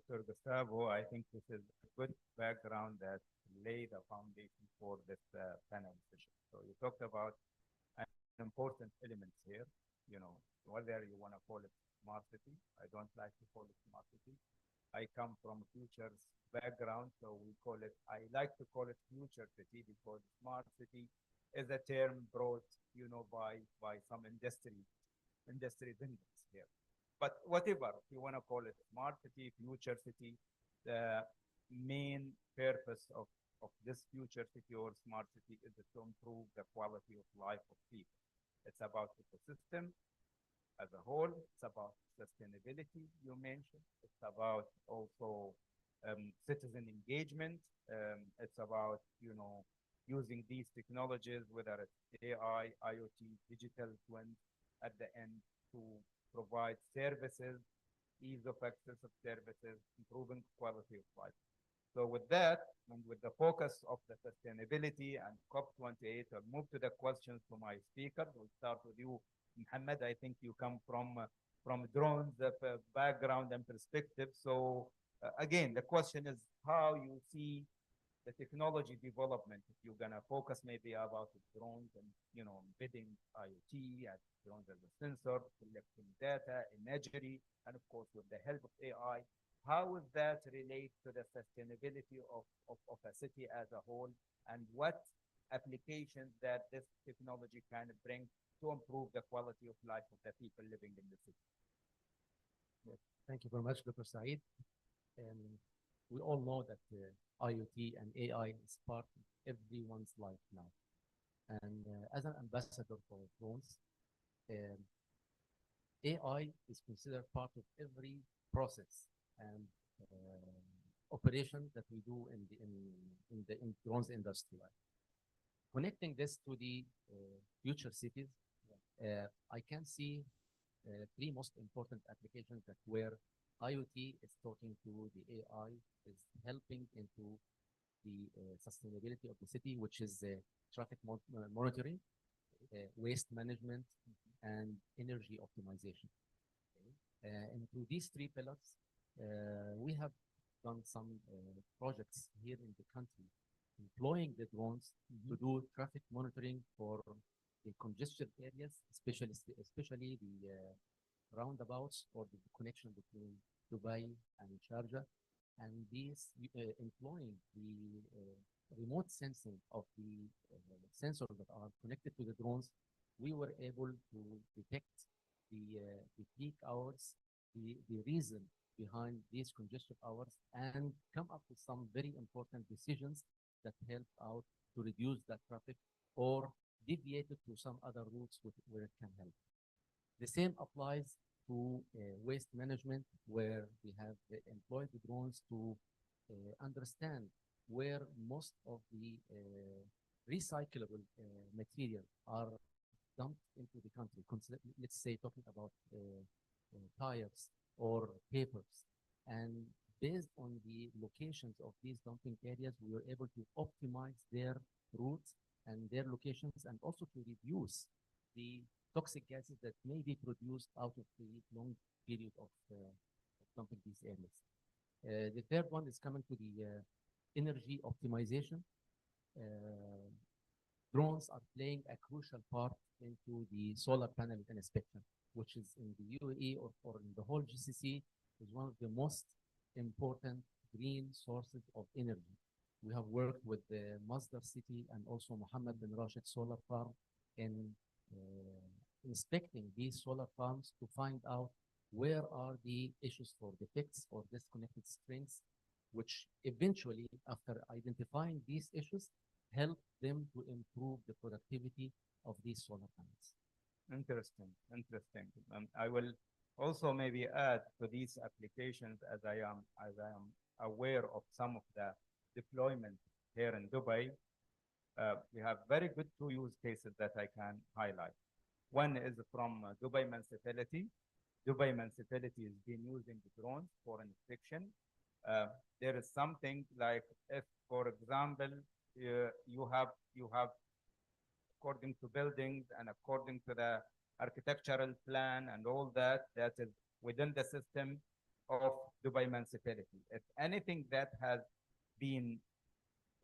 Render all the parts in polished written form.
Dr. Gustavo. I think this is a good background that lay the foundation for this panel session. So you talked about an important elements here, you know, whether you want to call it smart city. I don't like to call it smart city. I come from futures background, so we call it, I like to call it future city because smart city is a term brought, you know, by some industry vendors here. But whatever you want to call it, smart city, future city, the main purpose of this future city or smart city is to improve the quality of life of people. It's about ecosystem as a whole. It's about sustainability, you mentioned. It's about also citizen engagement. It's about, you know, using these technologies, whether it's AI, IoT, digital twins, at the end to provide services, ease of access of services, improving quality of life. So with that, and with the focus of the sustainability and COP28, I'll move to the questions to my speaker. We'll start with you, Mohammed. I think you come from drones background and perspective. So again, the question is how you see the technology development. If you're gonna focus maybe about the drones and, you know, embedding IoT and drones as a sensor, collecting data, imagery, and of course with the help of AI, how would that relate to the sustainability of a city as a whole, and what applications that this technology can bring to improve the quality of life of the people living in the city? Yes. Thank you very much, Dr. Saeed. We all know that IoT and AI is part of everyone's life now. And as an ambassador for drones, um, AI is considered part of every process and operation that we do in drones industry. Right? Connecting this to the future cities, I can see three most important applications that where IoT is talking to the AI, is helping into the sustainability of the city, which is traffic monitoring, waste management, and energy optimization. And through these three pillars, we have done some projects here in the country, employing the drones to do traffic monitoring for the congested areas, especially the roundabouts or the connection between Dubai and Sharjah, and these employing the remote sensing of the sensors that are connected to the drones, we were able to detect the peak hours, the reason behind these congested hours, and come up with some very important decisions that help out to reduce that traffic or deviate it to some other routes where it can help. The same applies to waste management, where we have employed the drones to understand where most of the recyclable material are dumped into the country. Let's say talking about tires or papers. And based on the locations of these dumping areas, we were able to optimize their routes and their locations, and also to reduce the toxic gases that may be produced out of the long period of dumping these areas. The third one is coming to the energy optimization. Drones are playing a crucial part into the solar panel inspection, which is in the UAE or in the whole GCC, is one of the most important green sources of energy. We have worked with the Masdar City and also Mohammed bin Rashid Solar Farm in inspecting these solar farms to find out where are the issues for defects or disconnected strings, which eventually, after identifying these issues, help them to improve the productivity of these solar panels. Interesting, interesting. I will also maybe add to these applications, as I am aware of some of the deployment here in Dubai. We have very good two use cases that I can highlight. One is from Dubai municipality. Dubai municipality has been using the drones for inspection. There is something like, if, for example, you have according to buildings and according to the architectural plan and all that, that is within the system, of Dubai municipality. If anything that has been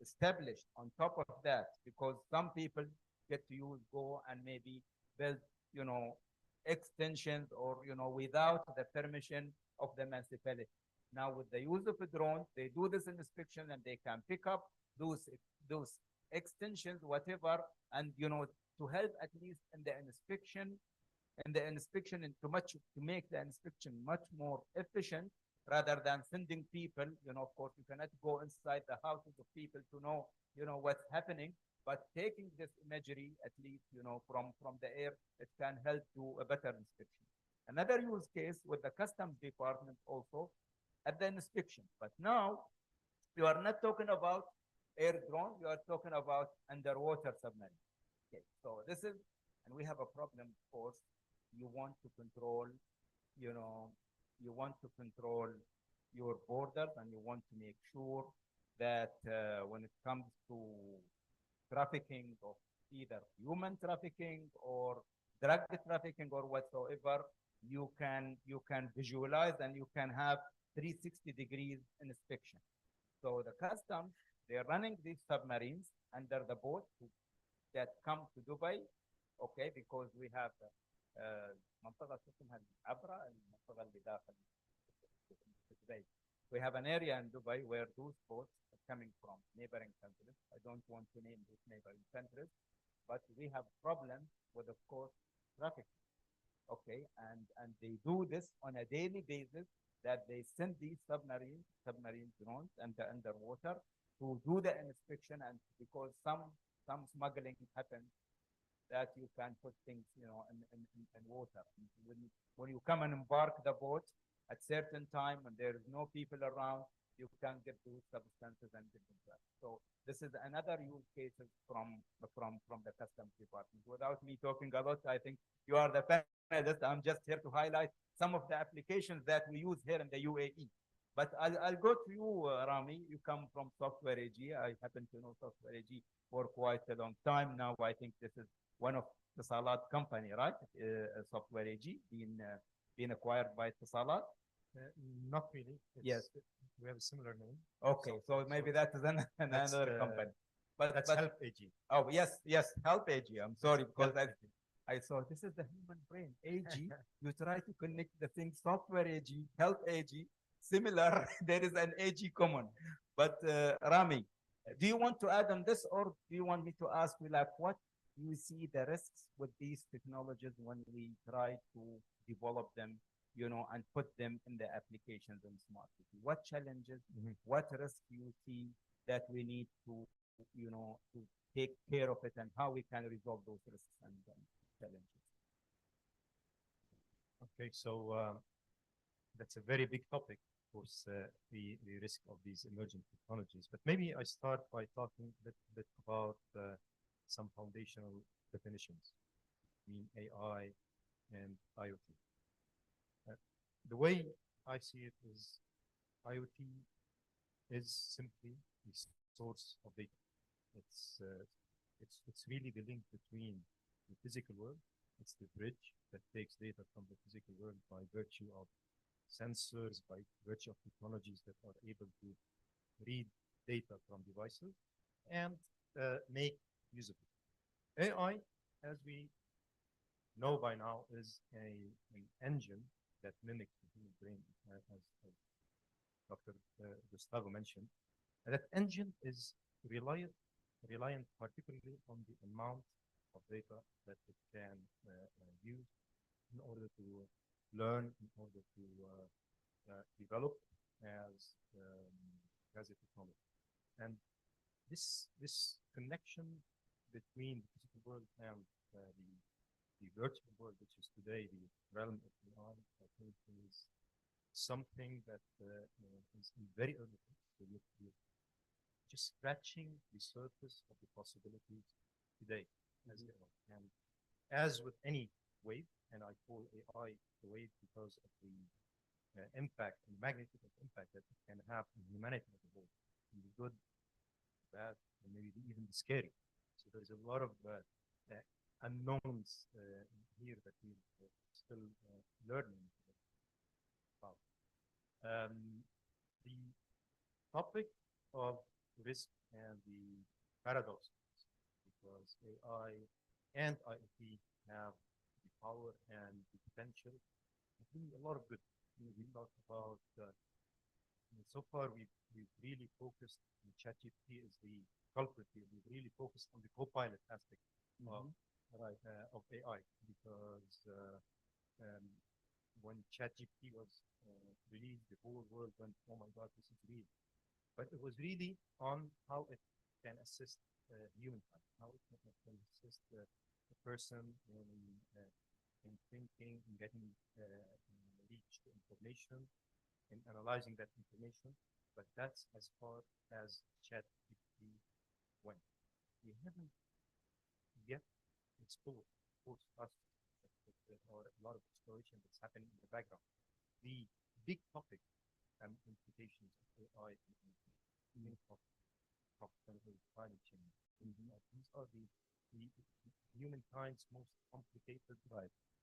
established on top of that, because some people get to use, go and maybe build, extensions or, without the permission of the municipality. Now with the use of a drone, they do this inspection and they can pick up those extensions, whatever, and, to help at least in the inspection and to make the inspection much more efficient rather than sending people. Of course, you cannot go inside the houses of people to know, what's happening. But taking this imagery, at least, from the air, it can help to a better inspection. Another use case with the customs department also at the inspection. But now you are not talking about air drone, you are talking about underwater submarine. Okay, so this is, and we have a problem, of course. You want to control, you want to control your borders, and you want to make sure that when it comes to trafficking of either human trafficking or drug trafficking or whatsoever, you can visualize and you can have 360 degrees inspection. So the customs, they're running these submarines under the boat that come to Dubai, okay, because we have منطقة اسمها العبرة المنطقة اللي داخل دبي. We have an area in Dubai where those boats are coming from neighboring countries. I don't want to name these neighboring countries, but we have problems with, of course, traffic. Okay, and they do this on a daily basis, that they send these submarine drones underwater to do the inspection, and because some smuggling happens, that you can put things, in water. When you come and embark the boat at certain time when there is no people around, you can get those substances and get them back. So this is another use cases from the customs department. Without me talking a lot, I think you are the panelist. I'm just here to highlight some of the applications that we use here in the UAE. But I'll go to you, Rami. You come from Software AG. I happen to know Software AG for quite a long time now. I think this is one of the Salat company, right? Software AG being acquired by Salat. Not really. Yes. We have a similar name. Okay, so maybe that is another company. But that's Help AG. Oh, yes, Help AG. I'm sorry, because I saw this is the human brain. AG, you try to connect the thing, Software AG, Help AG, similar, there is an AG common. But Rami, do you want to add on this, or do you want me to ask you, like, what you see the risks with these technologies when we try to develop them, and put them in the applications in smart city? What challenges, what risks do you see that we need to, to take care of it, and how we can resolve those risks and challenges? Okay, so that's a very big topic, of course, the risk of these emerging technologies. But maybe I start by talking a bit about some foundational definitions between AI and IoT. The way I see it is IoT is simply the source of data. It's really the link between the physical world. It's the bridge that takes data from the physical world by virtue of sensors, by virtue of technologies that are able to read data from devices and make use of it. AI, as we know by now, is an engine that mimics the human brain, as Dr. Gustavo mentioned. And that engine is reliant particularly on the amount of data that it can use in order to learn, in order to develop as a technology. And this connection between the physical world and the virtual world, which is today the realm of AI, I think is something that is in very early phase. So we're just scratching the surface of the possibilities today as they are. And as with any wave, and I call AI a wave because of the impact and magnitude of impact that it can have on humanity as a whole, the good, bad, and maybe even the scary. So there's a lot of unknowns here that we're still learning about. The topic of risk and the paradoxes, because AI and IoT have the power and the potential to do a lot of good. We talked about so far we've really focused on ChatGPT is the culprit here. We've really focused on the co-pilot aspect of of AI, because when ChatGPT was released, the whole world went, "Oh my God, this is real." But it was really on how it can assist humankind, how it can assist the person in thinking, in getting reach to information, in analyzing that information. But that's as far as ChatGPT went. We haven't yet explored, exposed us or a lot of exploration that's happening in the background. The big topic and implications of AI of climate change. These are the humankind's most complicated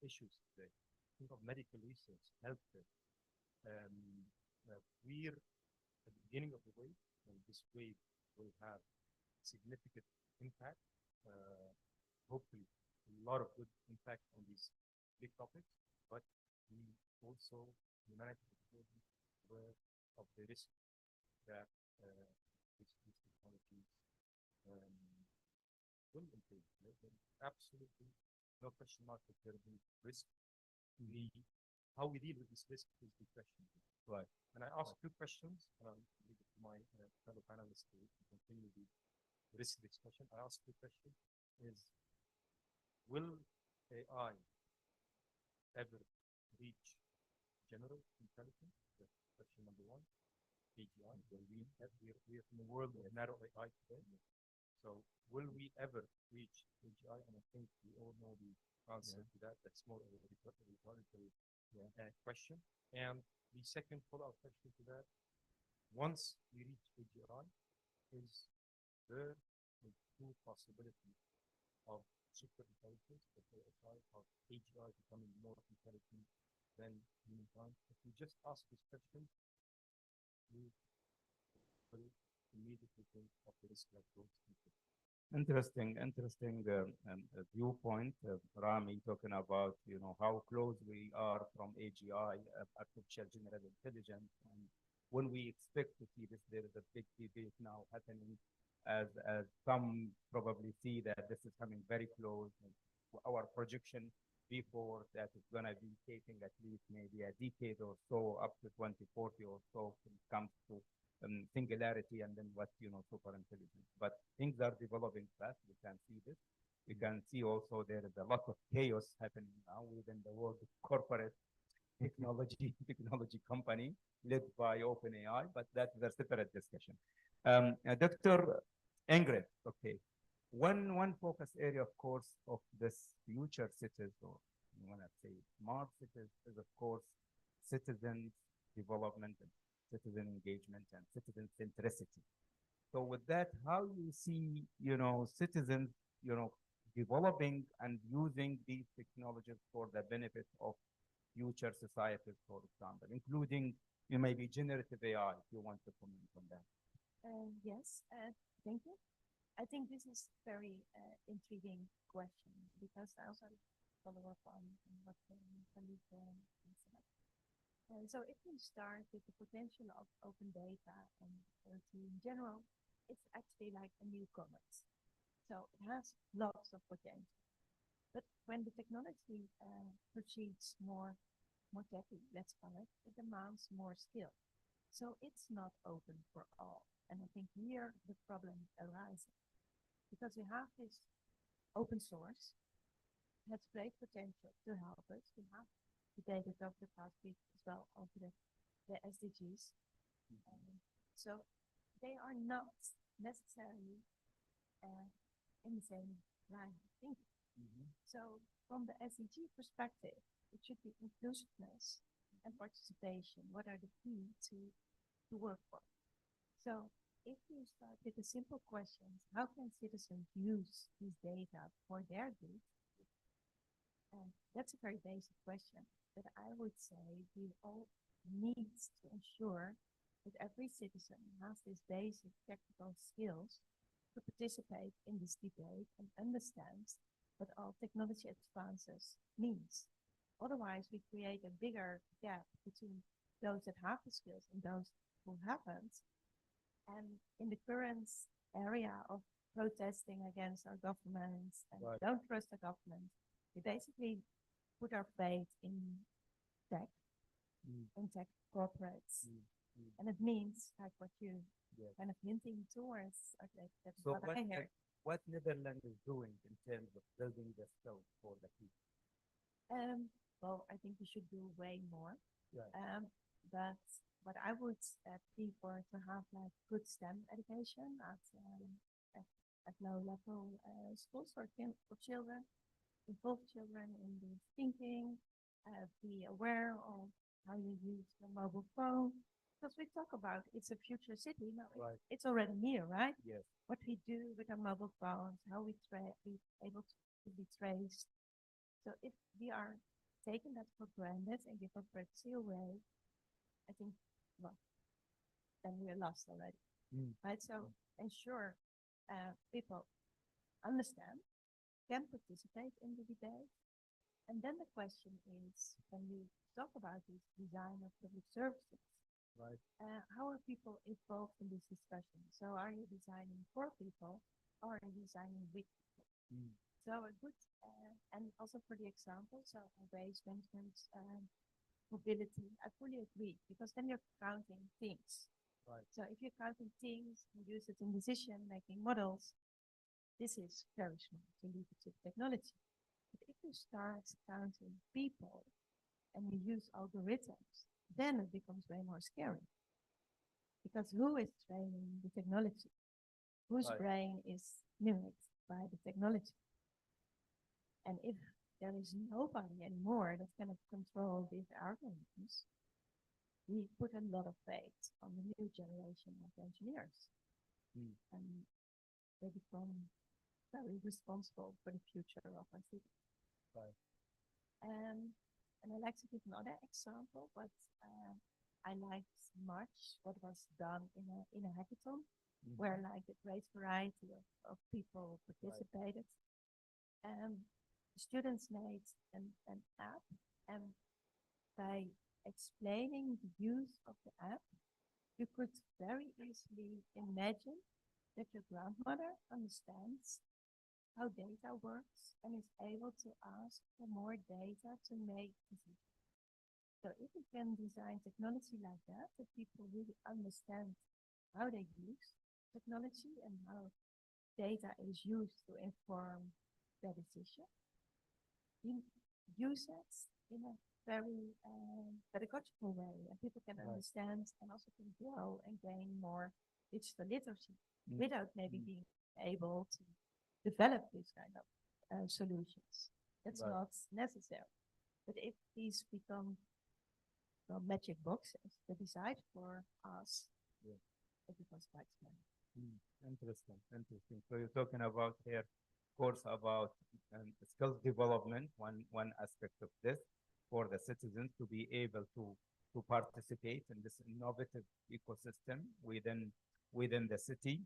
issues today. Think of medical research, healthcare. We're at the beginning of the wave, and this wave will have significant impact. Hopefully, a lot of good impact on these big topics, but we also, humanity is aware of the risk that these technologies will improve. Absolutely no question mark that there will be risk. How we deal with this risk is the question. Right. And I asked two questions, and I'll leave it to my fellow panelists to continue the risk discussion. I asked two questions: will AI ever reach general intelligence? That's question number one. AGI. We're in a world of narrow AI today. So will we ever reach AGI? And I think we all know the answer to that. That's more of a rhetorical question. And the second follow-up question to that: once we reach AGI, is there a true possibility of super intelligence, of AI, of AGI becoming more intelligent than humankind? If we just ask this question, we will immediately think of the risk that goes into it. Interesting viewpoint, Rami, talking about how close we are from AGI, artificial general intelligence, and when we expect to see this. There is a big debate now happening, as some probably see that this is coming very close. Our projection before that is going to be taking at least maybe a decade or so, up to 2040 or so, when it comes to singularity and then what super intelligence. But things are developing fast. We can see this. We can see also there is a lot of chaos happening now within the world of corporate technology company led by OpenAI, but that's a separate discussion. Dr. Ingrid, okay. One focus area, of course, of this future cities, or you want to say smart cities, is of course citizen development and citizen engagement and citizen centricity. So with that, how you see, citizens, developing and using these technologies for the benefit of future societies, for example, including maybe generative AI, if you want to comment on that. Yes, thank you. I think this is very intriguing question, because I also follow up on what Khalid said. So if we start with the potential of open data and IoT in general, it's actually like a new commerce. So it has lots of potential. But when the technology proceeds more techy, let's call it, it demands more skill. So it's not open for all. And I think here the problem arises, because we have this open source, has great potential to help us. We have the data of the past week as well over the SDGs. So they are not necessarily in the same line of thinking. So from the SDG perspective, it should be inclusiveness and participation. What are the key to work for? So if you start with the simple questions, how can citizens use these data for their good? That's a very basic question, but I would say we all needs to ensure that every citizen has these basic technical skills to participate in this debate and understands what all technology advances means. Otherwise, we create a bigger gap between those that have the skills and those who haven't. And in the current area of protesting against our governments and Right. don't trust the government, we basically put our faith in tech, in tech corporates. And it means, like what you Yes. kind of hinting towards, okay, that's So what I heard. what Netherlands is doing in terms of building the skills for the people? Well, I think we should do way more. Right. But what I would be for to have like good STEM education at low level schools for children, involve children in the thinking, be aware of how you use your mobile phone. Because we talk about it's a future city, no, Right. it's already here, right? Yes. What we do with our mobile phones, how we be able to be traced. So if we are taking that for granted and give our privacy away, I think, well, then we're lost already, right? So ensure people understand, can participate in the debate. And then the question is, when you talk about this design of public services, Right. how are people involved in this discussion? So are you designing for people or are you designing with people? So a good, and also for the example, so waste management, mobility, I fully agree, because then you're counting things. Right. So if you're counting things and use it in decision-making models, this is very smart to leave it to technology. But if you start counting people and you use algorithms, then it becomes way more scary. Because who is training the technology? Whose Right. brain is mimicked by the technology? And if there is nobody anymore that can control these algorithms, we put a lot of faith on the new generation of engineers. And they become very responsible for the future of our city. Right. And I like to give another example, but I liked much what was done in a hackathon, where like a great variety of people participated. Students made an app, and by explaining the use of the app, you could very easily imagine that your grandmother understands how data works and is able to ask for more data to make decisions. So if we can design technology like that people really understand how they use technology and how data is used to inform their decision, you use it in a very pedagogical way, and people can understand and also can grow and gain more digital literacy without maybe being able to develop these kind of solutions. That's not necessary. But if these become magic boxes that decide for us, it becomes quite scary. Interesting, interesting. So you're talking about here, of course, about skills development, one aspect of this, for the citizens to be able to participate in this innovative ecosystem within the city.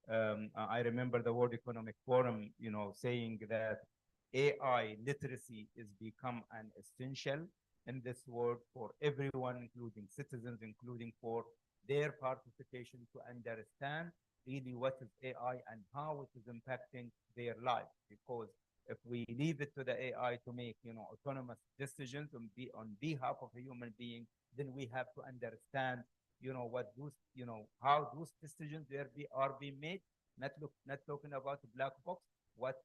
I remember the World Economic Forum, saying that AI literacy is become an essential in this world for everyone, including citizens, including for their participation to understand really what is AI and how it is impacting their life. Because if we leave it to the AI to make, autonomous decisions on behalf of a human being, then we have to understand, what those, how those decisions are being made. Not talking about the black box. What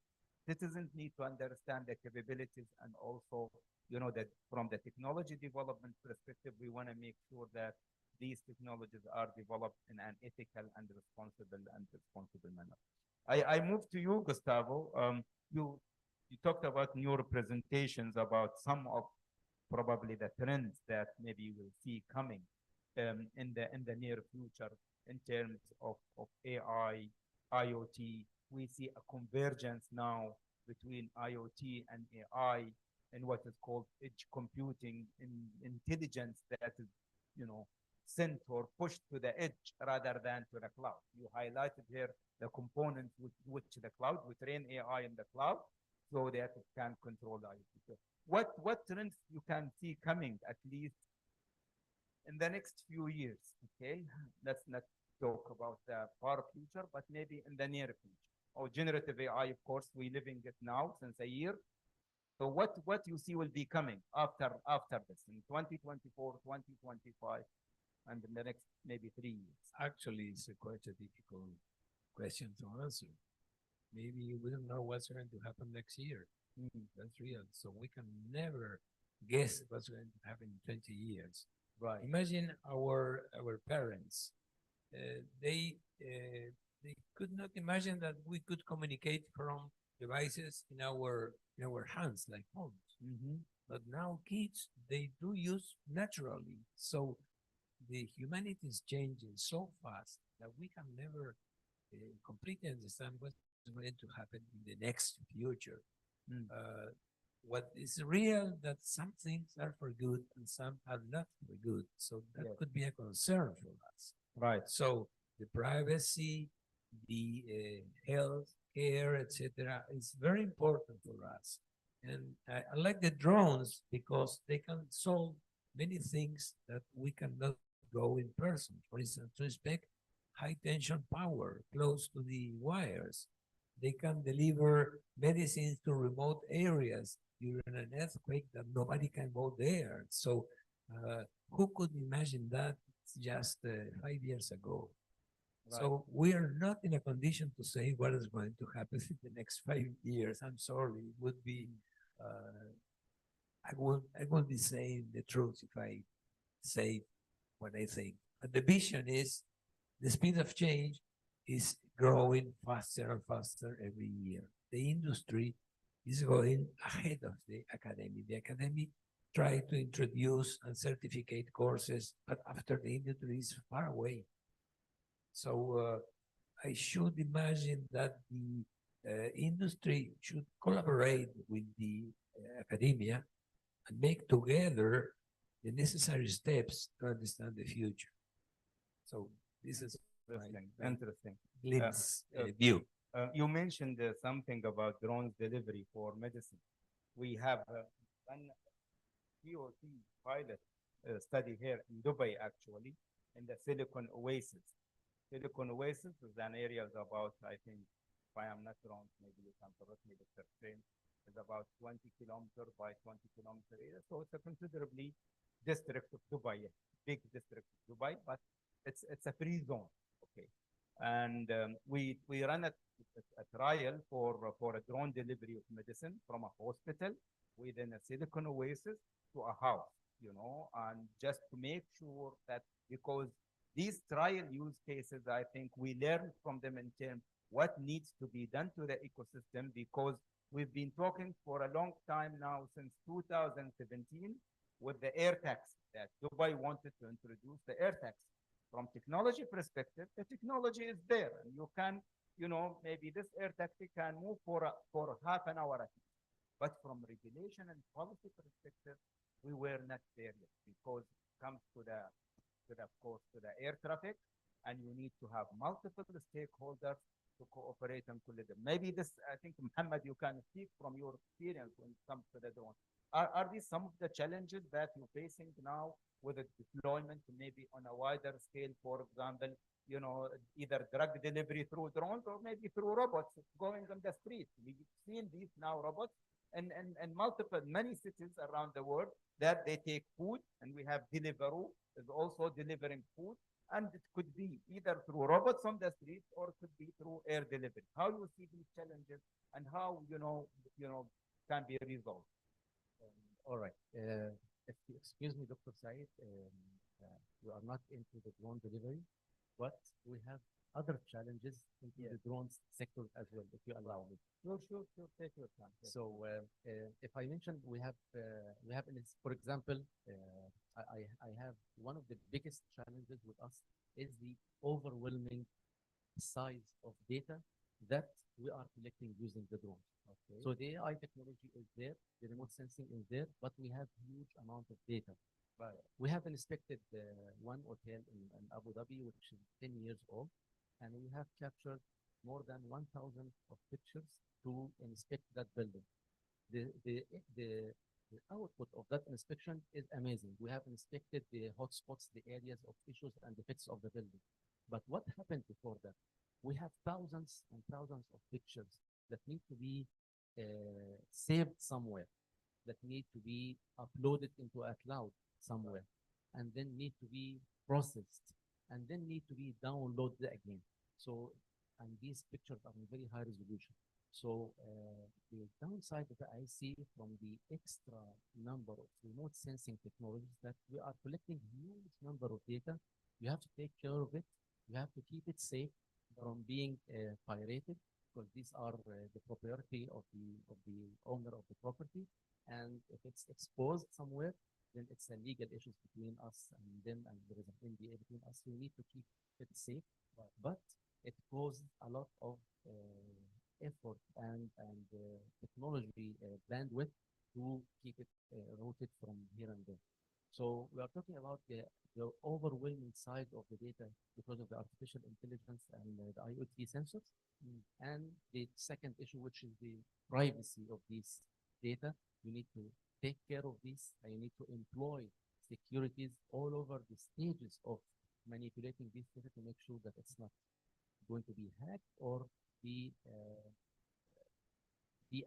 citizens need to understand the capabilities, and also, that from the technology development perspective, we want to make sure that these technologies are developed in an ethical and responsible manner. I move to you, Gustavo. You talked about in your presentations about some of probably the trends that maybe you will see coming in the near future in terms of AI, IoT. We see a convergence now between IoT and AI and what is called edge computing, in intelligence that is sent or pushed to the edge rather than to the cloud. You highlighted here the components with which the cloud, we train AI in the cloud so that it can control the IoT. So what trends you can see coming at least in the next few years? Okay, let's not talk about the far future, but maybe in the near future. Or generative AI, of course, we're living it now since a year. So what you see will be coming after this in 2024, 2025, and in the next maybe 3 years? Actually, it's quite a difficult question to answer. Maybe we don't know what's going to happen next year. That's real. So we can never guess what's going to happen in 20 years. Right. Imagine our parents. They could not imagine that we could communicate from devices in our hands like phones. But now kids, they do use naturally. So the humanity is changing so fast that we can never completely understand what's going to happen in the next future. What is real that some things are for good and some are not for good. So that Yes. could be a concern for us. Right. So the privacy, the health care, etc., is very important for us. And I like the drones because they can solve many things that we cannot go in person. For instance, to inspect high tension power close to the wires. They can deliver medicines to remote areas during an earthquake that nobody can go there. So who could imagine that just 5 years ago? Right. So we are not in a condition to say what is going to happen in the next 5 years. I'm sorry, it would be, I won't be saying the truth if I say what I think. But the vision is the speed of change is growing faster and faster every year. The industry is going ahead of the academy. The academy try to introduce and certificate courses, but after the industry is far away. So I should imagine that the industry should collaborate with the academia and make together the necessary steps to understand the future. So this is Interesting. glimpse uh, view. You mentioned something about drones delivery for medicine. We have one IoT pilot study here in Dubai, actually, in the Silicon Oasis. Silicon Oasis is an area of about, I think, if I am not wrong, maybe you can correct me, Dr. Hussein, is about 20 kilometer by 20 kilometer area. So it's a considerably district of Dubai, big district of Dubai, but it's a free zone. Okay. And we run a trial for a drone delivery of medicine from a hospital within a Silicon Oasis to a house, and just to make sure that, because these trial use cases, I think we learn from them in terms what needs to be done to the ecosystem, because we've been talking for a long time now, since 2017, with the air taxi that Dubai wanted to introduce the air taxi. From technology perspective, the technology is there, and you can, maybe this air taxi can move for half an hour at least. But from regulation and policy perspective, we were not there yet, because it comes to the air traffic, and you need to have multiple stakeholders to cooperate and collaborate. Maybe this, I think, Muhammad, you can speak from your experience when it comes to the drone. Are these some of the challenges that you're facing now with the deployment, maybe on a wider scale, for example, either drug delivery through drones or maybe through robots going on the street? We've seen these now robots and many cities around the world that they take food, and we have Deliveroo is also delivering food, and it could be either through robots on the street or it could be through air delivery. How you see these challenges and how can be resolved? All right. If you excuse me, Dr. Said, we are not into the drone delivery, but we have other challenges into the drones sector as well, if you allow me. Sure. Take your time. Yes. So if I mention we have, for example, I have one of the biggest challenges with us is the overwhelming size of data that we are collecting using the drones. Okay. So the AI technology is there, the remote sensing is there, but we have huge amount of data. We have inspected one hotel in Abu Dhabi, which is 10 years old, and we have captured more than 1,000 of pictures to inspect that building. The, the, the, the output of that inspection is amazing. We have inspected the hotspots, the areas of issues and defects of the building. But what happened before that? We have thousands and thousands of pictures that need to be saved somewhere, that need to be uploaded into a cloud somewhere, and then need to be processed, and then need to be downloaded again. So, and these pictures are in very high resolution. So the downside that I see from the extra number of remote sensing technologies that we are collecting huge number of data. You have to take care of it. You have to keep it safe from being pirated, because these are the property of the owner of the property. And if it's exposed somewhere, then it's a legal issues between us and them, and there is an NDA between us. We need to keep it safe, but it causes a lot of effort and technology bandwidth to keep it routed from here and there. So we are talking about the overwhelming size of the data because of the artificial intelligence and the IoT sensors. And the second issue, which is the privacy of these data. You need to take care of this, and you need to employ securities all over the stages of manipulating this data to make sure that it's not going to be hacked or be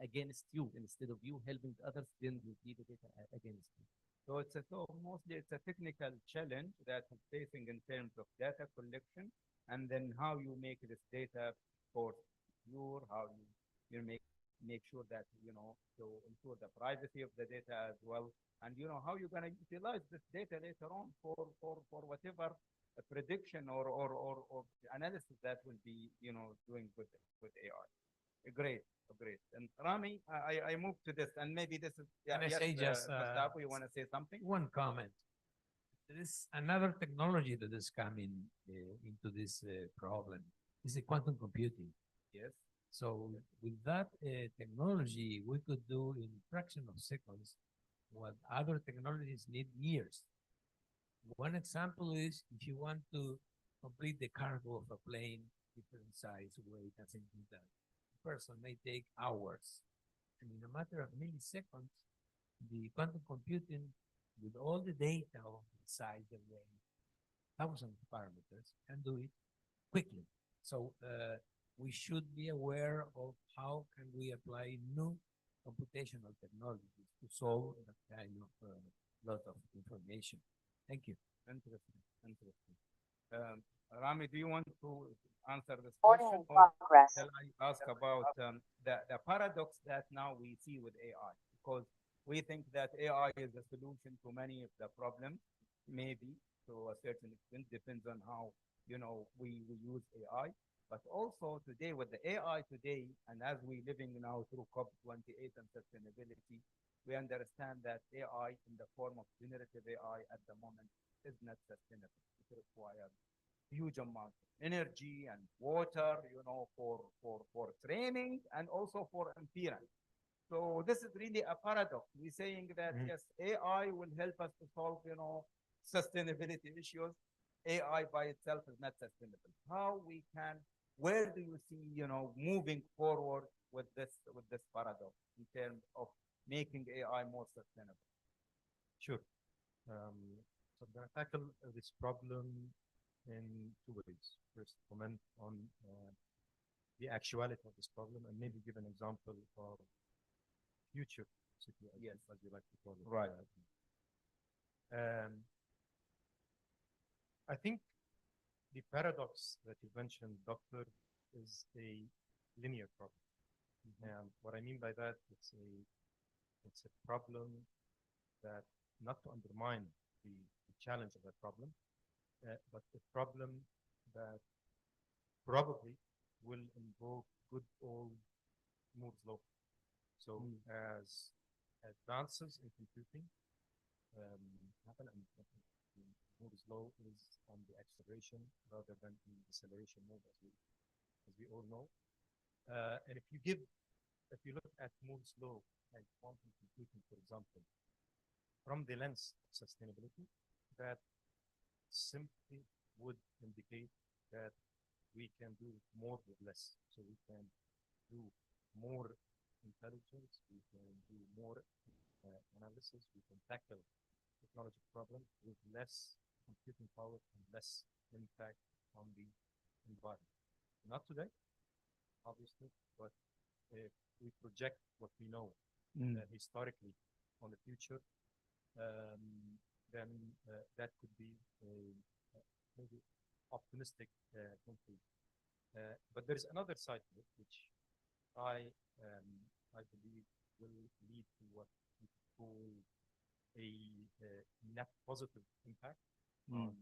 against you. Instead of you helping others, then you be the data against you. So mostly it's a technical challenge that is facing in terms of data collection, and then how you make this data for secure, how you make sure that, to ensure the privacy of the data as well, and how you're going to utilize this data later on for whatever prediction or analysis that will be doing with AI. Great. And Rami, I move to this, and maybe this is Can I say just Gustavo, you want to say something? one comment? There is another technology that is coming into this problem. Is the quantum computing. Yes. So with that technology, we could do in fraction of seconds what other technologies need years. One example is if you want to complete the cargo of a plane, different size, weight, and things like that, the person may take hours. And in a matter of milliseconds, the quantum computing, with all the data of the size and weight, thousands of parameters, can do it quickly. So we should be aware of how can we apply new computational technologies to solve that kind of lot of information. Thank you. Interesting. Rami, do you want to answer this Recording question, in or progress. shall I ask about the paradox that now we see with AI? Because we think that AI is a solution to many of the problems, maybe to a certain extent, depends on how we use AI. But also today, with the AI today, and as we're living now through COP28 and sustainability, we understand that AI in the form of generative AI at the moment is not sustainable. It requires huge amount of energy and water, for training and also for inference. So this is really a paradox. We're saying that yes, AI will help us to solve, sustainability issues. AI by itself is not sustainable. Where do you see, moving forward with this paradox in terms of making AI more sustainable? Sure. So I'm going to tackle this problem in two ways. First, comment on the actuality of this problem, and maybe give an example of future situation, yes, as you like to call it. Right. I think the paradox that you mentioned, Doctor, is a linear problem. And what I mean by that, it's a problem that, not to undermine the challenge of that problem, but a problem that probably will invoke good old Moore's law. So as advances in computing happen, and Moore's law is on the acceleration rather than the deceleration mode, as we all know. And if you look at Moore's law and quantum computing, for example, from the lens of sustainability that simply would indicate that we can do more with less. So we can do more intelligence, we can do more analysis, we can tackle technology problems with less computing power and less impact on the environment. Not today, obviously, but if we project what we know historically on the future, then that could be a maybe optimistic conclusion. But there's another side to it, which I believe will lead to what we call a net positive impact on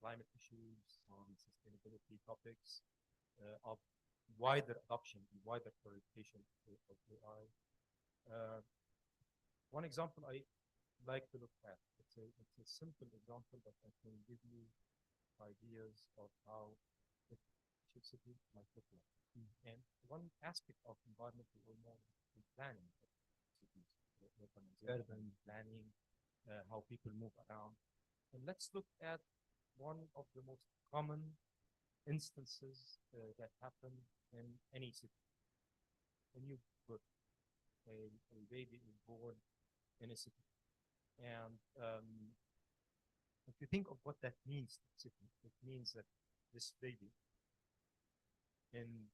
climate issues, on sustainability topics, of wider adoption and wider proliferation of AI. One example I like to look at, it's a simple example, but I can give you ideas of how a city might look like. And one aspect of environmental or more planning of cities, urban planning, how people move around. And let's look at one of the most common instances that happen in any city. When you put a baby is born in a city, and if you think of what that means to the city, it means that this baby in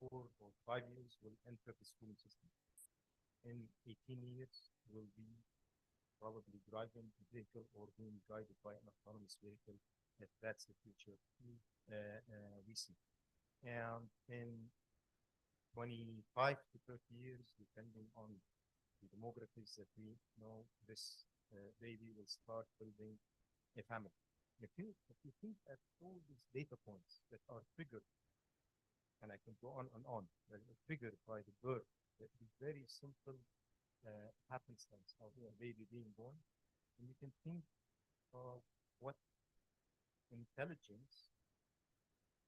4 or 5 years will enter the schooling system. In 18 years will be probably driving a vehicle or being guided by an autonomous vehicle, if that's the future we see. And in 25 to 30 years, depending on the demographics that we know, this baby will start building a family. If you think at all these data points that are triggered, and I can go on and on, that are triggered by the birth, the very simple happenstance of a baby being born, and you can think of what intelligence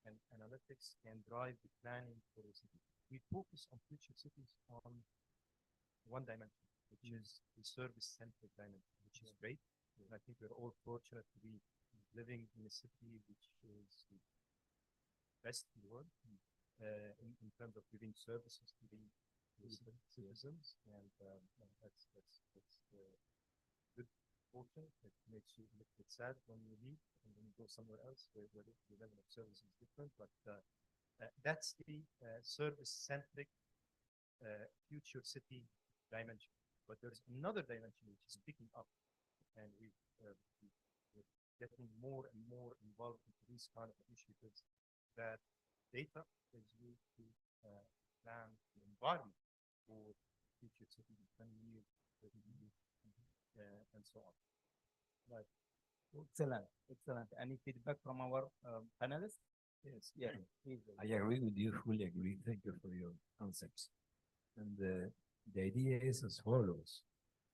and analytics can drive the planning for a city. We focus on future cities on one dimension, which is the service-centered dimension, which is great. And I think we're all fortunate to be living in a city which is the best in the world in terms of giving services to the citizens, and that's good fortune. It makes you a little bit sad when you leave and then you go somewhere else where the level of service is different. But that's the service-centric future city dimension. But there's another dimension which is picking up, and we're getting more and more involved into these kind of initiatives, that data is used to plan the environment for future cities in 20 years, 30 years, and so on. Right. Excellent, excellent. Any feedback from our panelists? Yes. Yeah, please. I agree with you, fully agree. Thank you for your concepts. And the idea is as follows.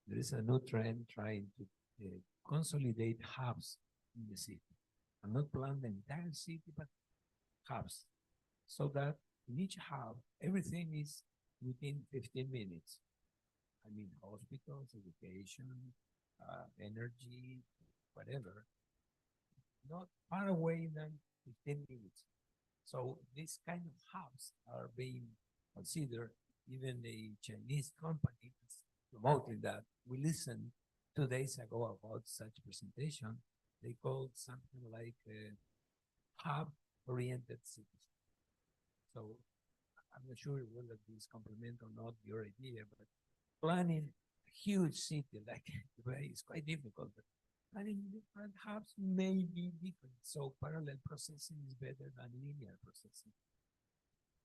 There is a new trend trying to consolidate hubs in the city. And not plan the entire city, but hubs. So that in each hub, everything is within 15 minutes. I mean, hospitals, education, energy, whatever. Not far away than 15 minutes. So these kind of hubs are being considered. Even the Chinese company is promoting that. We listened 2 days ago about such presentation. They called something like hub-oriented cities. So I'm not sure whether this complement or not your idea, but planning a huge city like Dubai is quite difficult. But planning different hubs may be different. So parallel processing is better than linear processing.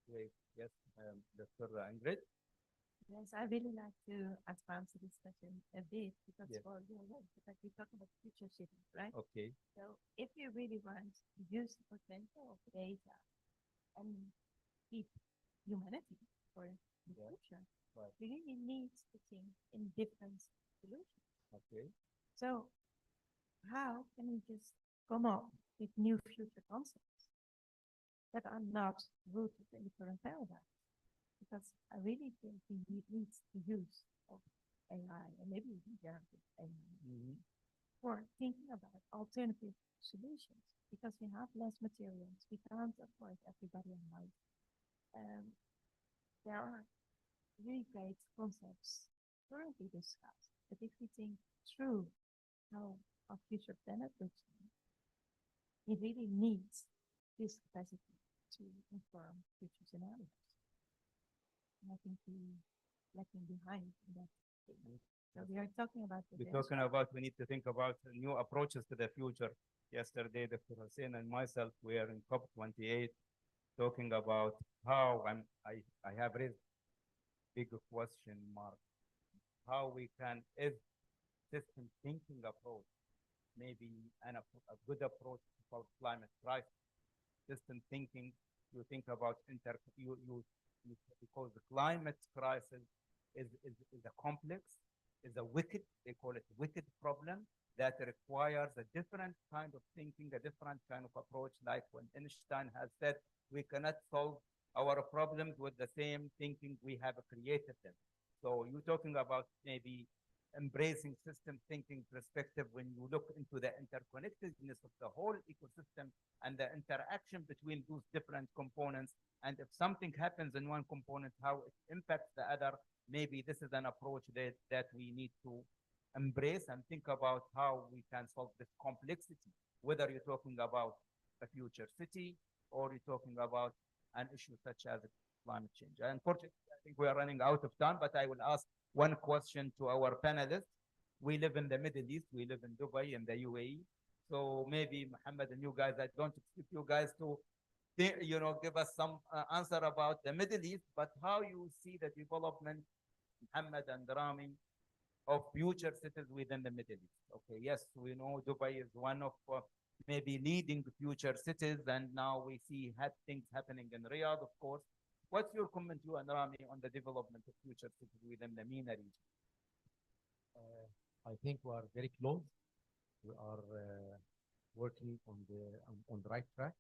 Great. Yes, Dr. Ingrid. Yes, I really like to advance the discussion a bit because Yeah. for your work, because we talk about future cities, right? Okay. So if you really want to use the potential of data and keep humanity for the Yeah. future, Right. we really need to think in different solutions. Okay. So how can we just come up with new future concepts that are not rooted in the current paradigm? because I really think we need the use of AI and maybe even generative AI for thinking about alternative solutions because we have less materials. We can't afford everybody online. There are really great concepts currently discussed, but if we think through how our future planet looks like, it really needs this capacity to inform future scenarios. And I think we lacking behind in that statement. So we are talking about the We're talking about we need to think about new approaches to the future. Yesterday, Dr. Hussein and myself were in COP28 talking about how I have raised big question mark how we can if system thinking approach maybe a good approach for climate crisis. System thinking, you think about because the climate crisis is a complex, is a wicked, they call it wicked problem that requires a different kind of thinking, a different kind of approach, like when Einstein has said, we cannot solve our problems with the same thinking we have created them. So you're talking about maybe embracing system thinking perspective when you look into the interconnectedness of the whole ecosystem and the interaction between those different components. And if something happens in one component, how it impacts the other, maybe this is an approach that we need to embrace and think about how we can solve this complexity, whether you're talking about a future city or you're talking about an issue such as climate change. Unfortunately, I think we are running out of time, but I will ask one question to our panelists. We live in the Middle East, we live in Dubai and the UAE. So maybe Mohammed and you guys, I don't expect you guys to give us some answer about the Middle East, but how you see the development, Mohammed and Rami, of future cities within the Middle East. Okay, yes, we know Dubai is one of maybe leading future cities, and now we see things happening in Riyadh, of course. What's your comment, you and Rami, on the development of future cities within the MENA region? I think we are very close. We are working on the right track.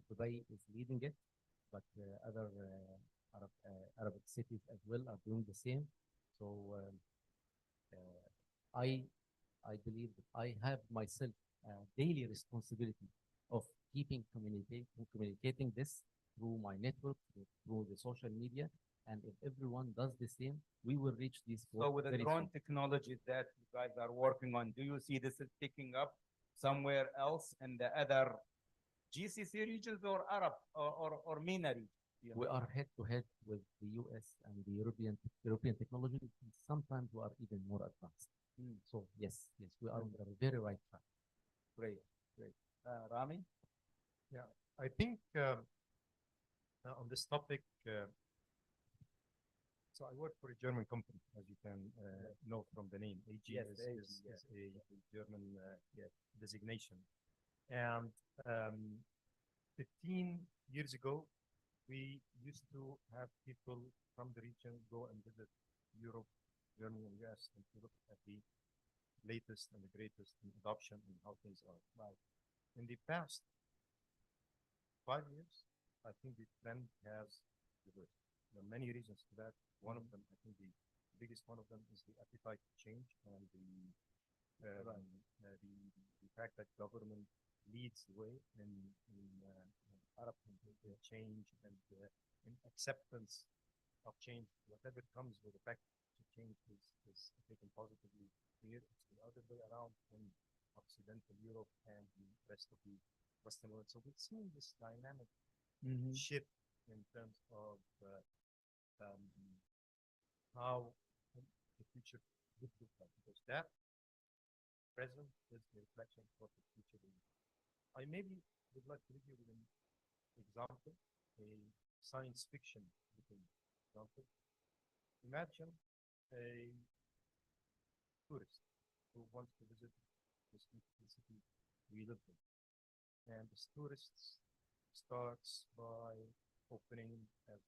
Dubai is leading it, but other Arabic cities as well are doing the same. So I believe that I have myself a daily responsibility of keeping communicating this through my network, through the social media. And if everyone does the same, we will reach these goals. So with the drone technology that you guys are working on, do you see this is picking up somewhere else in the other GCC regions or Arab or MENA region? Yeah. We are head to head with the US and the European technology. Sometimes we are even more advanced. So yes, we are on the very right track. Great. Rami? Yeah, I think on this topic, so I work for a German company, as you can know from the name. AG is a German designation. And 15 years ago, we used to have people from the region go and visit Europe, Germany, and US and to look at the latest and the greatest in adoption and how things are. Right. In the past 5 years, I think the trend has reversed. There are many reasons for that. One of them, I think the biggest one of them is the appetite to change and the fact that government leads the way in Arab change and in acceptance of change. Whatever comes with the fact to change is taken positively here. It's the other way around in Occidental Europe and the rest of the Western world. So we've seen this dynamic shift in terms of how the future would look like, because that present is the reflection of what the future is. I maybe would like to give you an example, a science fiction example. Imagine a tourist who wants to visit this city we live in. And this tourist starts by opening, as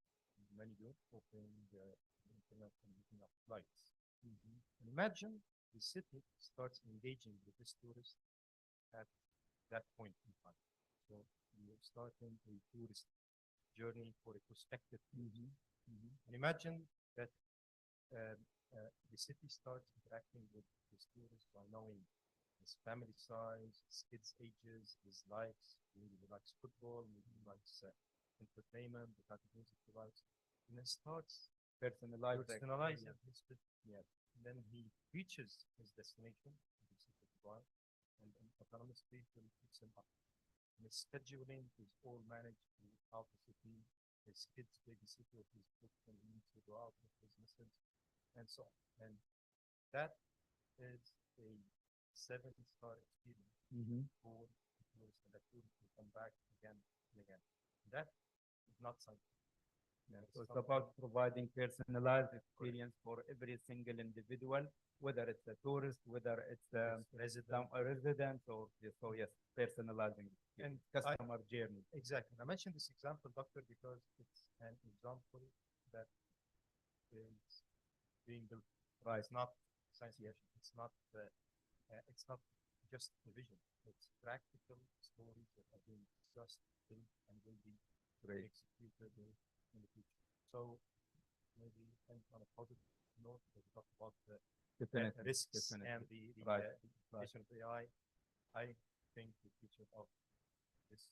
many do, opening the internet and looking up flights. And imagine the city starts engaging with this tourist at that point in time. So you're starting a tourist journey for a prospective tourist. And imagine that the city starts interacting with his tourists by knowing his family size, his kids' ages, his likes. Maybe he likes football, maybe he likes entertainment, the type of music he likes. And then starts Personalized. personalizing his trip. Yeah. And then he reaches his destination, the city of Dubai, and autonomously will picks him up. And his scheduling is all managed throughout the city. His kids babysitter, his book when he needs to go out with businesses, and so on. And that is a 7-star experience for the tourists, and that tourists will come back again and again. That is not something. Yeah, so it's about providing personalized experience for every single individual, whether it's a tourist, whether it's a resident, or so yes, personalizing and customer journey. Exactly. I mentioned this example, doctor, because it's an example that is being built. Right. It's not science fiction. It's not just a vision. It's practical stories that are being discussed, built, and will be executed in the future. So maybe end on a positive note, we talk about the risks and the application of AI. I think the future of this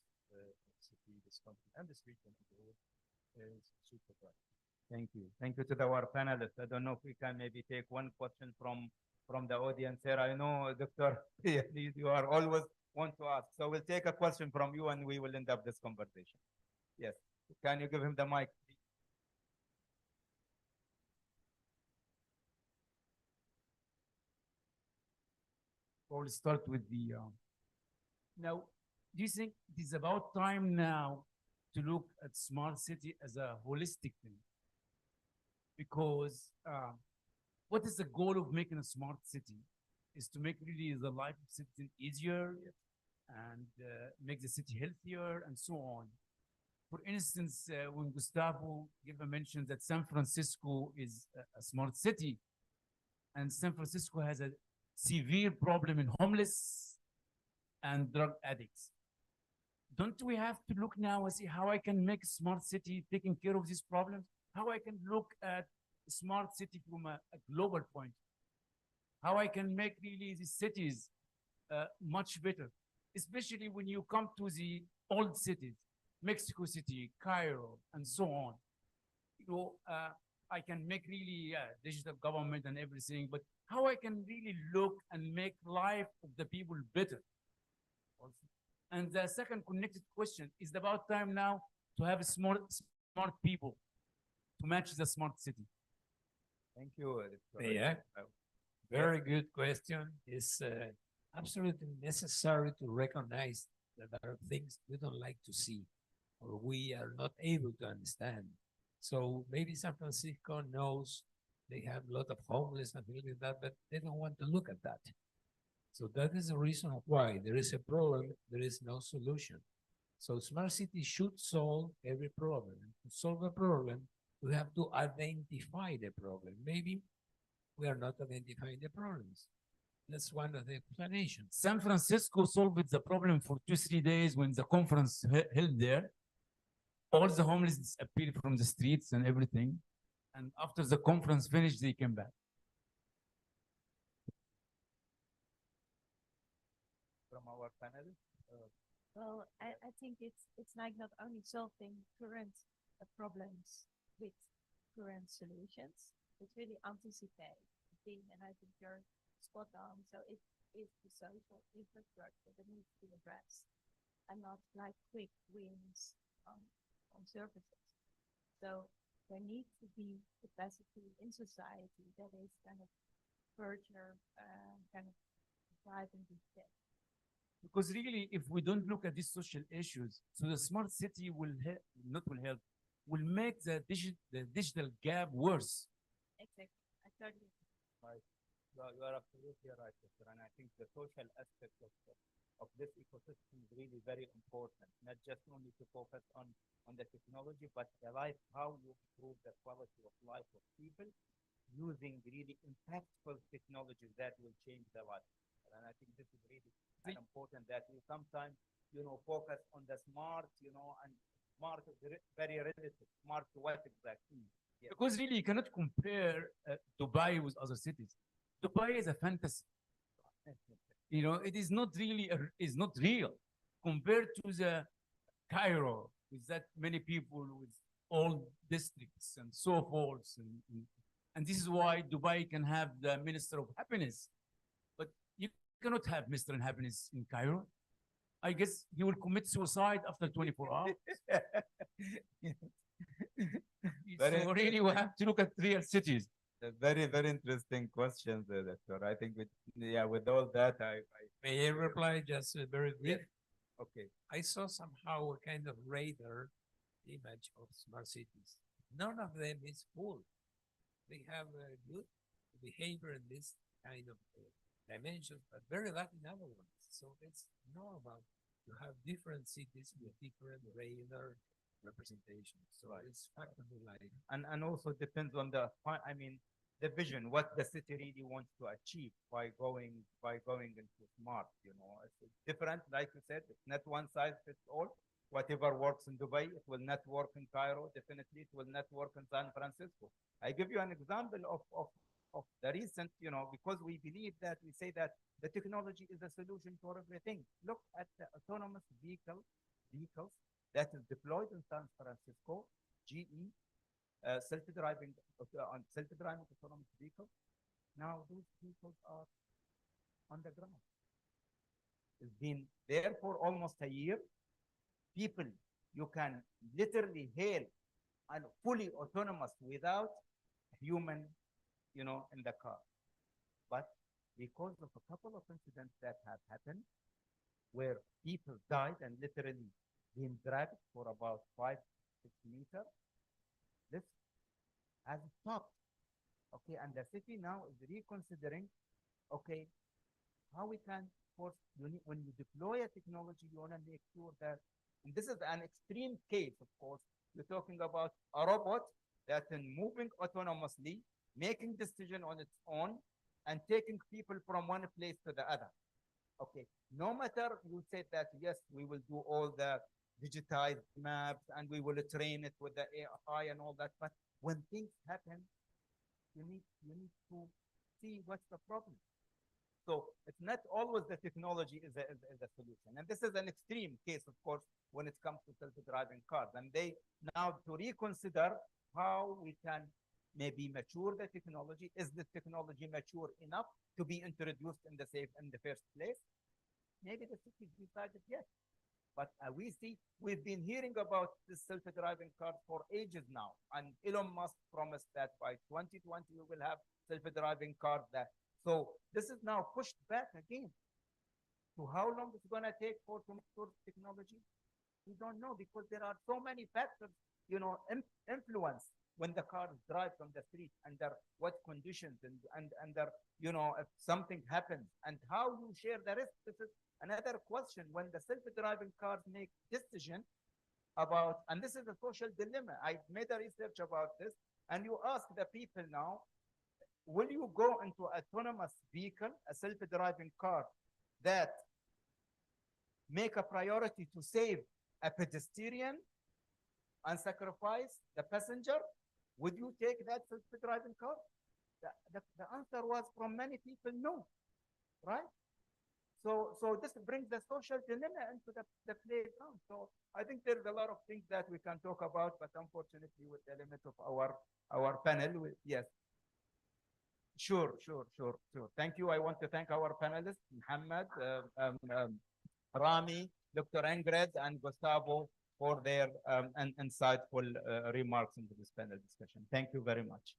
city, this country, and this region as a whole is super bright. Thank you. Thank you to our panelists. I don't know if we can maybe take one question from the audience here. I know, Dr. you are always want to ask. So we'll take a question from you and we will end up this conversation. Yes. Can you give him the mic, please? We'll start with the now. Do you think it is about time now to look at smart city as a holistic thing? Because what is the goal of making a smart city? Is to make really the life of citizen easier and make the city healthier and so on. For instance, when Gustavo mentioned that San Francisco is a smart city, and San Francisco has a severe problem in homeless and drug addicts. Don't we have to look now and see how I can make a smart city taking care of these problems? How I can look at a smart city from a global point? How I can make really these cities much better, especially when you come to the old cities, Mexico City, Cairo, and so on. You know, I can make really digital government and everything, but how I can really look and make life of the people better. And the second connected question is about time now to have smart people to match the smart city. Thank you. Yeah. Very good question. It's absolutely necessary to recognize that there are things we don't like to see or we are not able to understand. So maybe San Francisco knows they have a lot of homeless and things like that, but they don't want to look at that. So that is the reason why there is a problem, there is no solution. So smart cities should solve every problem. To solve a problem, we have to identify the problem. Maybe we are not identifying the problems. That's one of the explanations. San Francisco solved the problem for 2-3 days when the conference held there. All the homeless disappeared from the streets and everything. And after the conference finished, they came back. From our panel. Well, I think it's like not only solving current problems with current solutions, but really anticipate the thing, and I think you're spot on. So it is the social infrastructure that needs to be addressed, and not like quick wins on services. So there needs to be capacity in society that is kind of further kind of driving this step. Because really, if we don't look at these social issues, so the smart city will will make the digital gap worse. Exactly. I totally agree. Right. You are absolutely right, Dr. And I think the social aspect of this ecosystem is really very important, not just only to focus on the technology, but the life, how you improve the quality of life of people using really impactful technologies that will change their life. And I think this is really important that we sometimes, focus on the smart, and Smart is very relative. Smart to what exactly? Yes. Because really, you cannot compare Dubai with other cities. Dubai is a fantasy. You know, it is not really, is not real compared to the Cairo with that many people, with all districts and so forth. And this is why Dubai can have the Minister of Happiness, but you cannot have Mr. and Happiness in Cairo. I guess he will commit suicide after 24 hours. Very So really, we have to look at real cities. Very, very interesting questions, Doctor. I think yeah, with all that, May I reply just very brief? okay. I saw somehow a kind of radar image of smart cities. None of them is full. They have a good behavior in this kind of dimensions, but very lacking other ones. So it's normal to have different cities with different radar representations. So it's practically like And also depends on I mean, the vision, what the city really wants to achieve by going into smart. You know, it's different. Like you said, it's not one size fits all. Whatever works in Dubai, it will not work in Cairo. Definitely, it will not work in San Francisco. I give you an example of the recent, you know, because we believe that we say that the technology is a solution for everything. Look at the autonomous vehicles that is deployed in San Francisco, GE, self-driving on self-driving autonomous vehicles. Now those vehicles are on the ground. It's been there for almost a year. People, you can literally hail and fully autonomous without human, you know, in the car. But because of a couple of incidents that have happened, where people died and literally been dragged for about 5-6 meters, this has stopped. Okay, and the city now is reconsidering, okay, how we can, of course, when you deploy a technology, you want to make sure that, and this is an extreme case, of course, you're talking about a robot that is moving autonomously, making decision on its own, and taking people from one place to the other. Okay, no matter you said that, yes, we will do all the digitized maps and we will train it with the AI and all that, but when things happen, you need to see what's the problem. So it's not always the technology is a solution. And this is an extreme case, of course, when it comes to self-driving cars. And they now to reconsider how we can maybe mature the technology. Is the technology mature enough to be introduced in the first place? Maybe the city decided yes. But we've been hearing about this self-driving car for ages now. And Elon Musk promised that by 2020, we will have self-driving cars. So this is now pushed back again. To how long it's going to take to mature technology? We don't know, because there are so many factors, you know, influence when the car drives from the street, under what conditions, and under, you know, if something happens, and how you share the risk. This is another question when the self-driving cars make decision about, and this is a social dilemma. I made a research about this, and you ask the people now, will you go into autonomous vehicle, a self-driving car that make a priority to save a pedestrian and sacrifice the passenger? Would you take that self-driving car? The answer was from many people, no, right? So this brings the social dilemma into the playground. So I think there's a lot of things that we can talk about, but unfortunately, with the limit of our panel, yes. Sure. Thank you. I want to thank our panelists, Muhammad, Rami, Dr. Ingrid, and Gustavo for their insightful remarks into this panel discussion. Thank you very much.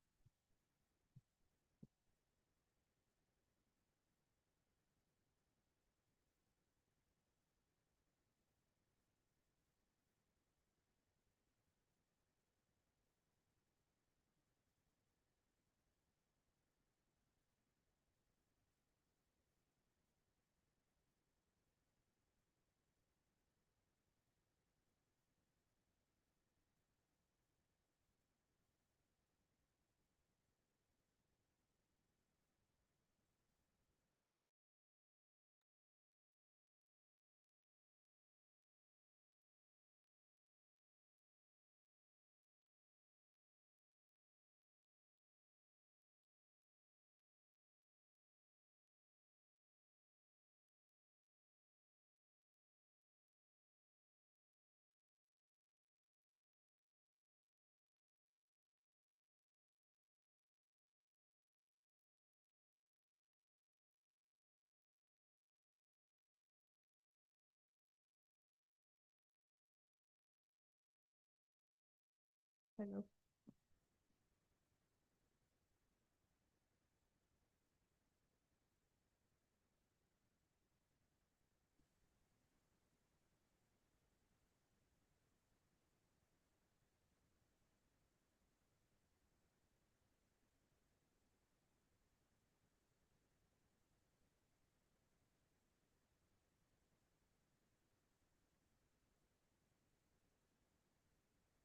Hello.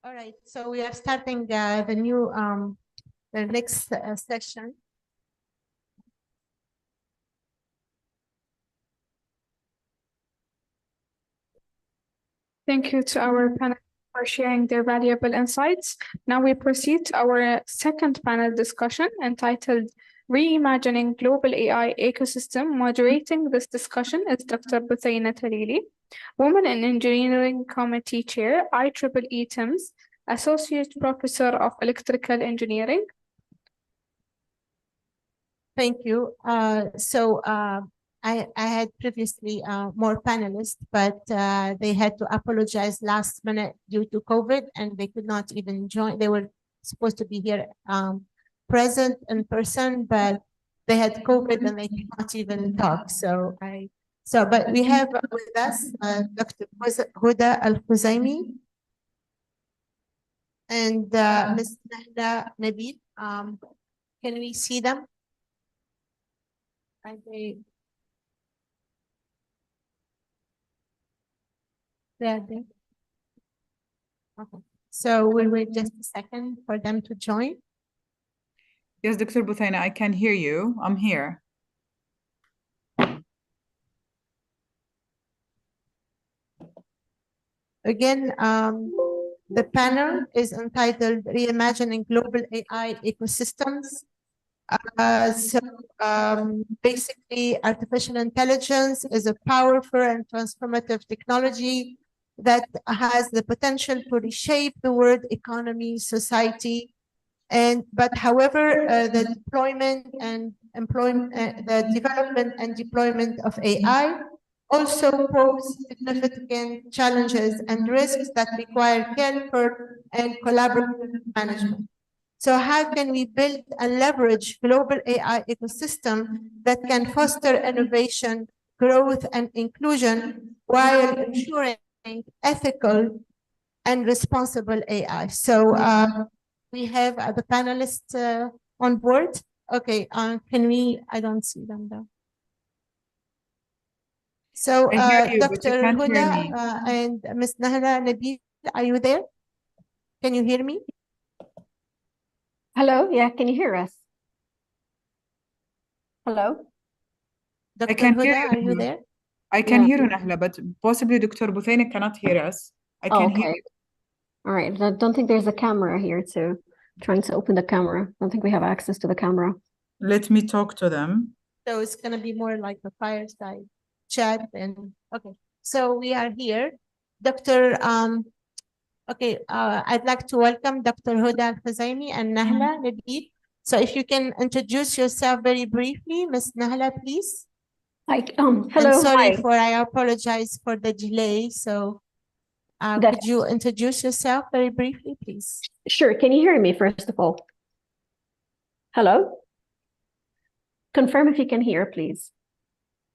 All right, so we are starting the next session. Thank you to our panel for sharing their valuable insights. Now we proceed to our second panel discussion entitled Reimagining Global AI Ecosystem. Moderating this discussion is Dr. Buthayna Talili, Women in Engineering Committee Chair, IEEE TIMS, Associate Professor of Electrical Engineering. Thank you. I had previously more panelists, but they had to apologize last minute due to COVID, and they could not even join. They were supposed to be here present in person, but they had COVID and they could not even talk. But we have with us Dr. Huda Al-Khuzaimi and Ms. Nahla Nabil. Can we see them? Are they? They're there. Okay. So we'll wait just a second for them to join. Yes, Dr. Buthayna, I can hear you. I'm here. Again, the panel is entitled Reimagining Global AI Ecosystems. Basically, artificial intelligence is a powerful and transformative technology that has the potential to reshape the world economy, society, but however, the development and deployment of AI also pose significant challenges and risks that require careful and collaborative management. So how can we build and leverage global AI ecosystem that can foster innovation, growth, and inclusion while ensuring ethical and responsible AI? So we have the panelists on board. Okay, can we, I don't see them though. So Dr. Huda and Ms. Nahla Nabil, are you there? Can you hear me? Hello, yeah, can you hear us? Hello? Dr. I can Huda, hear you. are you there? I can Yeah. hear you, Nahla, but possibly Dr. Buthayna cannot hear us. I Oh, can hear okay. you. All right. I don't think there's a camera here too. Trying to open the camera. I don't think we have access to the camera. Let me talk to them. So it's going to be more like a fireside chat. And okay, so we are here. Dr. I'd like to welcome Dr. Huda Al-Khuzaimi and Nahla Nabil. So if you can introduce yourself very briefly, Ms. Nahla, please. Hello. And sorry Hi. I apologize for the delay. So That's could you introduce yourself very briefly, please? sure. Can you hear me first of all? Hello? Confirm if you can hear, please.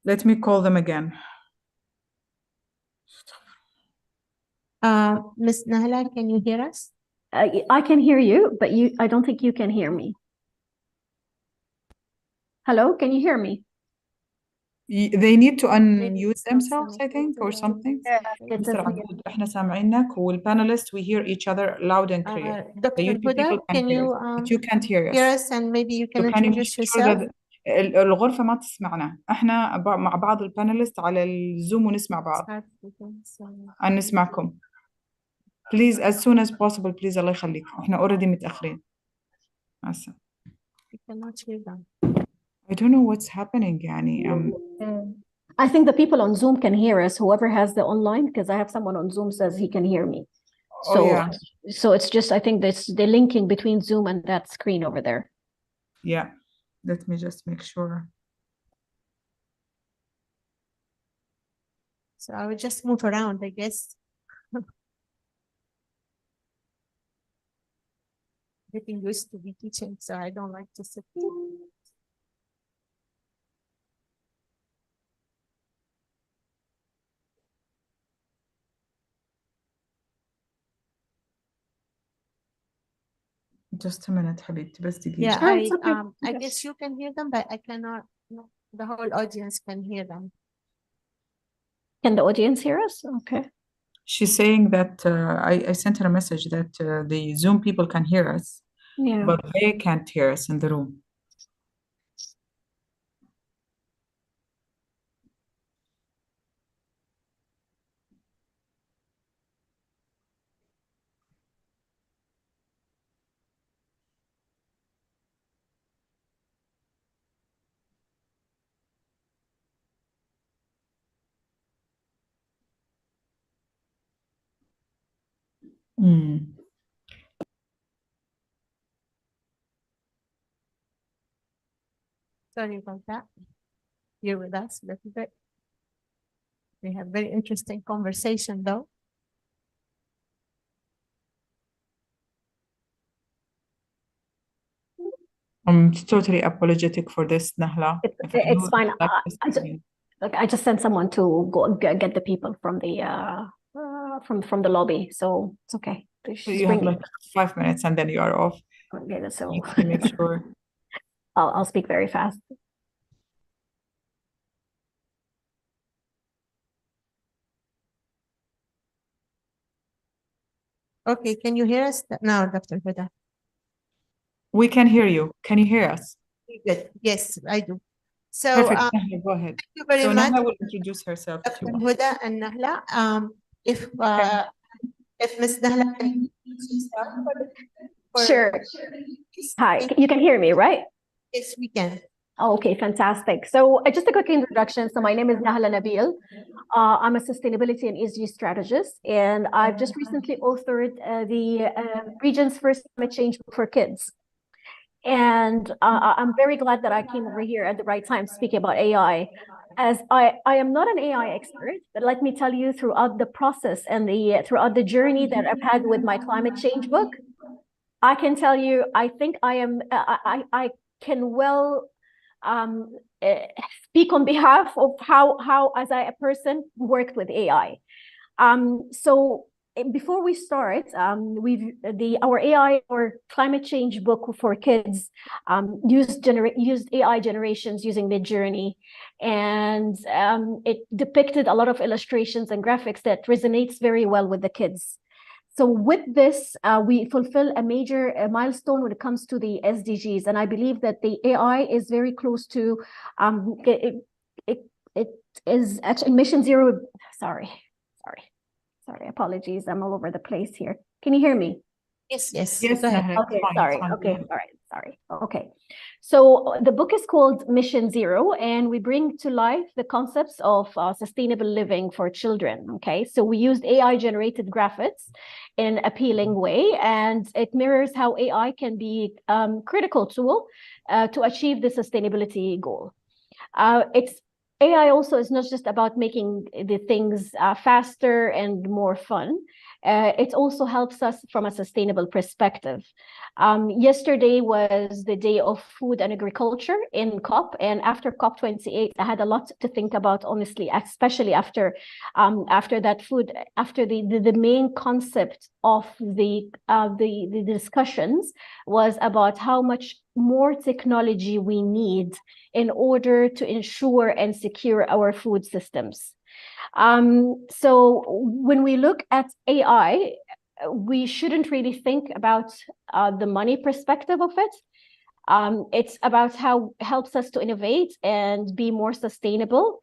Let me call them again. Ms. Nahla, can you hear us? I can hear you, but I don't think you can hear me. Hello, can you hear me? They need to unmute themselves, I think, or something. It's Mr. Abud, احنا سامعينك والpanelists, we hear each other loud and clear. The Dr. YouTube Huda, people can hear you us, but you can't hear hear us. us and maybe you can So can you introduce make sure yourself? that الغرفة ما تسمعنا. احنا مع بعض البانelists على الزوم ونسمع بعض. نسمعكم. Please as soon as possible, please الله يخليك. احنا already متأخرين. عسى. We cannot hear them. I don't know what's happening يعني. I think the people on Zoom can hear us, whoever has the online, because I have someone on Zoom says he can hear me. So, yeah. So it's just, I think that's the linking between Zoom and that screen over there. Yeah, let me just make sure. So I will just move around, I guess. getting used to be teaching, so I don't like to sit. Just a minute حبيبتي بس دقيقة. Yeah, Sure, it's okay. I Yes. guess you can hear them, but I cannot. No, the whole audience can hear them. Can the audience hear us? Okay. She's saying that I sent her a message that the Zoom people can hear us, Yeah. but they can't hear us in the room. Mm. Sorry about that. You're with us a little bit. We have very interesting conversation though. I'm totally apologetic for this, Nahla. If I It's know fine. like this, I just sent someone to go get the people from the from the lobby, so it's okay. so you have like 5 minutes and then you are off. Okay, so You can make sure. I'll speak very fast. Okay, can you hear us now, Dr. Huda? We can hear you. Can you hear us? Good. Yes, I do. So Perfect. Nahla, go ahead. thank you very So much, Nahla will introduce herself if you Dr. want. Huda and Nahla. If Ms. Nahla can introduce herself for- Sure. Hi, you can hear me, right? Yes, we can. Oh, okay, fantastic. So just a quick introduction. So my name is Nahla Nabil. I'm a sustainability and ESG strategist, and I've just recently authored the region's first climate change book for kids. And I'm very glad that I came over here at the right time speaking about AI, as I am not an AI expert, but let me tell you, throughout the process and throughout the journey that I've had with my climate change book, I can tell you, I think I can well speak on behalf of how as a person worked with AI. So before we start, our AI or climate change book for kids used AI generations using Midjourney, and it depicted a lot of illustrations and graphics that resonates very well with the kids. So with this, we fulfill a major milestone when it comes to the SDGs, and I believe that the AI is very close to it is actually mission zero. Sorry, apologies, I'm all over the place here. Can you hear me? Yes, yes. Yes, Go ahead. Nahla, Okay, fine, sorry. fine. Okay, all right, sorry. Okay. So the book is called Mission Zero, and we bring to life the concepts of sustainable living for children. Okay, so we used AI generated graphics in an appealing way, and it mirrors how AI can be critical tool to achieve the sustainability goal. AI also is not just about making the things faster and more fun. It also helps us from a sustainable perspective. Yesterday was the day of food and agriculture in COP, and after COP 28, I had a lot to think about, honestly, especially after the main concept of the discussions was about how much more technology we need in order to ensure and secure our food systems. So when we look at AI, we shouldn't really think about the money perspective of it. It's about how it helps us to innovate and be more sustainable.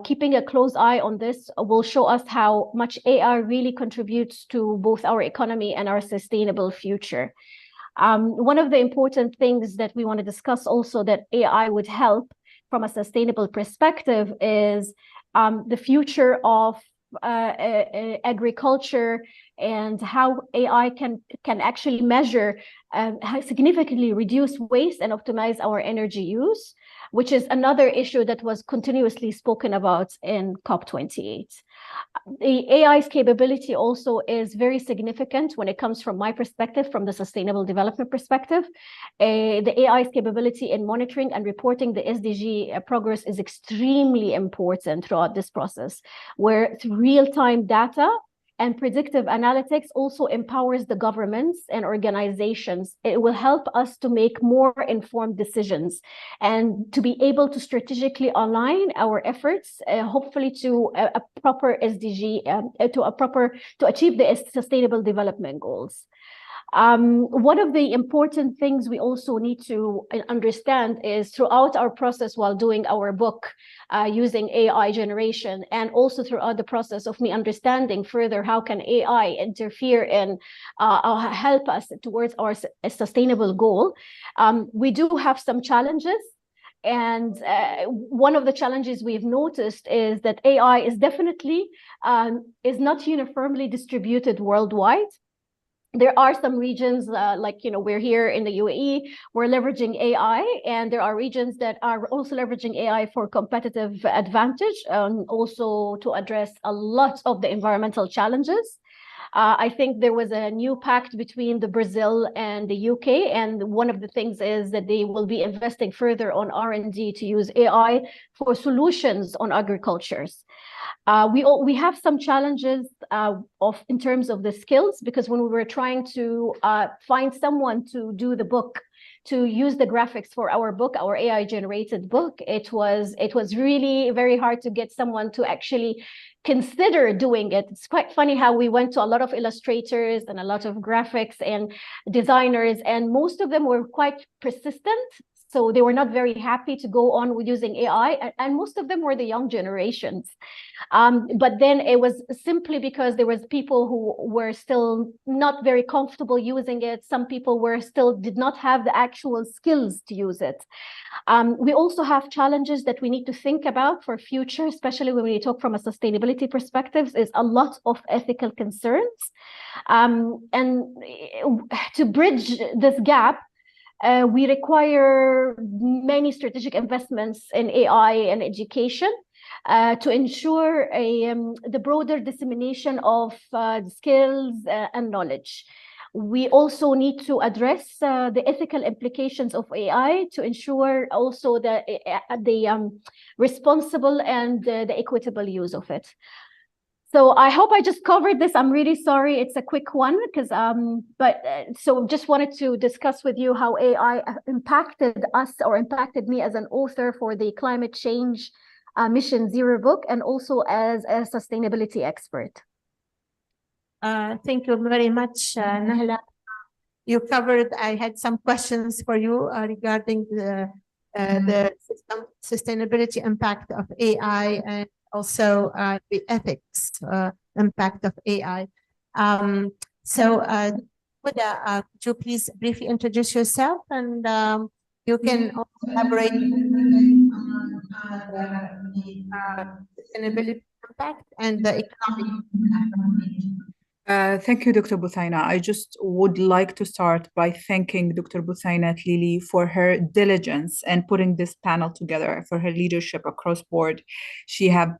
Keeping a close eye on this will show us how much AI really contributes to both our economy and our sustainable future. One of the important things that we want to discuss also that AI would help from a sustainable perspective is the future of agriculture and how AI can actually measure, significantly reduce waste and optimize our energy use. which is another issue that was continuously spoken about in COP28. The AI's capability also is very significant when it comes from my perspective, from the sustainable development perspective. The AI's capability in monitoring and reporting the SDG progress is extremely important throughout this process, where real-time data and predictive analytics also empowers the governments and organizations. It will help us to make more informed decisions and to be able to strategically align our efforts, hopefully to a proper SDG, to achieve the sustainable development goals. One of the important things we also need to understand is throughout our process while doing our book, using AI generation, and also throughout the process of me understanding further how can AI interfere and help us towards our sustainable goal, we do have some challenges. And one of the challenges we've noticed is that AI is definitely is not uniformly distributed worldwide. There are some regions like, we're here in the UAE, we're leveraging AI, and there are regions that are also leveraging AI for competitive advantage, also to address a lot of the environmental challenges. I think there was a new pact between the Brazil and the UK, and one of the things is that they will be investing further on R&D to use AI for solutions on agricultures. We have some challenges in terms of the skills, because when we were trying to find someone to do the book, to use the graphics for our book, our AI generated book, it was really very hard to get someone to actually consider doing it. It's quite funny how we went to a lot of illustrators and a lot of graphics and designers, and most of them were quite persistent. So they were not very happy to go on with using AI, and most of them were the young generations. But then it was simply because there was people who were still not very comfortable using it. Some people did not have the actual skills to use it. We also have challenges that we need to think about for future, especially when we talk from a sustainability perspective, is a lot of ethical concerns. And to bridge this gap, we require many strategic investments in AI and education to ensure the broader dissemination of skills and knowledge. We also need to address the ethical implications of AI to ensure also the responsible and the equitable use of it. So I hope I just covered this. I'm really sorry. It's a quick one because, so just wanted to discuss with you how AI impacted us or impacted me as an author for the climate change Mission Zero book, and also as a sustainability expert. Thank you very much, Nahla. You covered, I had some questions for you regarding the sustainability impact of AI and also the ethics impact of AI. So Huda, could you please briefly introduce yourself, and you can also elaborate on the sustainability impact and the economic impact. Thank you, Dr. Buthaina. I just would like to start by thanking Dr. Buthaina Tlili for her diligence and putting this panel together, for her leadership across board. She have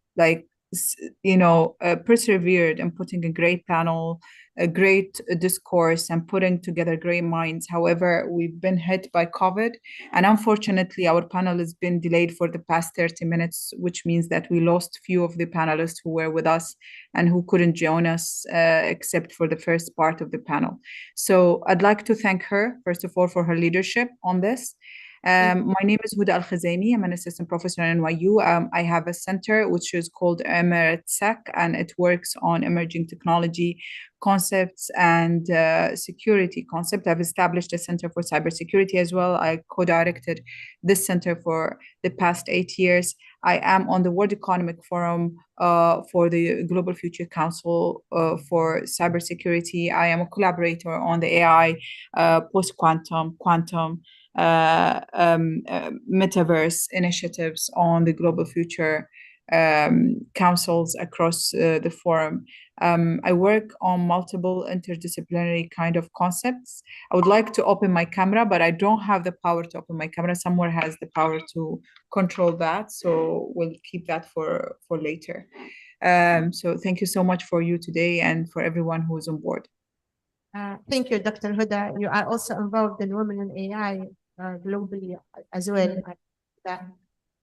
persevered in putting a great panel, a great discourse, and putting together great minds. However, we've been hit by COVID, and unfortunately, our panel has been delayed for the past 30 minutes, which means that we lost few of the panelists who were with us and who couldn't join us except for the first part of the panel. So I'd like to thank her, first of all, for her leadership on this. My name is Huda Al-Khazemi. I'm an assistant professor at NYU. I have a center which is called EmerSec, and it works on emerging technology concepts and security concept. I've established a center for cybersecurity as well. I co-directed this center for the past 8 years. I am on the World Economic Forum for the Global Future Council for cybersecurity. I am a collaborator on the AI, post-quantum, quantum, metaverse initiatives on the Global Future councils across the forum. I work on multiple interdisciplinary kind of concepts. I would like to open my camera, but I don't have the power to open my camera. Someone has the power to control that, so we'll keep that for later. So thank you so much for you today and for everyone who is on board. Thank you, Dr. Huda. You are also involved in Women in AI globally as well.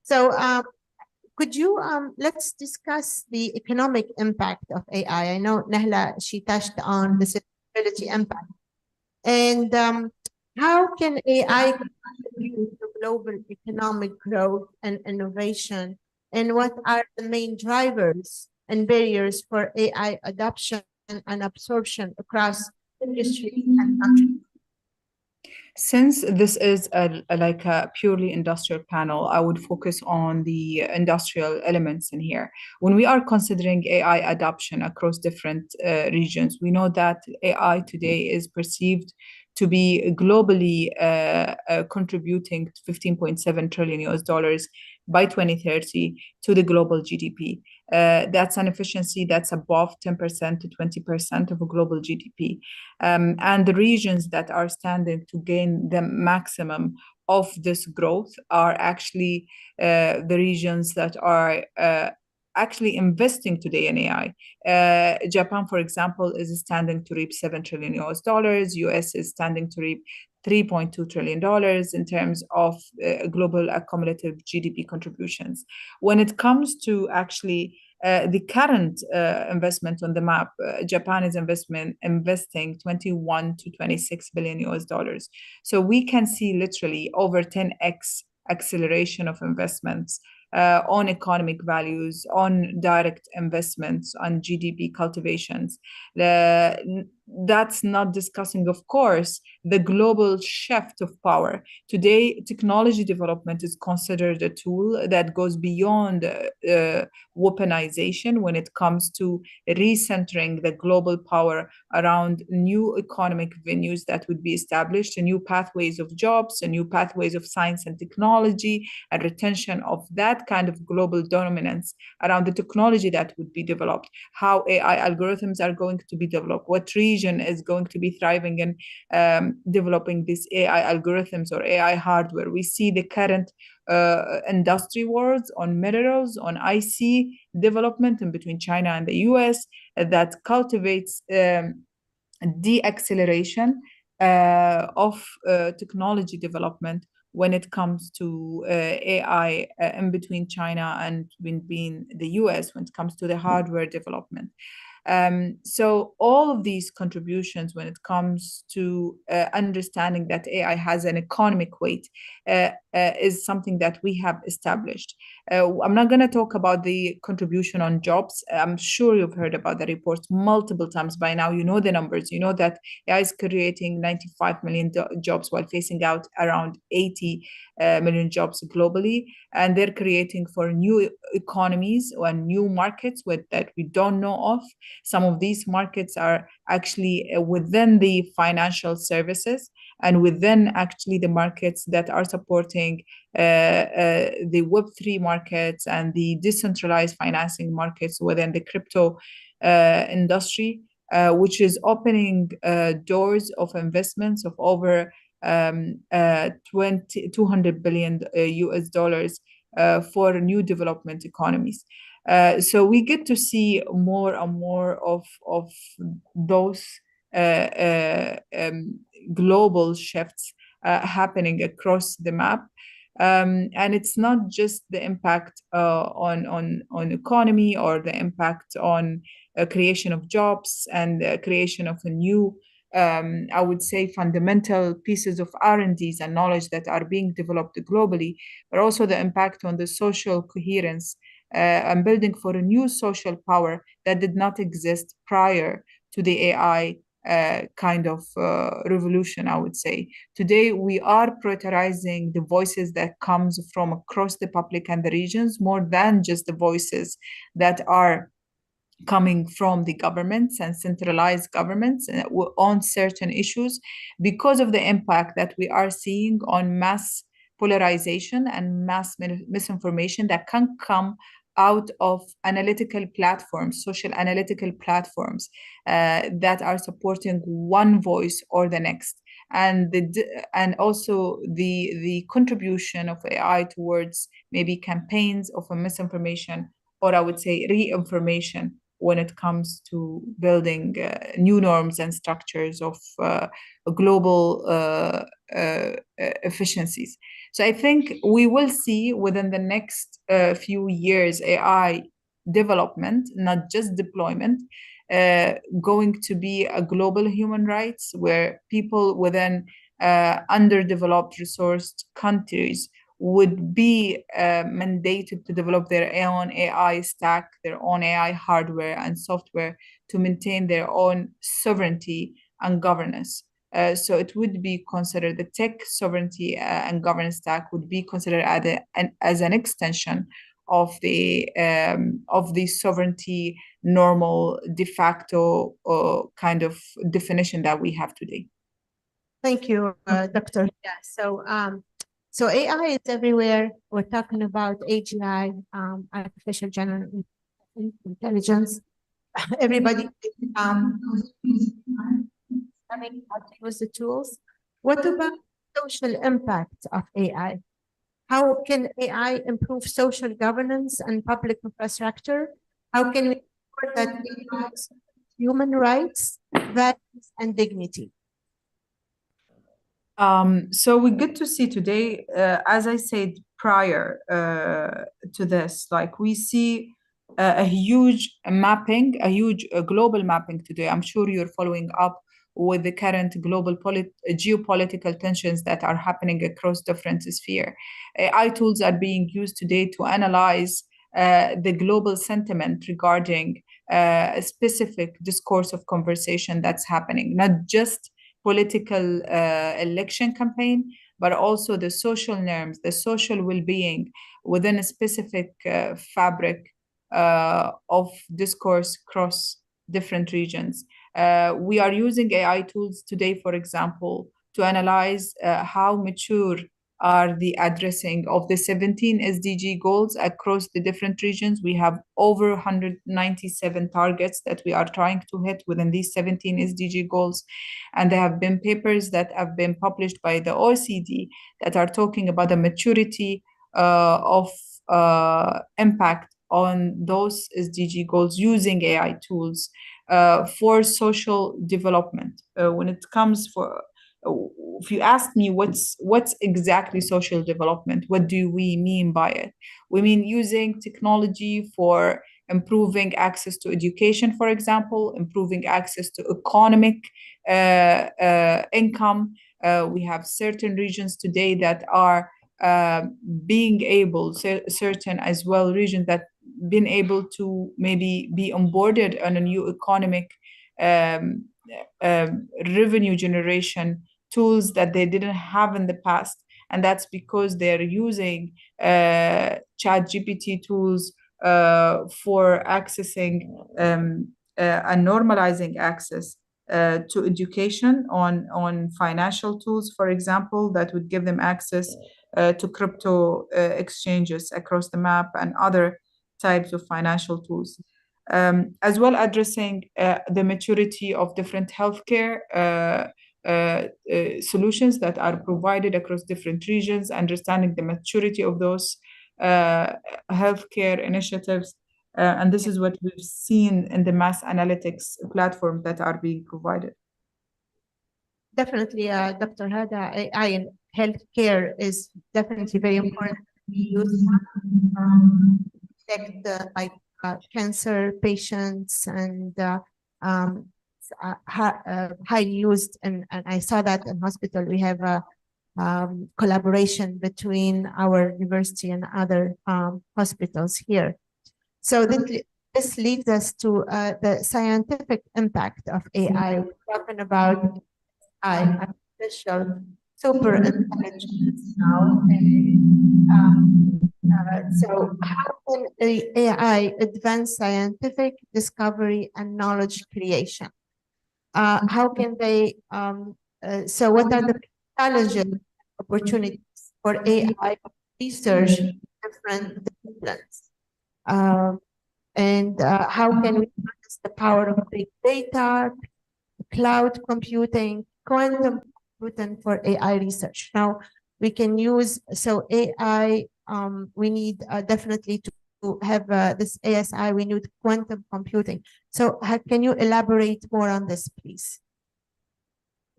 So could you, let's discuss the economic impact of AI. I know Nahla, she touched on the sustainability impact. And how can AI contribute to global economic growth and innovation? And what are the main drivers and barriers for AI adoption and absorption across industries and countries? Since this is like a purely industrial panel, I would focus on the industrial elements in here. When we are considering AI adoption across different regions, we know that AI today is perceived to be globally contributing to 15.7 trillion US dollars by 2030 to the global GDP. That's an efficiency that's above 10% to 20% of a global GDP. And the regions that are standing to gain the maximum of this growth are actually the regions that are actually investing today in AI. Japan, for example, is standing to reap 7 trillion US dollars. US is standing to reap $3.2 trillion in terms of global accumulative GDP contributions. When it comes to actually the current investment on the map, Japan is investing 21 to 26 billion US dollars. So we can see literally over 10x acceleration of investments on economic values, on direct investments, on GDP cultivations. That's not discussing, of course, the global shift of power. Today, technology development is considered a tool that goes beyond weaponization when it comes to recentering the global power around new economic venues that would be established, and new pathways of jobs, and new pathways of science and technology, and retention of that kind of global dominance around the technology that would be developed, how AI algorithms are going to be developed, what region is going to be thriving in developing these AI algorithms or AI hardware. We see the current industry wars on minerals, on IC development in between China and the US that cultivates the acceleration of technology development when it comes to AI in between China and between the US when it comes to the hardware development. So all of these contributions when it comes to understanding that AI has an economic weight is something that we have established. I'm not going to talk about the contribution on jobs. I'm sure you've heard about the reports multiple times by now. You know the numbers. You know that AI is creating 95 million jobs while phasing out around 80 million jobs globally. And they're creating for new economies or new markets that we don't know of. Some of these markets are actually within the financial services and within actually the markets that are supporting the Web3 markets and the decentralized financing markets within the crypto industry, which is opening doors of investments of over 200 billion US dollars for new development economies. So we get to see more and more of those global shifts happening across the map. And it's not just the impact on economy or the impact on creation of jobs and creation of a new I would say fundamental pieces of R&Ds and knowledge that are being developed globally, but also the impact on the social coherence and building for a new social power that did not exist prior to the AI kind of revolution, I would say. Today, we are prioritizing the voices that comes from across the public and the regions more than just the voices that are coming from the governments and centralized governments on certain issues because of the impact that we are seeing on mass polarization and mass misinformation that can come out of analytical platforms, social analytical platforms that are supporting one voice or the next. And also the contribution of AI towards maybe campaigns of a misinformation, or I would say re-information, when it comes to building new norms and structures of global efficiencies. So I think we will see within the next few years AI development, not just deployment, going to be a global human rights where people within underdeveloped, resourced countries would be mandated to develop their own AI stack, their own AI hardware and software to maintain their own sovereignty and governance. So it would be considered, the tech sovereignty and governance stack would be considered as an extension of the sovereignty normal de facto kind of definition that we have today. Thank you, Dr. Yeah. So AI is everywhere. We're talking about AGI, artificial general intelligence. Everybody having how to use the tools. What about social impact of AI? How can AI improve social governance and public infrastructure? How can we ensure that it promotes human rights, values, and dignity? So we get to see today, as I said prior to this, like we see a huge mapping, a huge global mapping today. I'm sure you're following up with the current global geopolitical tensions that are happening across different spheres. AI tools are being used today to analyze the global sentiment regarding a specific discourse of conversation that's happening, not just political election campaign, but also the social norms, the social well-being within a specific fabric of discourse across different regions. We are using AI tools today, for example, to analyze how mature are the addressing of the 17 SDG goals across the different regions. We have over 197 targets that we are trying to hit within these 17 SDG goals. And there have been papers that have been published by the OECD that are talking about the maturity of impact on those SDG goals using AI tools for social development. When it comes for, if you ask me what's exactly social development, what do we mean by it? We mean using technology for improving access to education, for example, improving access to economic income. We have certain regions today that are being able, certain as well regions that been able to maybe be onboarded on a new economic revenue generation tools that they didn't have in the past. And that's because they're using ChatGPT tools for accessing and normalizing access to education on financial tools, for example, that would give them access to crypto exchanges across the map and other types of financial tools. As well addressing the maturity of different healthcare solutions that are provided across different regions, understanding the maturity of those healthcare initiatives. And this is what we've seen in the mass analytics platform that are being provided. Definitely, Dr. Hada, AI in healthcare is definitely very important. Detect like cancer patients and highly used, and I saw that in hospital. We have a collaboration between our university and other hospitals here. So this leads us to the scientific impact of AI. We're talking about artificial super intelligence now. So how can AI advance scientific discovery and knowledge creation? How can they, so what are the challenges, opportunities for AI research in different disciplines? And how can we harness the power of big data, cloud computing, quantum computing for AI research? Now, we can use, so AI, we need definitely to have this ASI, we need quantum computing. So can you elaborate more on this, please?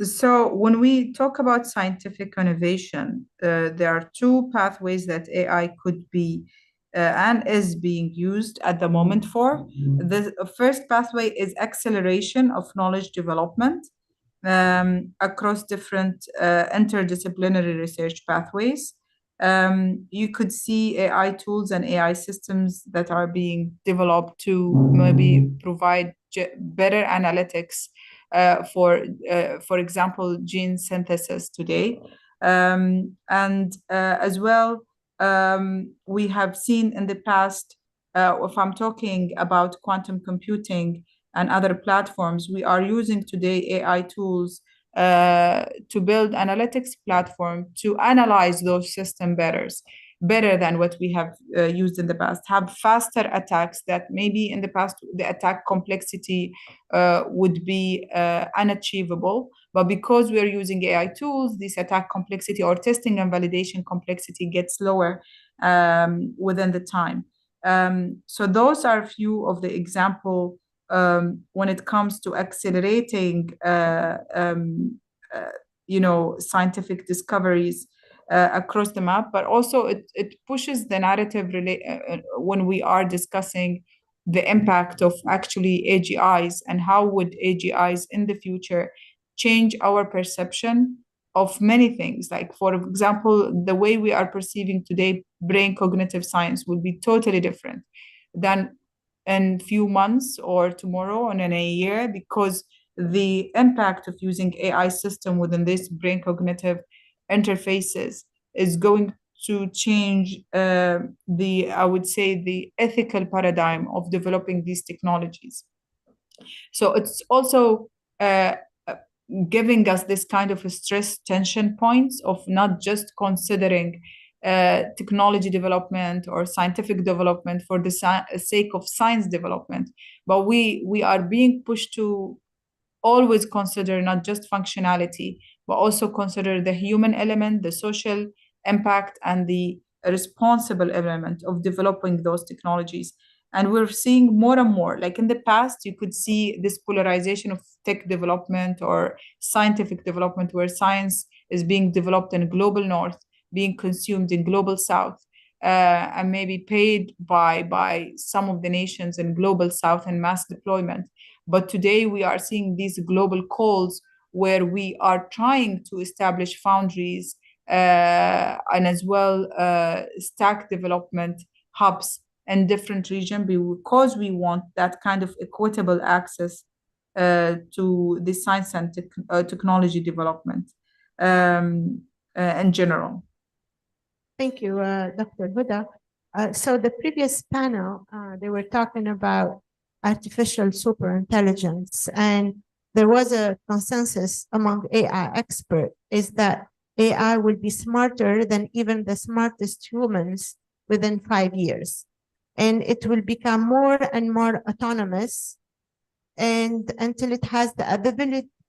So when we talk about scientific innovation, there are two pathways that AI could be and is being used at the moment for. The first pathway is acceleration of knowledge development across different interdisciplinary research pathways. You could see AI tools and AI systems that are being developed to maybe provide better analytics for example, gene synthesis today. And as well, we have seen in the past, if I'm talking about quantum computing and other platforms, we are using today AI tools to build analytics platform to analyze those system better than what we have used in the past, have faster attacks that maybe in the past the attack complexity would be unachievable. But because we're using AI tools, this attack complexity or testing and validation complexity gets lower within the time. So those are a few of the example when it comes to accelerating, scientific discoveries across the map, but also it pushes the narrative when we are discussing the impact of actually AGIs and how would AGIs in the future change our perception of many things. Like, for example, the way we are perceiving today brain cognitive science will be totally different than in few months or tomorrow and in a year, because the impact of using AI system within this brain cognitive interfaces is going to change I would say, the ethical paradigm of developing these technologies. So it's also giving us this kind of a stress tension points of not just considering technology development or scientific development for the sake of science development, but we are being pushed to always consider not just functionality, but also consider the human element, the social impact, and the responsible element of developing those technologies. And we're seeing more and more, like in the past, you could see this polarization of tech development or scientific development, where science is being developed in global north, being consumed in global south, and maybe paid by some of the nations in global south in mass deployment. But today we are seeing these global calls where we are trying to establish foundries and as well stack development hubs in different regions, because we want that kind of equitable access to the science and technology development in general. Thank you, Dr. Huda. So the previous panel, they were talking about artificial superintelligence, and there was a consensus among AI experts is that AI will be smarter than even the smartest humans within 5 years. And it will become more and more autonomous, and until it has the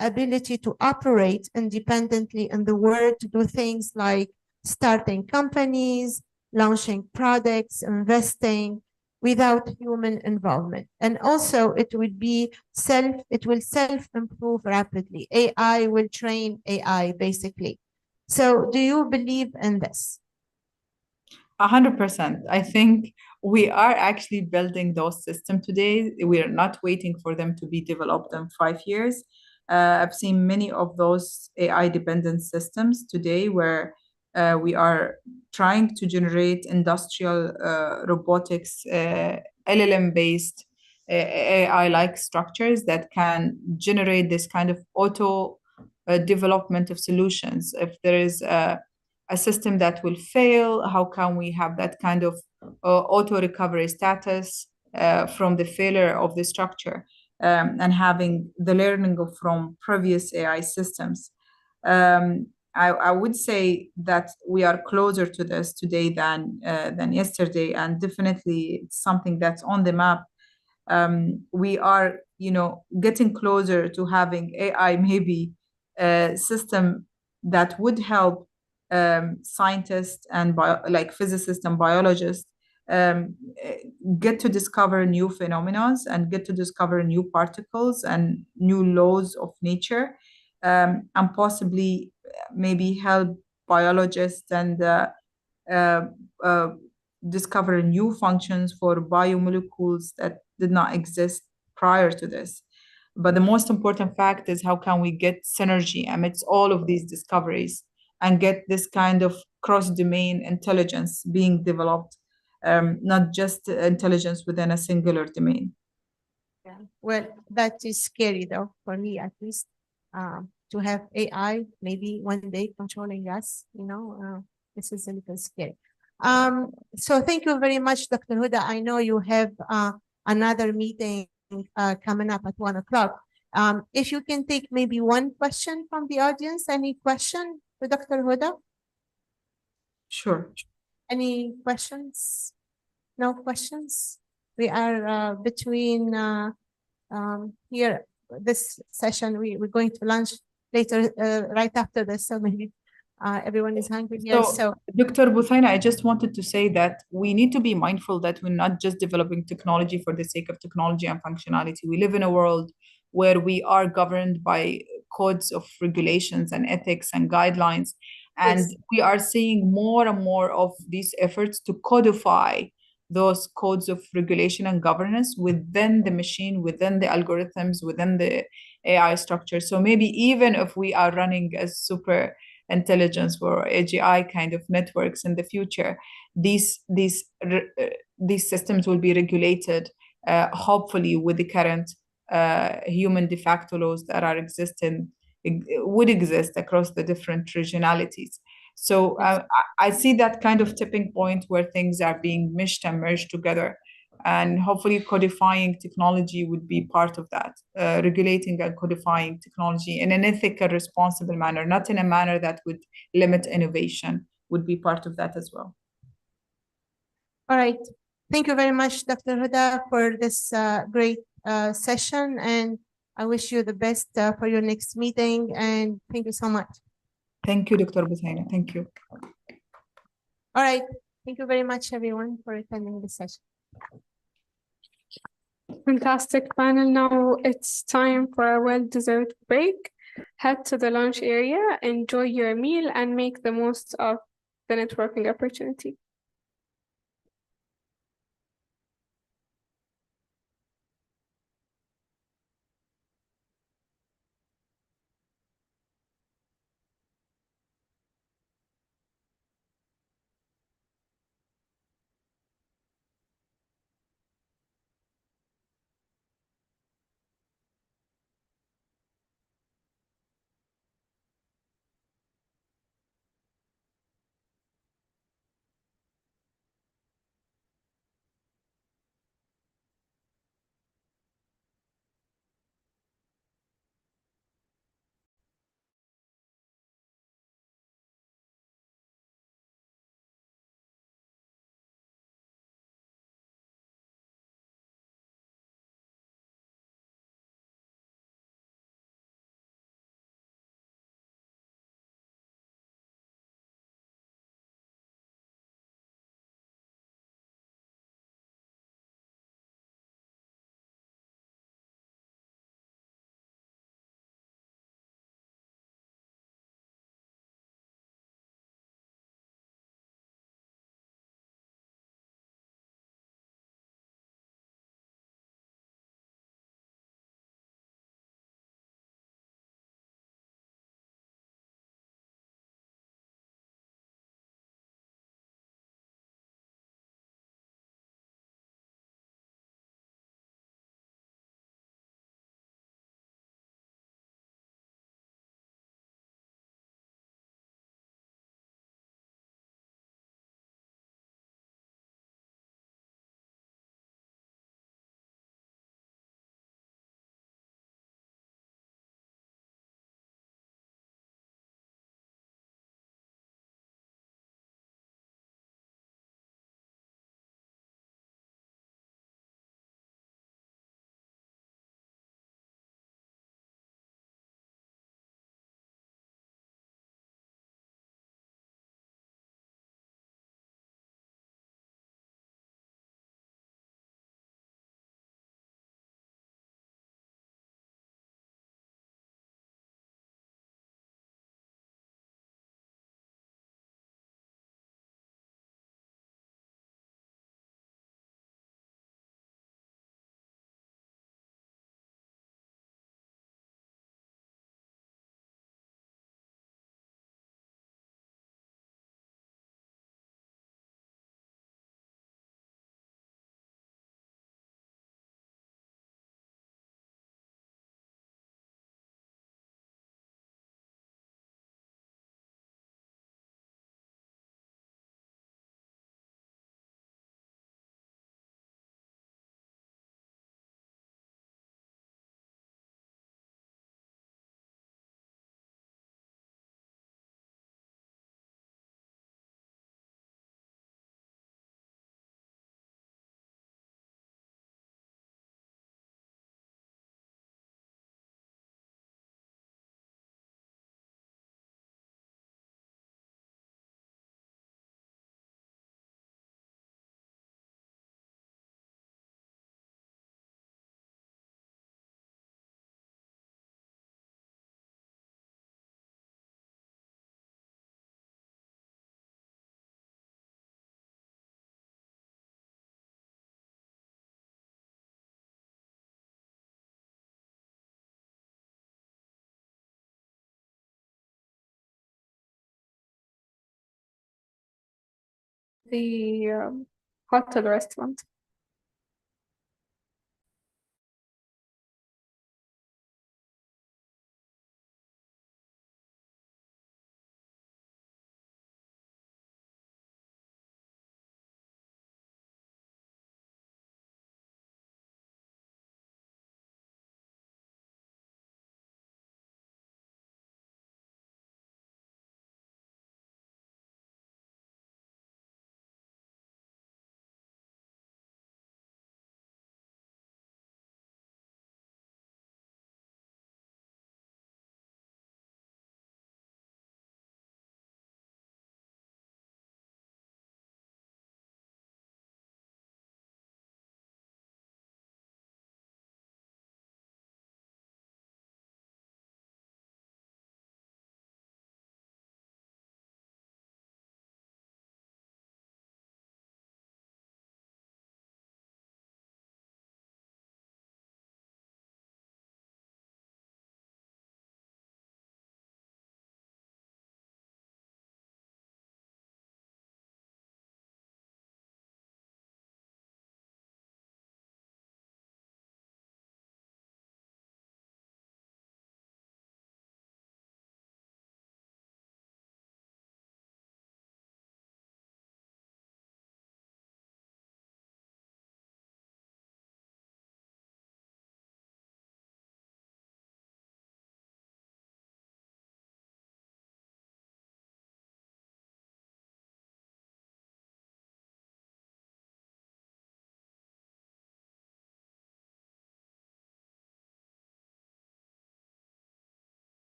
ability to operate independently in the world, to do things like starting companies, launching products, investing without human involvement. And also it will self-improve rapidly. AI will train AI, basically. So do you believe in this? 100%. I think we are actually building those systems today. We are not waiting for them to be developed in 5 years. I've seen many of those AI-dependent systems today where we are trying to generate industrial robotics, LLM-based AI-like structures that can generate this kind of auto development of solutions. If there is a system that will fail, how can we have that kind of auto recovery status from the failure of the structure, and having the learning from previous AI systems. I would say that we are closer to this today than yesterday, and definitely it's something that's on the map. We are, getting closer to having AI, maybe a system that would help scientists and like physicists and biologists eh, get to discover new phenomena and get to discover new particles and new laws of nature, and possibly maybe help biologists and uh, uh, discover new functions for biomolecules that did not exist prior to this. But the most important fact is how can we get synergy amidst all of these discoveries and get this kind of cross-domain intelligence being developed, not just intelligence within a singular domain. Yeah. Well, that is scary though, for me at least, to have AI maybe one day controlling us, this is a little scary. So thank you very much, Dr. Huda. I know you have another meeting coming up at 1 o'clock. If you can take maybe one question from the audience, any question for Dr. Huda? Sure. Any questions? No questions? We are between here, this session, we're going to lunch later, right after this, so maybe everyone is hungry here. So Dr. Buthaina, I just wanted to say that we need to be mindful that we're not just developing technology for the sake of technology and functionality. We live in a world where we are governed by codes of regulations and ethics and guidelines. And Yes. we are seeing more and more of these efforts to codify those codes of regulation and governance within the machine, within the algorithms, within the AI structure. So maybe even if we are running as super intelligence or AGI kind of networks in the future, these systems will be regulated, hopefully with the current human de facto laws that are existing, would exist across the different regionalities. So I see that kind of tipping point where things are being meshed and merged together. And hopefully codifying technology would be part of that, regulating and codifying technology in an ethical, responsible manner, not in a manner that would limit innovation, would be part of that as well. all right. Thank you very much, Dr. Huda, for this great session. And I wish you the best for your next meeting. And thank you so much. Thank you, Dr. Buthaina. Thank you. All right. Thank you very much, everyone, for attending this session. Fantastic panel. Now it's time for a well-deserved break. Head to the lunch area, enjoy your meal, and make the most of the networking opportunity. the hotel restaurant.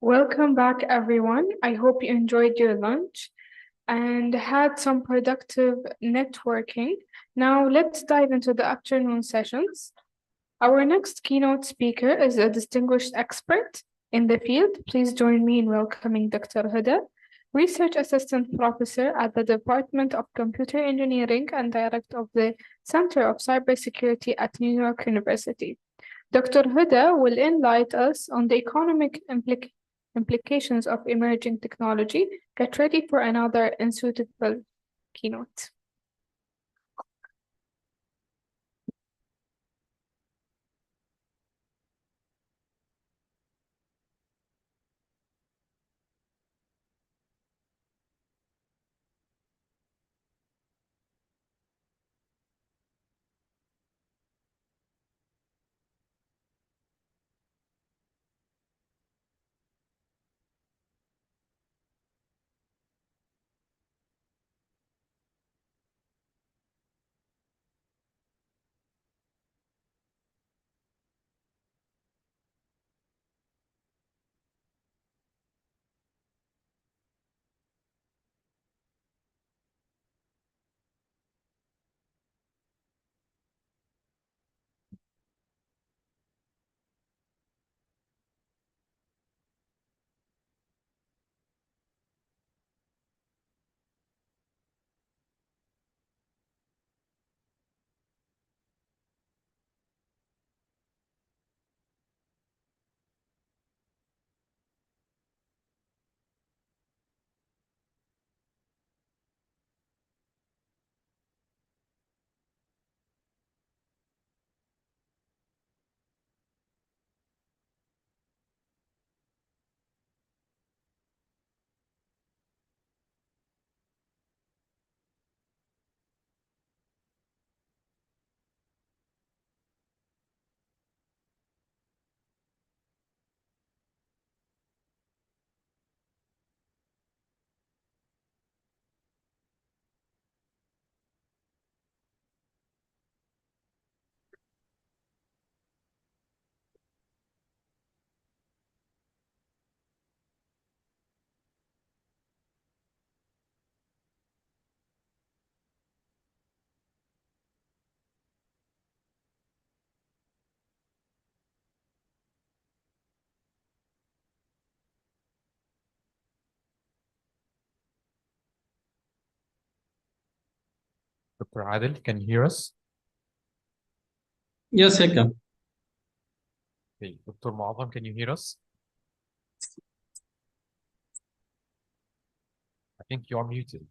Welcome back, everyone. I hope you enjoyed your lunch and had some productive networking. Now, let's dive into the afternoon sessions. Our next keynote speaker is a distinguished expert in the field. Please join me in welcoming Dr. Huda, Research Assistant Professor at the Department of Computer Engineering and Director of the Center of Cybersecurity at New York University. Dr. Huda will enlighten us on the economic implications of emerging technology. Get ready for another unsuitable keynote. Dr. Adil, can you hear us? Yes, I can. Okay. Dr. Mu'azzam, can you hear us? I think you are muted.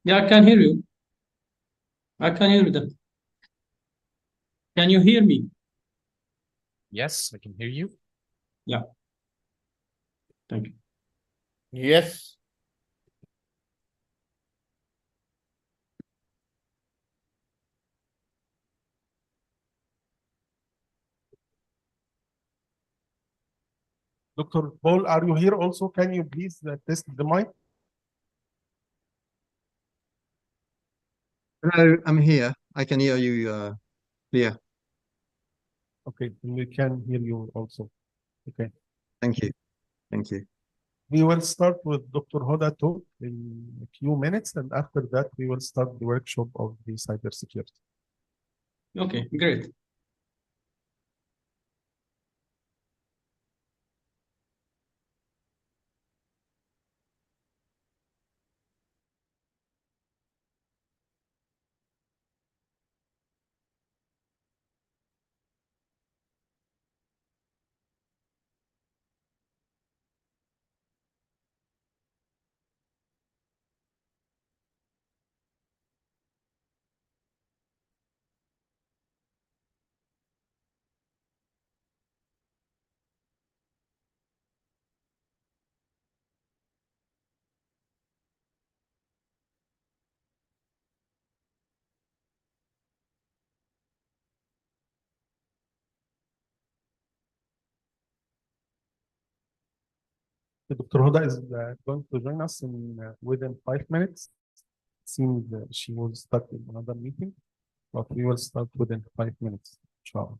Yeah, I can hear you. I can hear them. Can you hear me? Yes, I can hear you. Yeah. Thank you. Yes. Dr. Paul, are you here also? Can you please test the mic? Hello, I'm here. I can hear you clear. Okay, we can hear you also. Okay. Thank you. Thank you. We will start with Dr. Huda talk in a few minutes, and after that, we will start the workshop of the cybersecurity. Okay, great. Dr. Huda is going to join us in within 5 minutes. Seems she was stuck in another meeting, but we will start within 5 minutes. trouble.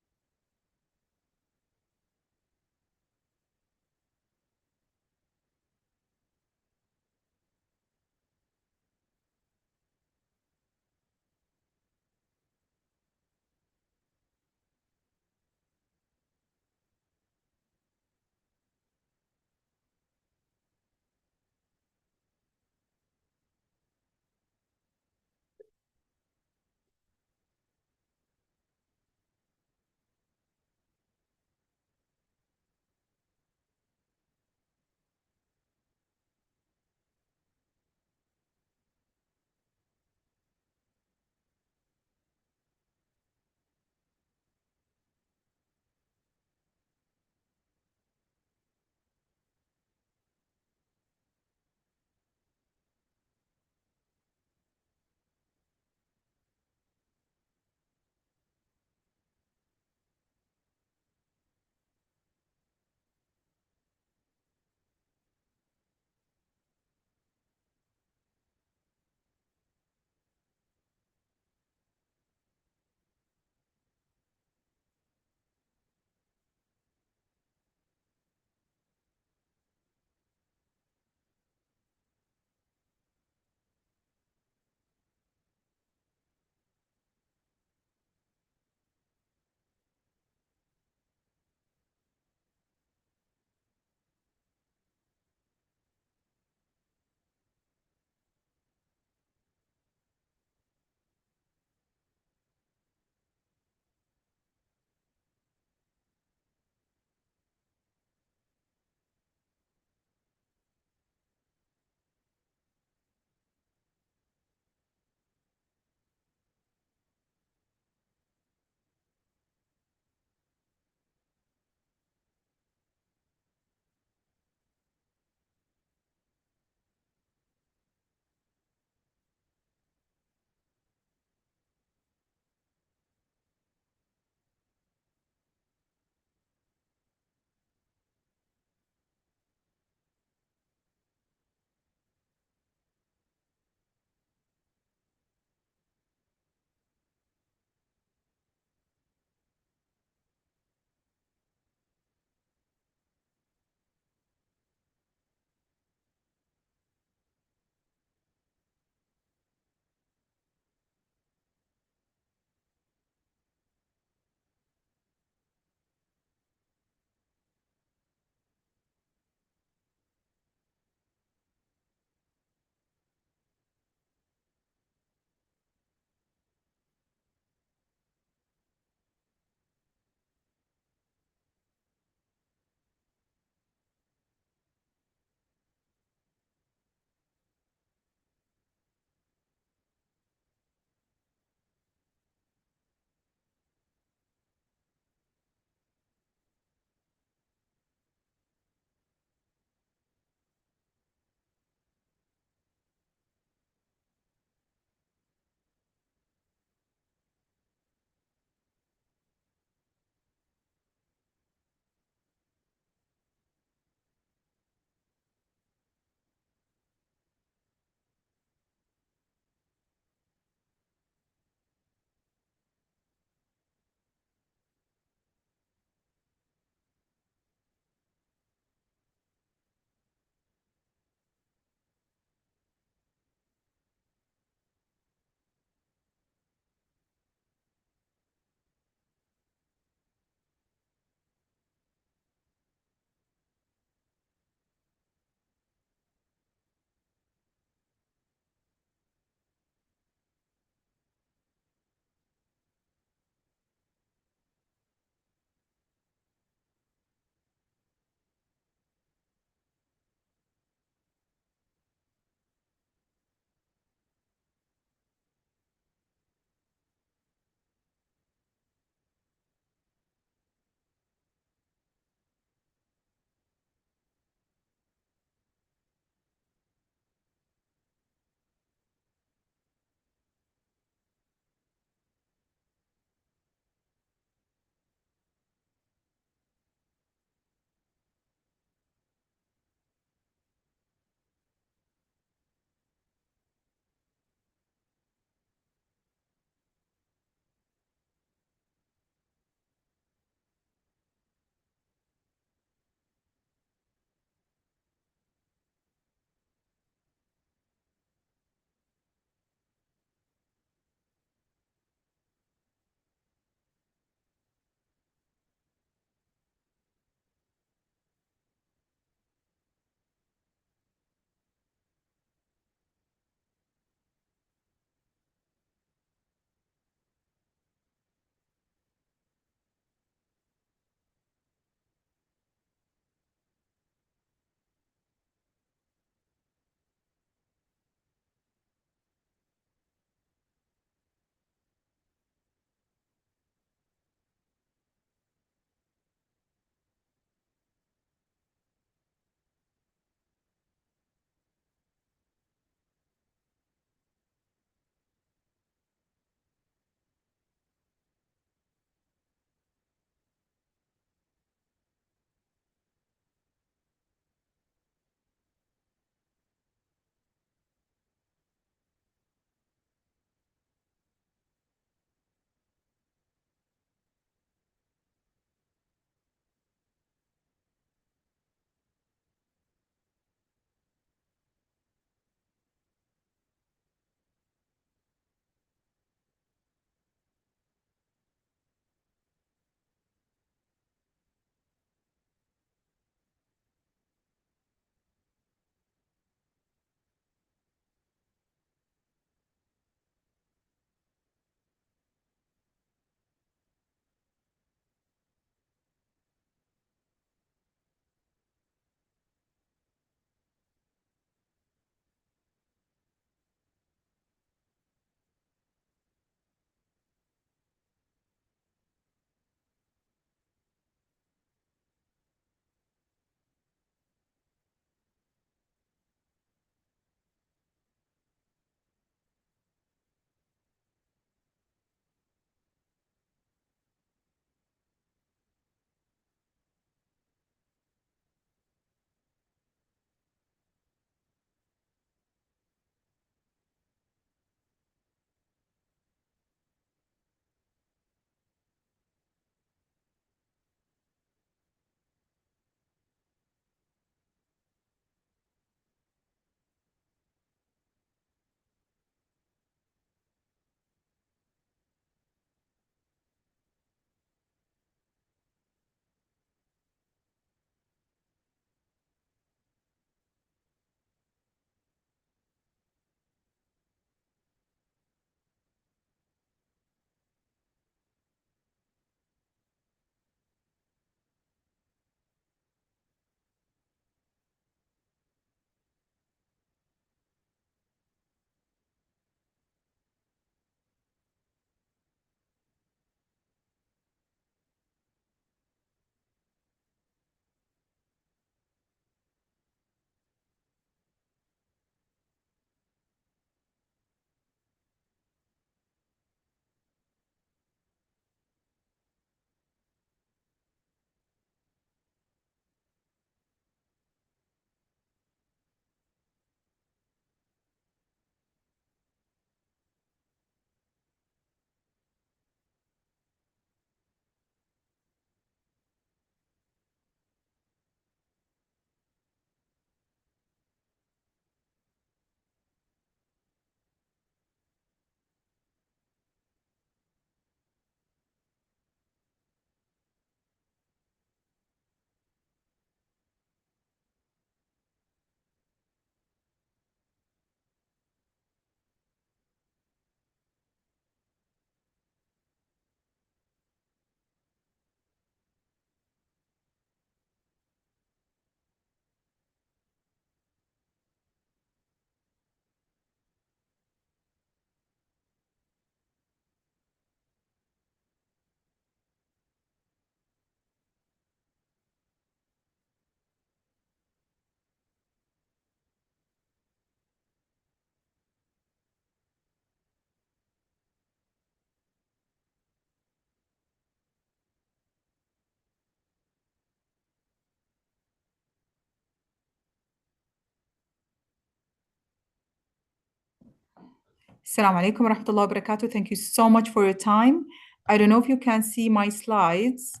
Assalamu alaikum wa rahmatullahi wa barakatuh. Thank you so much for your time. I don't know if you can see my slides.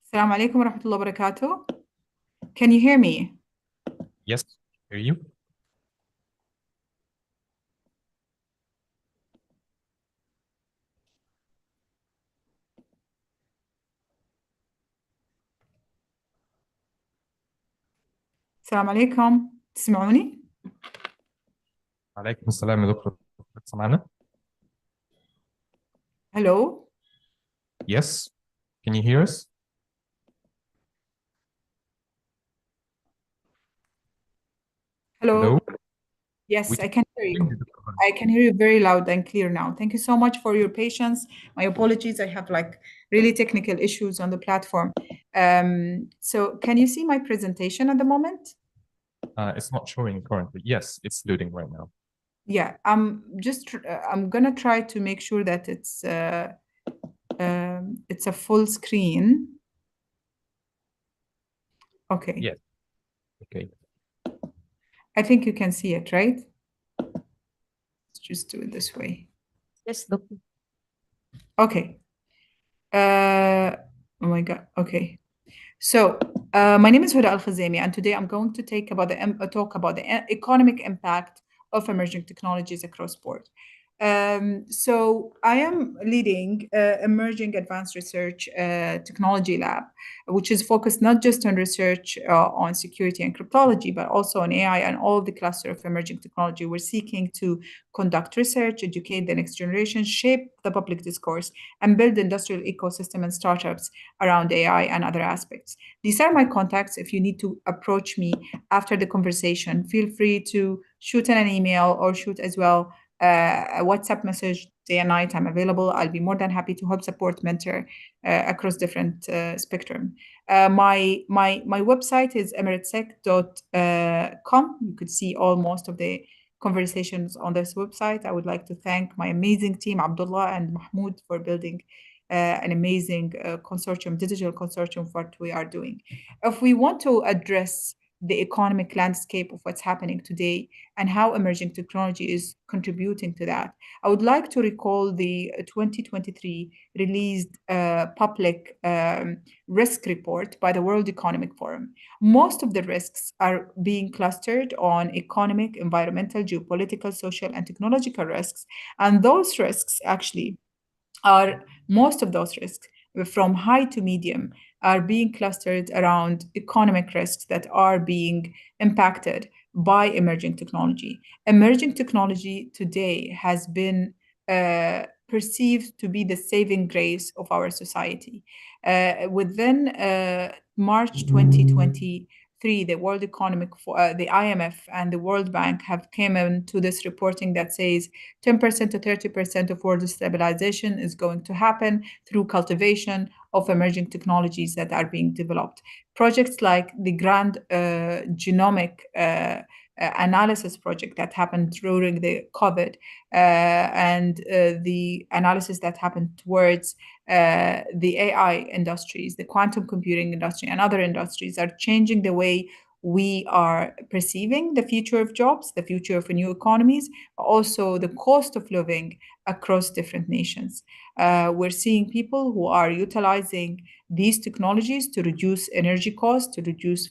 Assalamu alaikum wa rahmatullahi wa barakatuh. Can you hear me? Yes, hear you. السلام عليكم تسمعوني؟ عليكم السلام يا دكتور. سمعنا؟ Hello? Yes. Can you hear us? Hello? Hello? Yes, We I can hear you. hear you, Dr. Khalid. I can hear you very loud and clear now. Thank you so much for your patience. My apologies. I have like really technical issues on the platform. So can you see my presentation at the moment? It's not showing currently. Yes, it's loading right now. Yeah, I'm gonna try to make sure that it's a full screen. Okay. Yes. Okay. I think you can see it, right? Let's just do it this way. Yes, Doctor. Okay. Oh my God. Okay. So, my name is Huda Al-Khazemi, and today I'm going to talk about the economic impact of emerging technologies across board. So, I am leading Emerging Advanced Research Technology Lab, which is focused not just on research on security and cryptology, but also on AI and all the cluster of emerging technology. We're seeking to conduct research, educate the next generation, shape the public discourse, and build industrial ecosystem and startups around AI and other aspects. These are my contacts. If you need to approach me after the conversation, feel free to shoot in an email or shoot as well a WhatsApp message day and night. I'm available. I'll be more than happy to help support, mentor across different spectrum. My website is emiratesec.com. You could see most of the conversations on this website. I would like to thank my amazing team, Abdullah and Mahmoud, for building an amazing digital consortium for what we are doing. If we want to address the economic landscape of what's happening today and how emerging technology is contributing to that, I would like to recall the 2023 released public risk report by the World Economic Forum. Most of the risks are being clustered on economic, environmental, geopolitical, social, and technological risks. And those risks actually most of those risks from high to medium are being clustered around economic risks that are being impacted by emerging technology. Emerging technology today has been perceived to be the saving grace of our society. Within March 2023, the the IMF and the World Bank have came into this reporting that says 10% to 30% of world stabilization is going to happen through cultivation of emerging technologies that are being developed. Projects like the Grand Genomic Analysis project that happened during the COVID and the analysis that happened towards the AI industries, the quantum computing industry, and other industries are changing the way we are perceiving the future of jobs, the future of new economies, also the cost of living across different nations. We're seeing people who are utilizing these technologies to reduce energy costs, to reduce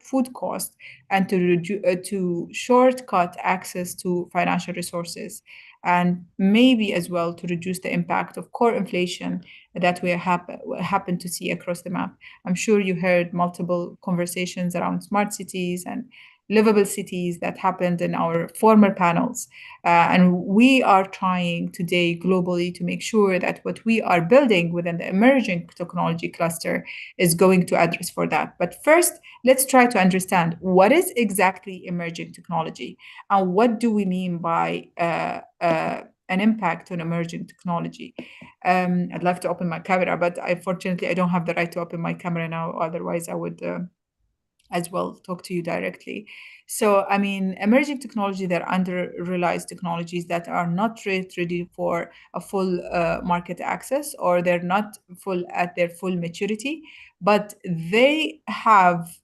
food costs, and to shortcut access to financial resources, and maybe as well to reduce the impact of core inflation that we happen to see across the map. I'm sure you heard multiple conversations around smart cities and livable cities that happened in our former panels. And we are trying today globally to make sure that what we are building within the emerging technology cluster is going to address for that. But first, let's try to understand what is exactly emerging technology and what do we mean by an impact on emerging technology. I'd love to open my camera, but unfortunately, I don't have the right to open my camera now. Otherwise, I would as well talk to you directly. So, I mean, emerging technology, they're under-realized technologies that are not ready for a full market access, or they're not full at their full maturity, but they have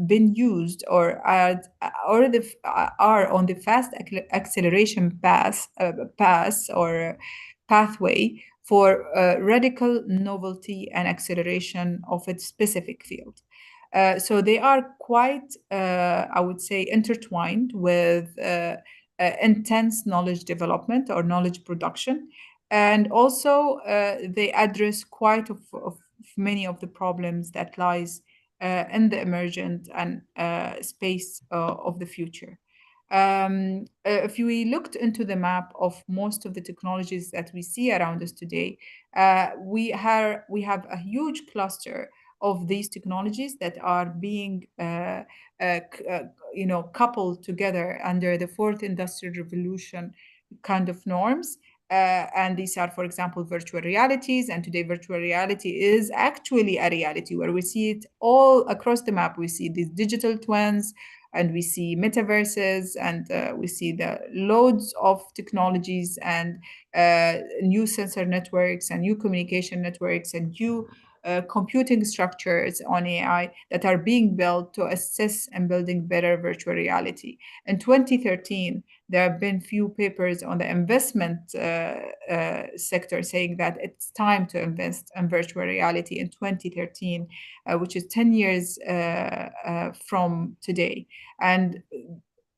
been used or are on the fast acceleration path or pathway for radical novelty and acceleration of its specific field. So they are quite, I would say, intertwined with intense knowledge development or knowledge production. And also, they address quite of many of the problems that lies in the emergent and space of the future. If we looked into the map of most of the technologies that we see around us today, we have a huge cluster of these technologies that are being coupled together under the fourth industrial revolution kind of norms. And these are, for example, virtual realities. And today, virtual reality is actually a reality where we see it all across the map. We see these digital twins, and we see metaverses, and we see the loads of technologies and new sensor networks and new communication networks and new computing structures on AI that are being built to assess and building better virtual reality. In 2013, there have been few papers on the investment sector saying that it's time to invest in virtual reality in 2013, which is 10 years from today. And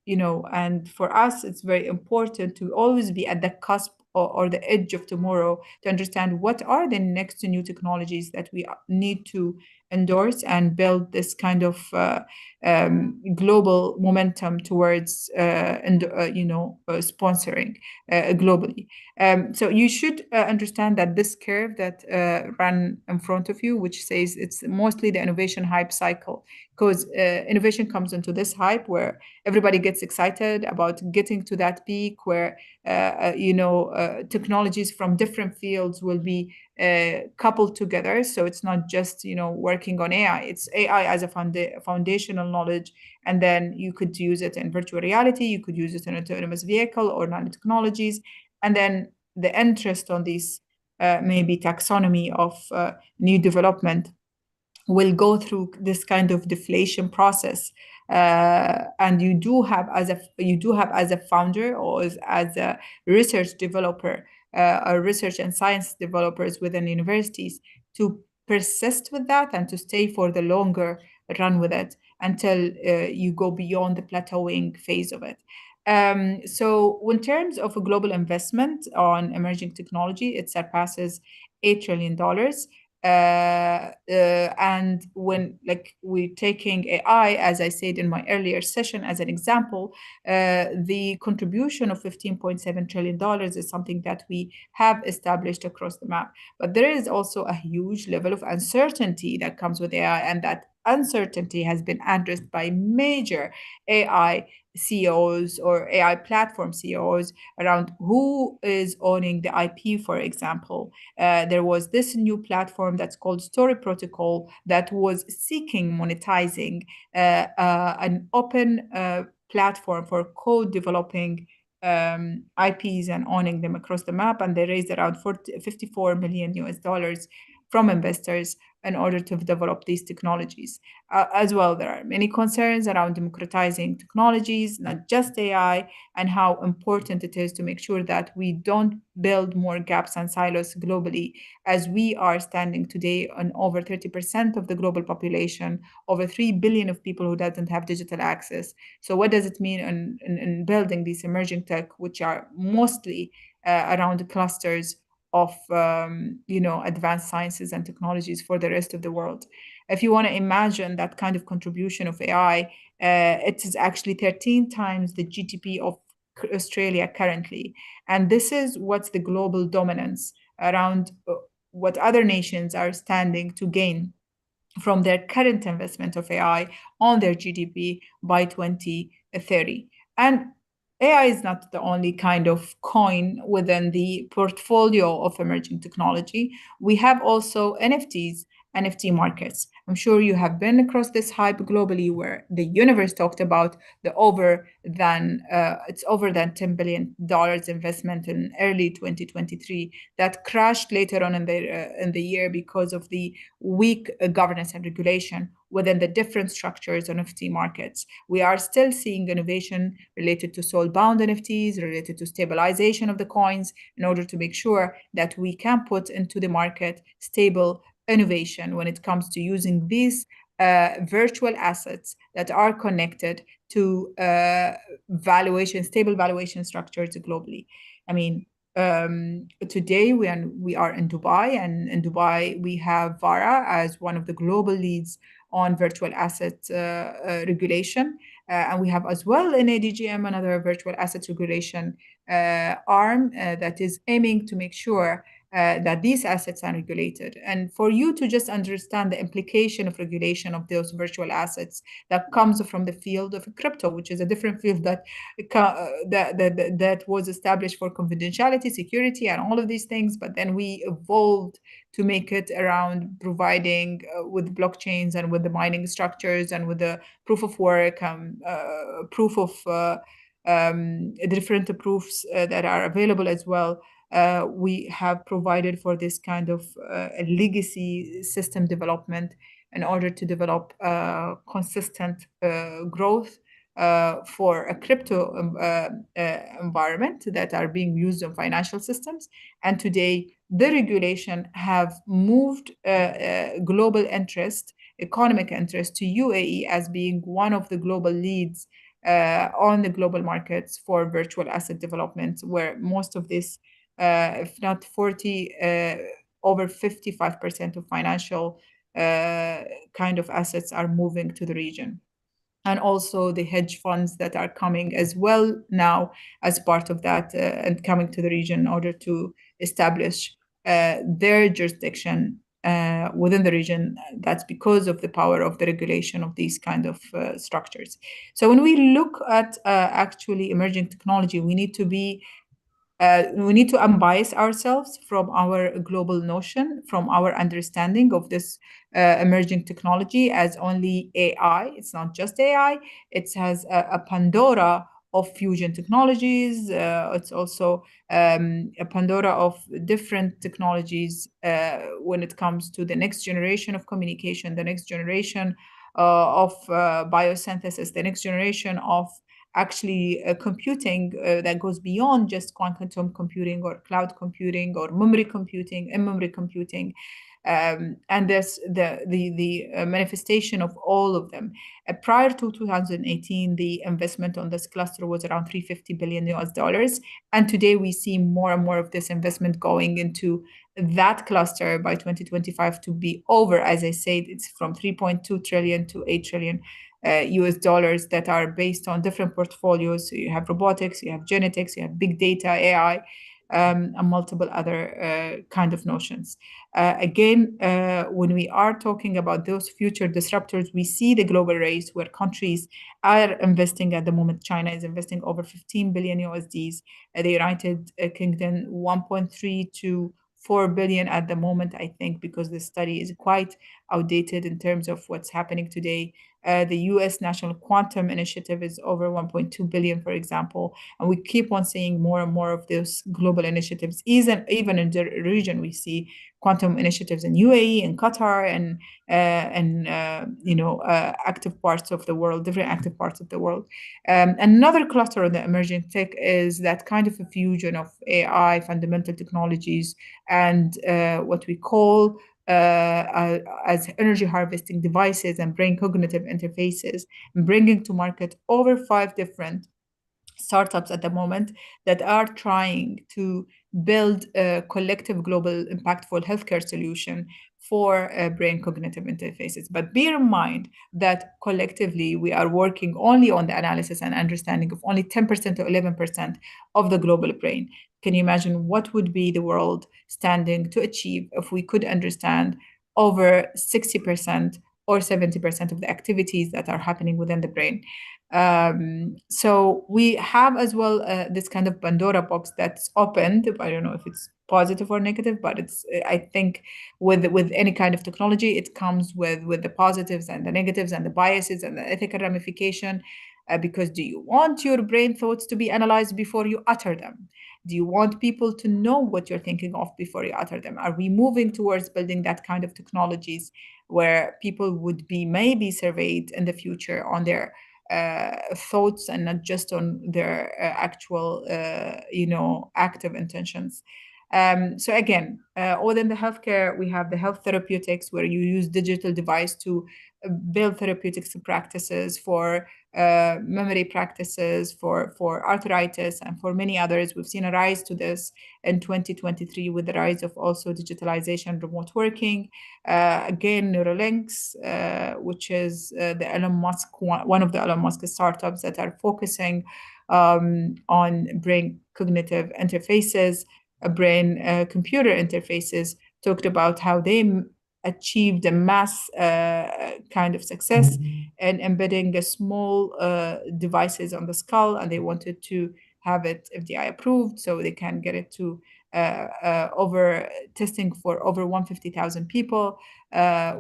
and for us, it's very important to always be at the cusp or the edge of tomorrow to understand what are the next new technologies that we need to endorse and build this kind of global momentum towards sponsoring globally. So you should understand that this curve that ran in front of you, which says it's mostly the innovation hype cycle, because innovation comes into this hype where everybody gets excited about getting to that peak where technologies from different fields will be coupled together. So it's not just working on AI. It's AI as a foundational knowledge, and then you could use it in virtual reality. You could use it in autonomous vehicle or nanotechnologies, and then the interest on these maybe taxonomy of new development will go through this kind of deflation process. And you do have as a founder or as a research developer or research and science developers within universities to persist with that and to stay for the longer run with it until you go beyond the plateauing phase of it. So in terms of a global investment on emerging technology, it surpasses $8 trillion. And when we're taking AI, as I said in my earlier session, as an example, the contribution of $15.7 trillion is something that we have established across the map. But there is also a huge level of uncertainty that comes with AI, and that uncertainty has been addressed by major AI CEOs or AI platform CEOs around who is owning the IP, for example. There was this new platform that's called Story Protocol that was seeking monetizing an open platform for co-developing IPs and owning them across the map. And they raised around $54 million from investors in order to develop these technologies. As well, there are many concerns around democratizing technologies, not just AI, and how important it is to make sure that we don't build more gaps and silos globally, as we are standing today on over 30% of the global population, over 3 billion of people who doesn't have digital access. So what does it mean in building these emerging tech, which are mostly around clusters of advanced sciences and technologies for the rest of the world? If you want to imagine that kind of contribution of AI, it is actually 13 times the GDP of Australia currently. And this is what's the global dominance around what other nations are standing to gain from their current investment of AI on their GDP by 2030. And AI is not the only kind of coin within the portfolio of emerging technology. We have also NFTs NFT markets. I'm sure you have been across this hype globally where the universe talked about the it's over than $10 billion investment in early 2023 that crashed later on in the year because of the weak governance and regulation within the different structures on NFT markets. We are still seeing innovation related to soul-bound NFTs, related to stabilization of the coins, in order to make sure that we can put into the market stable innovation when it comes to using these virtual assets that are connected to stable valuation structures globally. I mean, today we are in Dubai, and in Dubai we have Vara as one of the global leads on virtual asset regulation. And we have as well in ADGM another virtual asset regulation arm that is aiming to make sure that these assets are regulated. And for you to just understand the implication of regulation of those virtual assets that comes from the field of crypto, which is a different field that was established for confidentiality, security, and all of these things. But then we evolved to make it around providing with blockchains and with the mining structures and with the proof of work, proof of different proofs that are available as well. We have provided for this kind of a legacy system development in order to develop consistent growth for a crypto environment that are being used in financial systems. And today, the regulation have moved global interest, economic interest to UAE as being one of the global leads on the global markets for virtual asset development, where most of this, if not 40, over 55% of financial kind of assets are moving to the region. And also the hedge funds that are coming as well now as part of that and coming to the region in order to establish their jurisdiction within the region. That's because of the power of the regulation of these kind of structures. So when we look at actually emerging technology, we need to unbias ourselves from our global notion, from our understanding of this emerging technology as only AI. It's not just AI. It has a Pandora of fusion technologies. It's also a Pandora of different technologies when it comes to the next generation of communication, the next generation of biosynthesis, the next generation of actually computing that goes beyond just quantum computing or cloud computing or memory computing, in-memory computing. And there's the manifestation of all of them. Prior to 2018, the investment on this cluster was around $350 billion US. And today we see more and more of this investment going into that cluster by 2025 to be over, as I said, it's from 3.2 trillion to 8 trillion US dollars that are based on different portfolios. So you have robotics, you have genetics, you have big data, AI, and multiple other kind of notions. Again, when we are talking about those future disruptors, we see the global race where countries are investing at the moment. China is investing over 15 billion USDs. The United Kingdom, 1.3 to 4 billion at the moment, I think, because the study is quite outdated in terms of what's happening today. The US National Quantum Initiative is over 1.2 billion, for example. And we keep on seeing more and more of those global initiatives. Even in the region, we see quantum initiatives in UAE, in Qatar, and active parts of the world, different active parts of the world. Another cluster of the emerging tech is that kind of a fusion of AI, fundamental technologies, and what we call as energy harvesting devices and brain cognitive interfaces, bringing to market over 5 different startups at the moment that are trying to build a collective global impactful healthcare solution for brain cognitive interfaces. But bear in mind that collectively we are working only on the analysis and understanding of only 10% or 11% of the global brain. Can you imagine what would be the world standing to achieve if we could understand over 60% or 70% of the activities that are happening within the brain. So we have as well this kind of Pandora box that's opened. I don't know if it's positive or negative, but it's I think with any kind of technology, it comes with the positives and the negatives and the biases and the ethical ramification. Because do you want your brain thoughts to be analyzed before you utter them? Do you want people to know what you're thinking of before you utter them? Are we moving towards building that kind of technologies where people would be maybe surveyed in the future on their thoughts and not just on their actual, active intentions? So again, within the healthcare, we have the health therapeutics where you use digital device to build therapeutics practices for memory practices, for arthritis, and for many others. We've seen a rise to this in 2023 with the rise of also digitalization, remote working. Again, Neuralinks, which is the Elon Musk, one of the Elon Musk startups that are focusing on brain cognitive interfaces, brain computer interfaces, talked about how they achieved a mass kind of success in embedding a small devices on the skull, and they wanted to have it FDA approved so they can get it to over testing for over 150,000 people,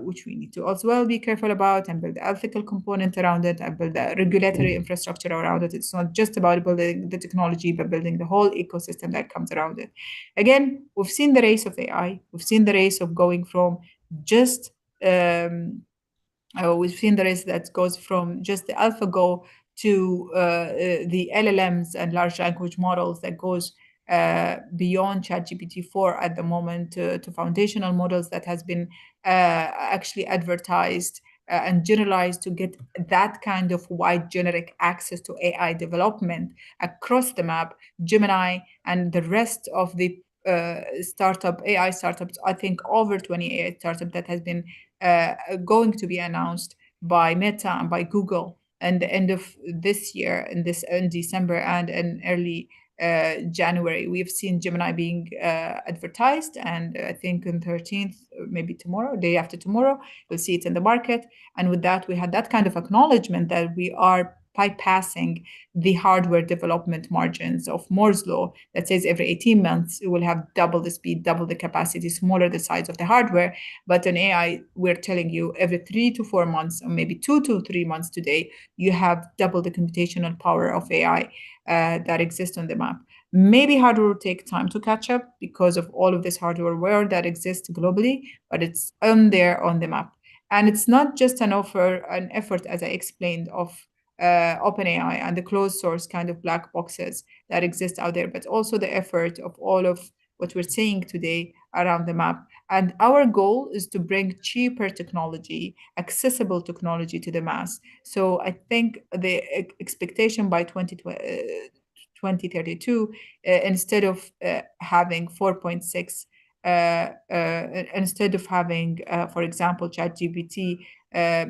which we need to as well be careful about and build the ethical component around it and build the regulatory infrastructure around it. It's not just about building the technology, but building the whole ecosystem that comes around it. Again, we've seen the race of AI. We've seen the race of going from just we've seen the race that goes from just the AlphaGo to the LLMs and large language models that goes beyond ChatGPT 4 at the moment to foundational models that has been actually advertised and generalized to get that kind of wide generic access to AI development across the map. Gemini and the rest of the AI startups, I think over 20 AI startups that has been going to be announced by Meta and by Google at the end of this year, in December and in early January. We've seen Gemini being advertised, and I think on 13th, maybe tomorrow, day after tomorrow, you'll see it in the market. And with that, we had that kind of acknowledgement that we are bypassing the hardware development margins of Moore's law that says every 18 months it will have double the speed, double the capacity, smaller the size of the hardware. But in AI, we're telling you every 3 to 4 months, or maybe 2 to 3 months today, you have double the computational power of AI that exists on the map. Maybe hardware will take time to catch up because of all of this hardware that exists globally, but it's on there on the map. And it's not just an effort, as I explained, of OpenAI and the closed source kind of black boxes that exist out there, but also the effort of all of what we're seeing today around the map. And our goal is to bring cheaper technology, accessible technology to the mass. So I think the expectation by 2032, instead of having 4.6, instead of having, for example, ChatGPT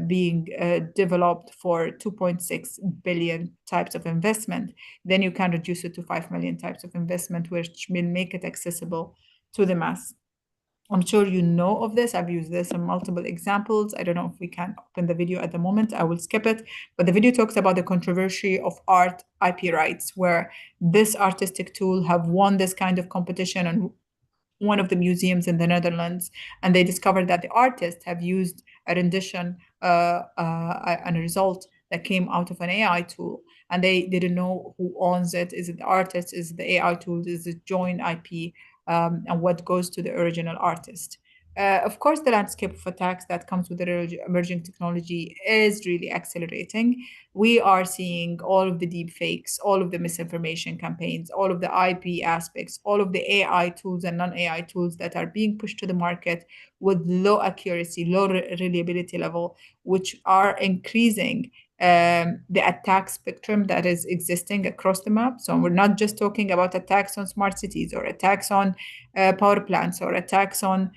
being developed for 2.6 billion types of investment, then you can reduce it to 5 million types of investment, which will make it accessible to the mass. I'm sure you know of this. I've used this in multiple examples. I don't know if we can open the video at the moment. I will skip it. But the video talks about the controversy of art IP rights, where this artistic tool have won this kind of competition and one of the museums in the Netherlands, and they discovered that the artists have used a rendition and a result that came out of an AI tool, and they didn't know who owns it. Is it the artist? Is it the AI tool? Is it joint IP? And what goes to the original artist? Of course, the landscape of attacks that comes with the emerging technology is really accelerating. We are seeing all of the deep fakes, all of the misinformation campaigns, all of the IP aspects, all of the AI tools and non-AI tools that are being pushed to the market with low accuracy, low reliability level, which are increasing the attack spectrum that is existing across the map. So we're not just talking about attacks on smart cities or attacks on power plants or attacks on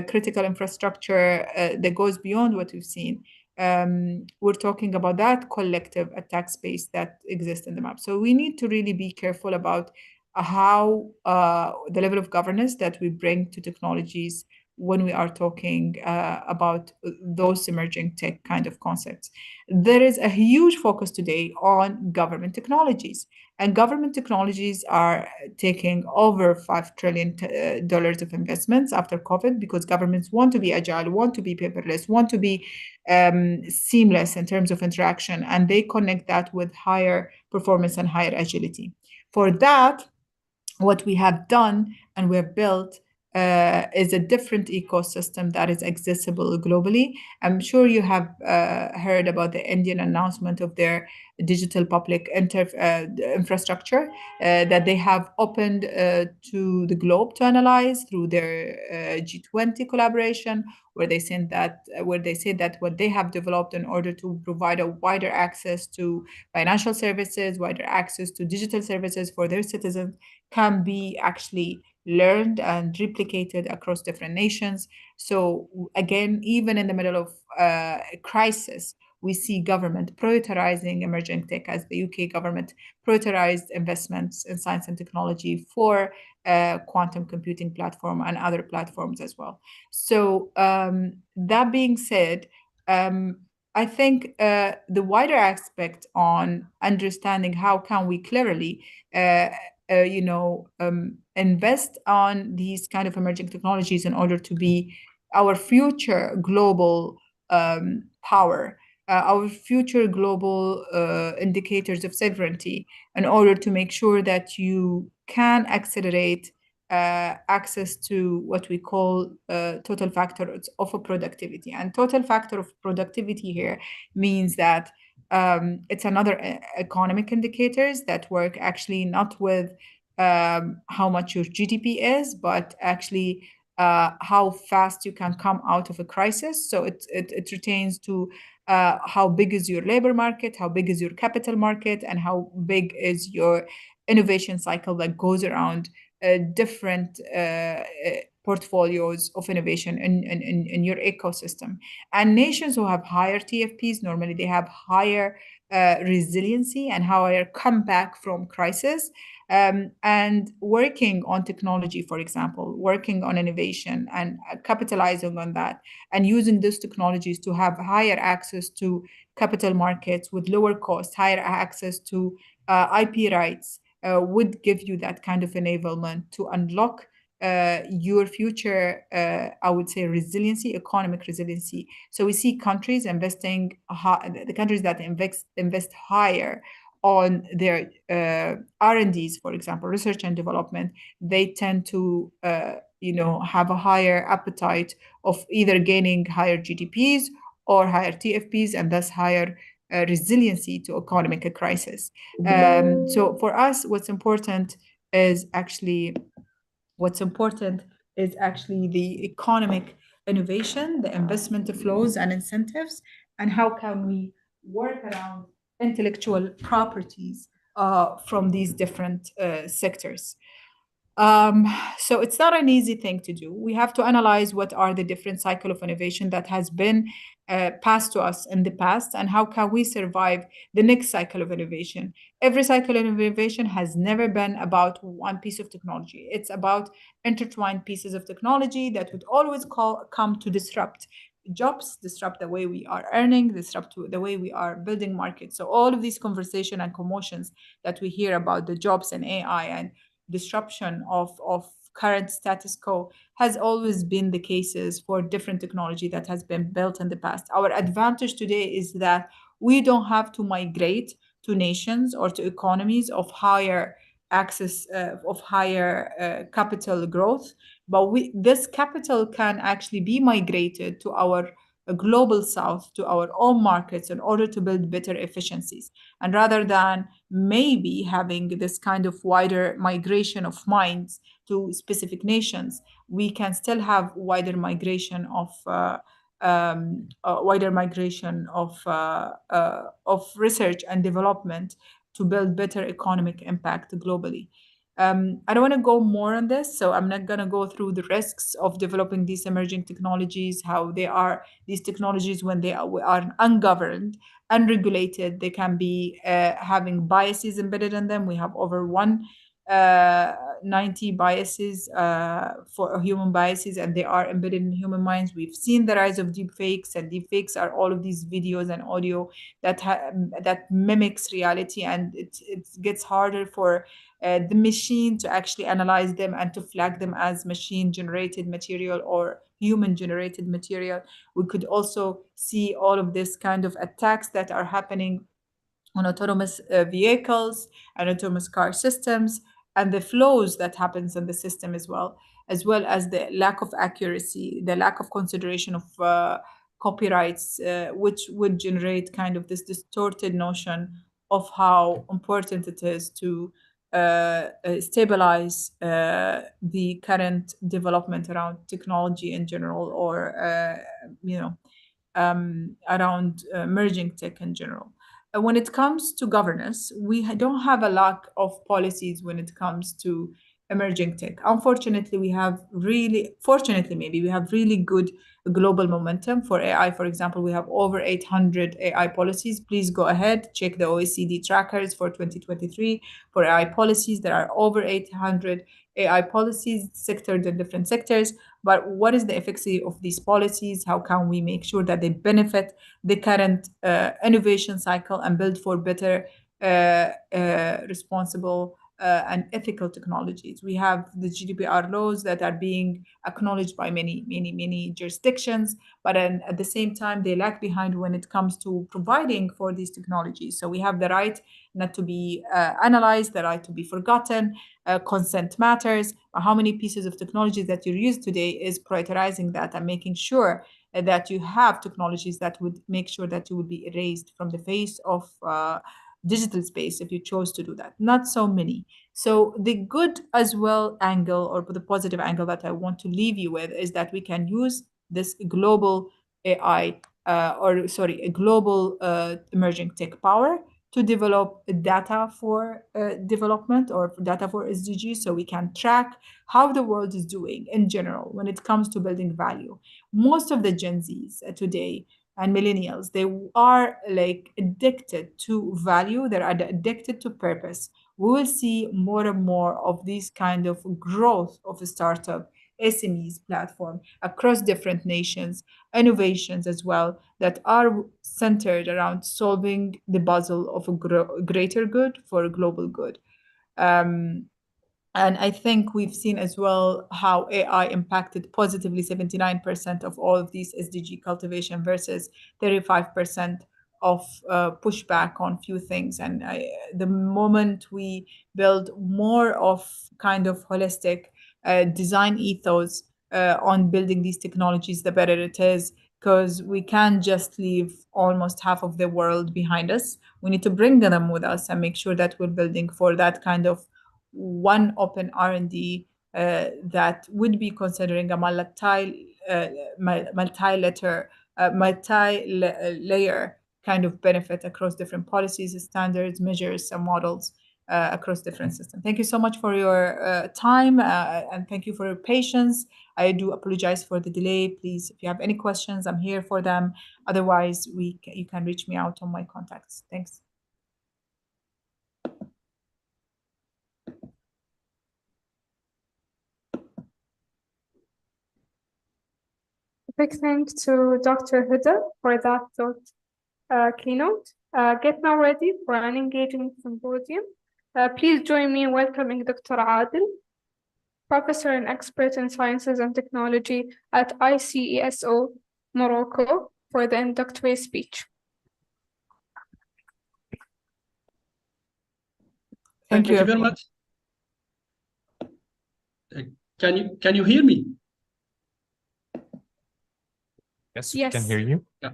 critical infrastructure that goes beyond what we've seen. We're talking about that collective attack space that exists in the map. So we need to really be careful about how the level of governance that we bring to technologies when we are talking about those emerging tech kind of concepts. There is a huge focus today on government technologies, and government technologies are taking over $5 trillion dollars of investments after COVID, because governments want to be agile, want to be paperless, want to be seamless in terms of interaction, and they connect that with higher performance and higher agility. For that, what we have done and we have built is a different ecosystem that is accessible globally. I'm sure you have heard about the Indian announcement of their digital public infrastructure that they have opened to the globe to analyze through their G20 collaboration, where they say that what they have developed in order to provide a wider access to financial services, wider access to digital services for their citizens, can be actually learned and replicated across different nations. So again, even in the middle of a crisis, we see government prioritizing emerging tech, as the UK government prioritized investments in science and technology for quantum computing platform and other platforms as well. So that being said, I think the wider aspect on understanding how can we clearly invest on these kind of emerging technologies in order to be our future global power, our future global indicators of sovereignty, in order to make sure that you can accelerate access to what we call total factor of productivity. And total factor of productivity here means that it's another economic indicators that work actually not with how much your GDP is, but actually how fast you can come out of a crisis. So it retains to how big is your labor market, how big is your capital market, and how big is your innovation cycle that goes around different portfolios of innovation in your ecosystem. And nations who have higher TFPs, normally they have higher resiliency and higher comeback from crisis. And working on technology, for example, working on innovation and capitalizing on that, and using these technologies to have higher access to capital markets with lower cost, higher access to IP rights, would give you that kind of enablement to unlock your future, I would say, resiliency, economic resiliency. So we see countries investing, the countries that invest higher on their R&Ds, for example, research and development, they tend to have a higher appetite of either gaining higher GDPs or higher TFPs, and thus higher resiliency to economic crisis. So for us, what's important is actually the economic innovation, the investment flows and incentives, and how can we work around intellectual properties from these different sectors. So it's not an easy thing to do. We have to analyze what are the different cycle of innovation that has been passed to us in the past, and how can we survive the next cycle of innovation. Every cycle of innovation has never been about one piece of technology. It's about intertwined pieces of technology that would always come to disrupt jobs, disrupt the way we are earning, disrupt the way we are building markets. So all of these conversation and commotions that we hear about the jobs and AI and disruption of current status quo has always been the cases for different technology that has been built in the past. Our advantage today is that we don't have to migrate to nations or to economies of higher access, of higher capital growth, but this capital can actually be migrated to our global south, to our own markets, in order to build better efficiencies. And rather than maybe having this kind of wider migration of minds to specific nations, we can still have wider migration of research and development to build better economic impact globally. I don't want to go more on this, so I'm not going to go through the risks of developing these emerging technologies, how these technologies, when they are ungoverned, unregulated, they can be having biases embedded in them. We have over 1 90 biases for human biases, and they are embedded in human minds. We've seen the rise of deepfakes, and deepfakes are all of these videos and audio that mimics reality, and it gets harder for the machine to actually analyze them and to flag them as machine-generated material or human-generated material. We could also see all of this kind of attacks that are happening on autonomous vehicles and autonomous car systems, and the flows that happens in the system as well as the lack of accuracy, the lack of consideration of copyrights, which would generate kind of this distorted notion of how important it is to stabilize the current development around technology in general, or around emerging tech in general. When it comes to governance, we don't have a lack of policies when it comes to emerging tech. Unfortunately, fortunately, maybe we have really good global momentum for AI. For example, we have over 800 AI policies. Please go ahead, check the OECD trackers for 2023 for AI policies. There are over 800 AI policies sectored in different sectors. But what is the efficacy of these policies? How can we make sure that they benefit the current innovation cycle and build for better, responsible, and ethical technologies? We have the GDPR laws that are being acknowledged by many jurisdictions, but at the same time, they lag behind when it comes to providing for these technologies. So we have the right not to be analyzed, the right to be forgotten, consent matters. How many pieces of technology that you use today is prioritizing that and making sure that you have technologies that would make sure that you would be erased from the face of digital space if you chose to do that. Not so many. So the good as well angle, or the positive angle that I want to leave you with, is that we can use this global AI, a global emerging tech power to develop data for development, or data for SDGs, so we can track how the world is doing in general when it comes to building value. Most of the Gen Zs today and millennials, they are like addicted to value, they are addicted to purpose. We will see more and more of these kind of growth of a startup SMEs platform across different nations, innovations as well, that are centered around solving the puzzle of a greater good for a global good. And I think we've seen as well how AI impacted positively 79% of all of these SDG cultivation versus 35% of pushback on few things. And the moment we build more of kind of holistic design ethos on building these technologies, the better it is, because we can't just leave almost half of the world behind us. We need to bring them with us and make sure that we're building for that kind of one open R&D that would be considering a multi-layer kind of benefit across different policies, standards, measures, and models across different systems. Thank you so much for your time, and thank you for your patience. I do apologize for the delay. Please, if you have any questions, I'm here for them. Otherwise, you can reach me out on my contacts. Thanks. Big thanks to Dr. Huda for that keynote. Get now ready for an engaging symposium. Please join me in welcoming Dr. Adil, professor and expert in sciences and technology at ICESO, Morocco, for the introductory speech. Thank you very much. Can you hear me? Yes, we can hear you. Yeah.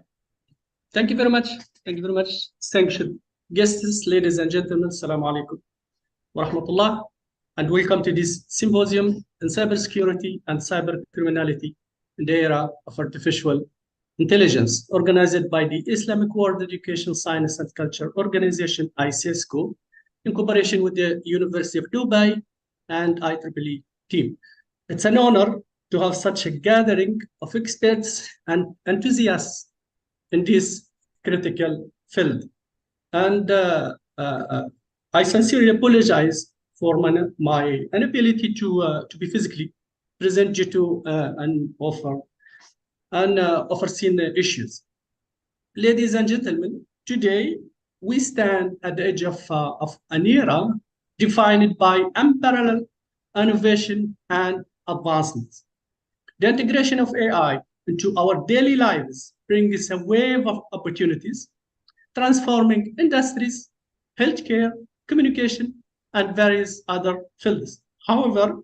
Thank you very much. Thank you very much. Sanctioned guests, ladies and gentlemen, assalamu alaikum wa rahmatullah, and welcome to this symposium in cybersecurity and cyber criminality in the era of artificial intelligence, organized by the Islamic World Education, Science and Culture Organization, ICESCO, in cooperation with the University of Dubai and IEEE team. It's an honor to have such a gathering of experts and enthusiasts in this critical field. And I sincerely apologize for my inability to be physically present due to unforeseen issues. Ladies and gentlemen, today we stand at the edge of an era defined by unparalleled innovation and advancements. The integration of AI into our daily lives brings a wave of opportunities, transforming industries, healthcare, communication, and various other fields. However,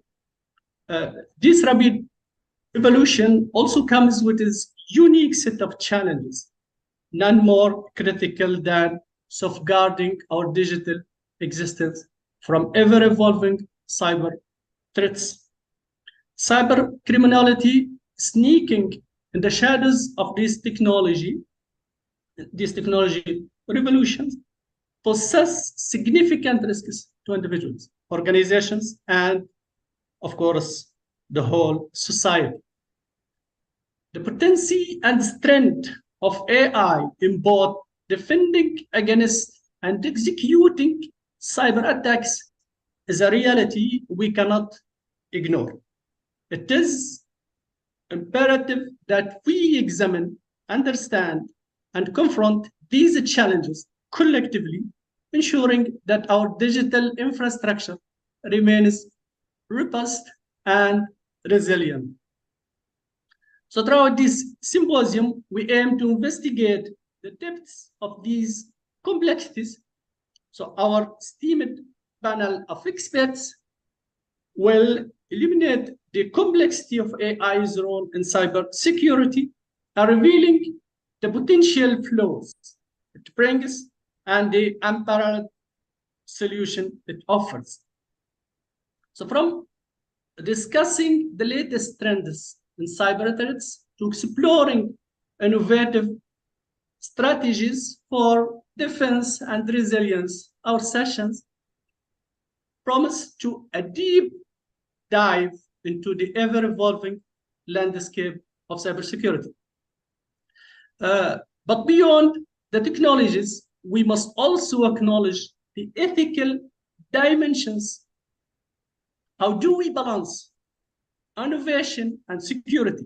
this rapid evolution also comes with its unique set of challenges, none more critical than safeguarding our digital existence from ever-evolving cyber threats. Cyber criminality sneaking in the shadows of these technology revolutions possess significant risks to individuals, organizations, and of course, the whole society. The potency and strength of AI in both defending against and executing cyber attacks is a reality we cannot ignore. It is imperative that we examine, understand, and confront these challenges collectively, ensuring that our digital infrastructure remains robust and resilient. So throughout this symposium, we aim to investigate the depths of these complexities. So our esteemed panel of experts will eliminate the complexity of AI's role in cybersecurity and revealing the potential flaws it brings and the unparalleled solution it offers. So from discussing the latest trends in cyber threats to exploring innovative strategies for defense and resilience, our sessions promise to a deep dive into the ever-evolving landscape of cybersecurity. But beyond the technologies, we must also acknowledge the ethical dimensions. How do we balance innovation and security?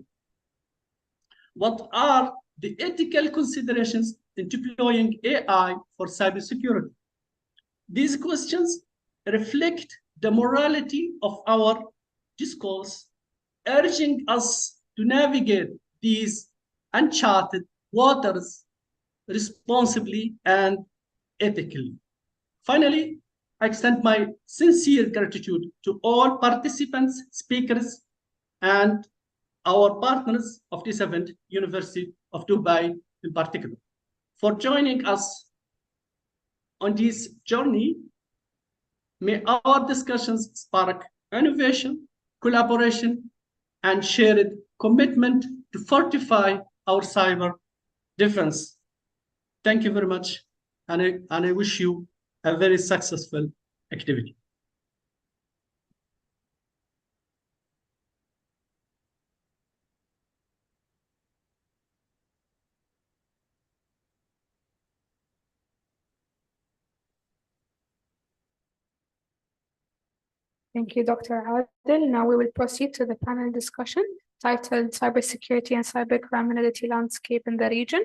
What are the ethical considerations in deploying AI for cybersecurity? These questions reflect the morality of our discourse, urging us to navigate these uncharted waters responsibly and ethically. Finally, I extend my sincere gratitude to all participants, speakers, and our partners of this event, University of Dubai in particular, for joining us on this journey. May our discussions spark innovation, collaboration, and shared commitment to fortify our cyber defense. Thank you very much, and I wish you a very successful activity. Thank you, Dr. Adil. Now we will proceed to the panel discussion titled Cybersecurity and Cybercriminality Landscape in the Region.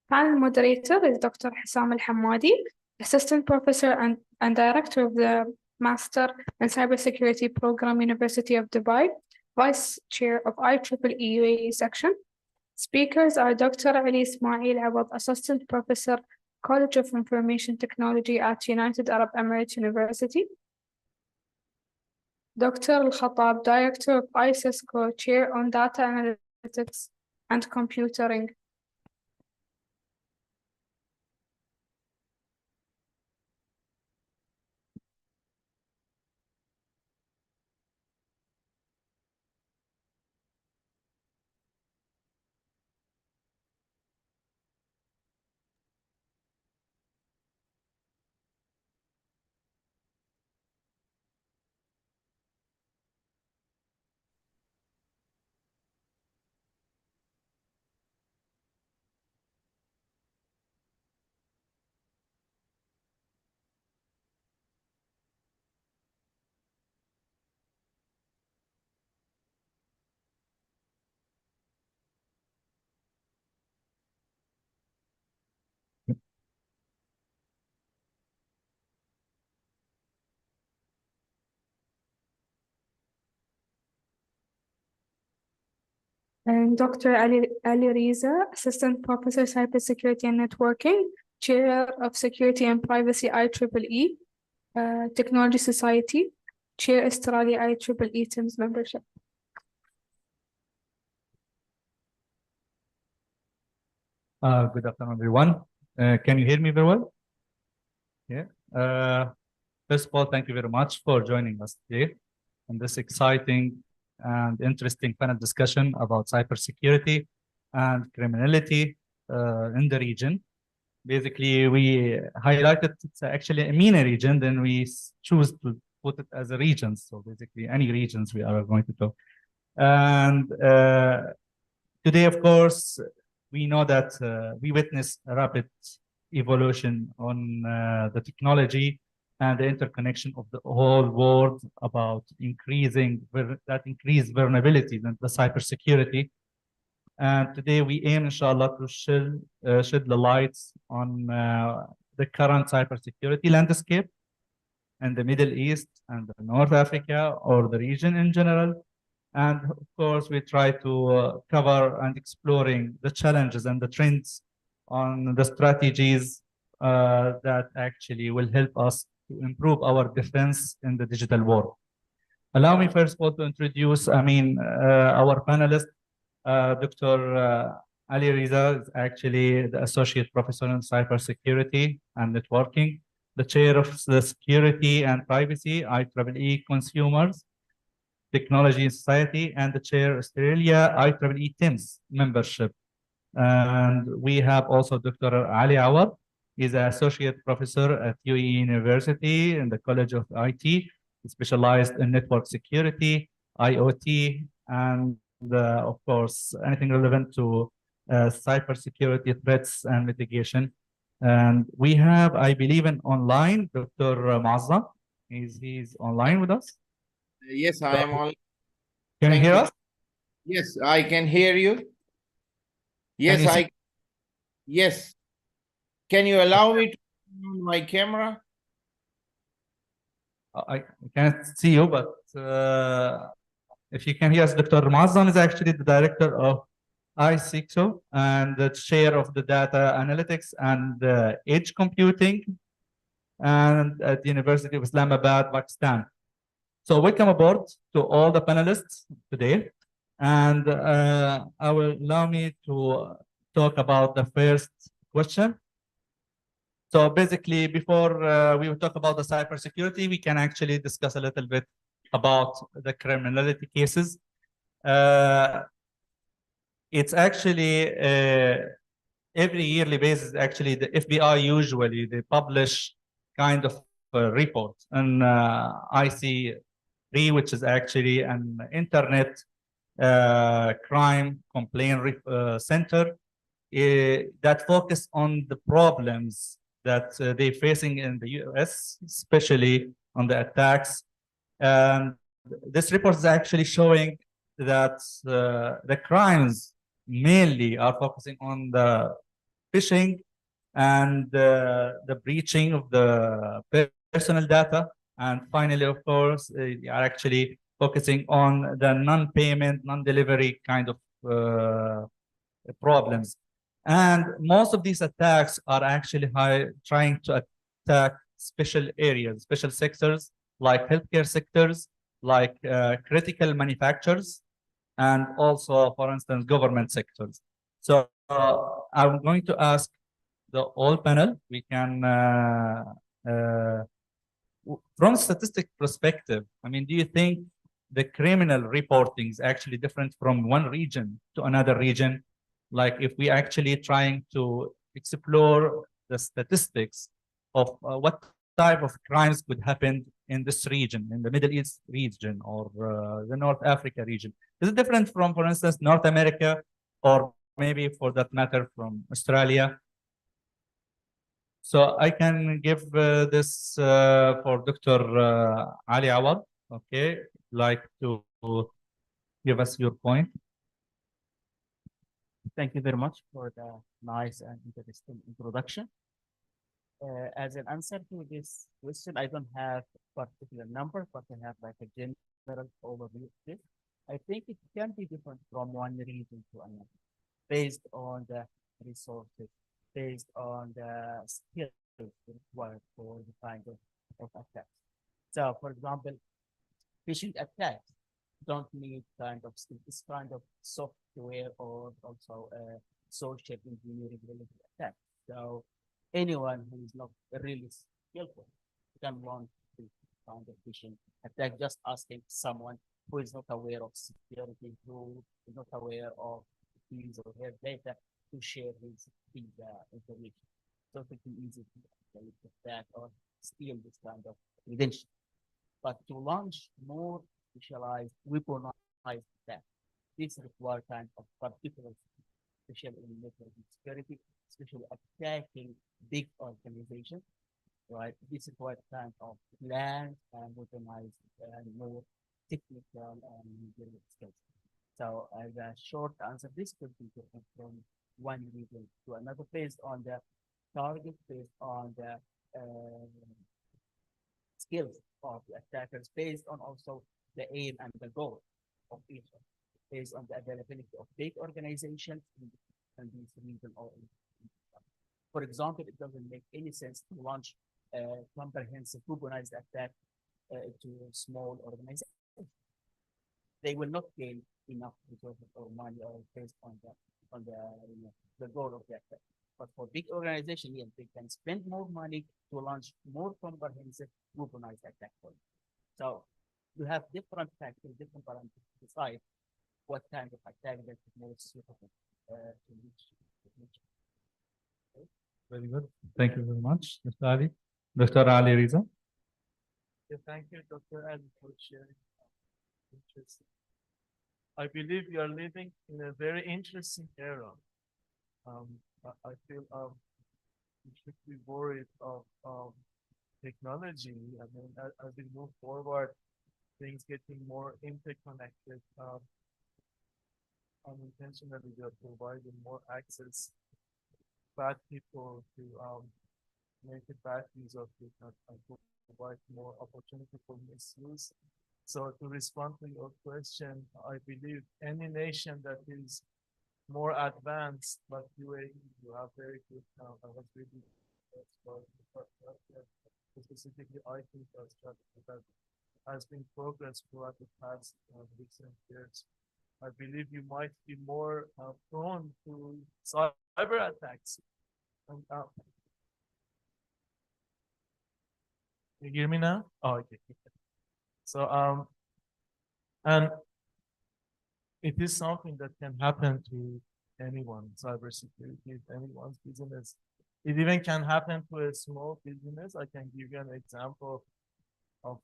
Panel moderator is Dr. Hissam Al-Hammadi, Assistant Professor and Director of the Master in Cybersecurity Program, University of Dubai, Vice Chair of IEEE UAE Section. Speakers are Dr. Ali Ismail Awad, Assistant Professor, College of Information Technology at United Arab Emirates University. Dr. Al-Khattab, Director of ICESCO, Chair on Data Analytics and Computing. And Dr. Ali Riza, Assistant Professor, Cybersecurity and Networking, Chair of Security and Privacy IEEE, Technology Society, Chair Australia IEEE TIMS membership. Good afternoon, everyone. Can you hear me very well? Yeah. First of all, thank you very much for joining us today in this exciting and interesting panel discussion about cybersecurity and criminality in the region. Basically, we highlighted it's actually a MENA region, then we choose to put it as a region. So basically, any regions we are going to talk. And today, of course, we know that we witness a rapid evolution on the technology and the interconnection of the whole world about increasing increased vulnerabilities and the cybersecurity. And today we aim, inshallah, to shed the lights on the current cybersecurity landscape in the Middle East and North Africa or the region in general. And of course, we try to cover and exploring the challenges and the trends on the strategies that actually will help us to improve our defense in the digital world. Allow me first of all to introduce, our panelist, Dr. Ali Riza is actually the Associate Professor in Cybersecurity and Networking, the Chair of the Security and Privacy, IEEE Consumers, Technology and Society, and the Chair Australia IEEE TIMS membership. And we have also Dr. Ali Awad. He's an Associate Professor at UAE University in the College of IT. He specialized in network security, IoT, and of course, anything relevant to cybersecurity threats and mitigation. And we have, I believe, an online, Dr. Muazzam. He's online with us. Yes, I am on. Can you hear us? Yes, I can hear you. Yes, yes. Can you allow me to turn on my camera? I can't see you, but if you can hear us, Dr. Muazzam is actually the director of ICICSO and the chair of the data analytics and edge computing and at the University of Islamabad, Pakistan. So welcome aboard to all the panelists today. And I will allow me to talk about the first question. So basically, before we will talk about the cybersecurity, we can actually discuss a little bit about the criminality cases. It's actually every yearly basis, actually, the FBI usually, they publish kind of a report on IEEE, which is actually an internet crime complaint center that focus on the problems that they're facing in the US, especially on the attacks. And this report is actually showing that the crimes mainly are focusing on the phishing and the breaching of the personal data. And finally, of course, they are actually focusing on the non-payment, non-delivery kind of problems. And most of these attacks are actually trying to attack special areas, special sectors, like healthcare sectors, like critical manufacturers, and also, for instance, government sectors. So I'm going to ask the whole panel, we can, from statistic perspective, do you think the criminal reporting is actually different from one region to another region? Like if we actually trying to explore the statistics of what type of crimes could happen in this region, in the Middle East region or the North Africa region. Is it different from, for instance, North America, or maybe for that matter from Australia? So I can give this for Dr. Ali Awad, okay? Like to give us your point. Thank you very much for the nice and interesting introduction. As an answer to this question, I don't have a particular number, but I have like a general overview of this. I think it can be different from one region to another, based on the resources, based on the skills required for the kind of attacks. So, for example, phishing attacks don't need kind of skill. It's kind of software or also social engineering related attack. So anyone who is not really skillful can launch this kind of phishing attack, just asking someone who is not aware of security, who is not aware of his or her data to share his information. So it can easy to actually attack or steal this kind of credentials. But to launch more specialized, weaponized attack, this requires kind of particular, especially in network security, especially attacking big organizations, right? This requires kind of planned and weaponized and more technical and managerial skills. So as a short answer, this could be different from one region to another based on the target, based on the skills of the attackers, based on also the aim and the goal of each one, based on the availability of big organizations in this region or for example, it doesn't make any sense to launch a comprehensive weaponized attack to a small organization. They will not gain enough resources or money or based on the goal of the attack. But for big organizations, yes, they can spend more money to launch more comprehensive weaponized attack. So you have different factors, different parameters to decide what kind of attack that is most suitable to reach. Very good. Thank you very much, Mr. Ali. Dr. Ali Riza. Yeah, thank you, Dr. Ali, for sharing. Interesting. I believe we are living in a very interesting era. I feel we should be worried of technology. I mean, as we move forward, things getting more interconnected. Unintentionally, we are providing more access bad people to make a bad use of it and provide more opportunity for misuse. So to respond to your question, I believe any nation that is more advanced, like UAE, you have very good, I was really specifically IT infrastructure that has been progress throughout the past recent years. I believe you might be more prone to cyber attacks. And, you hear me now? Oh, okay. So, and it is something that can happen to anyone, cybersecurity, anyone's business. It even can happen to a small business. I can give you an example of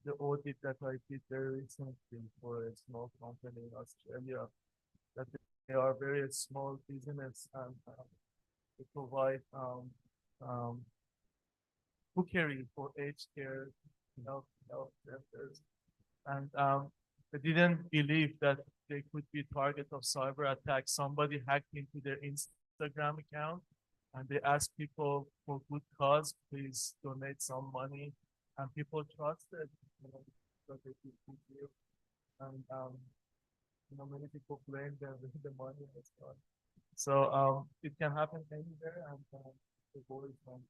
the audit that I did very recently for a small company in Australia, that they are very small business and they provide cookery for aged care, health centers. And they didn't believe that they could be target of cyber attack. Somebody hacked into their Instagram account and they asked people for good cause, please donate some money. And people trusted, that they could give. And many people blame them with the money as well. So it can happen anywhere, and the goal is one.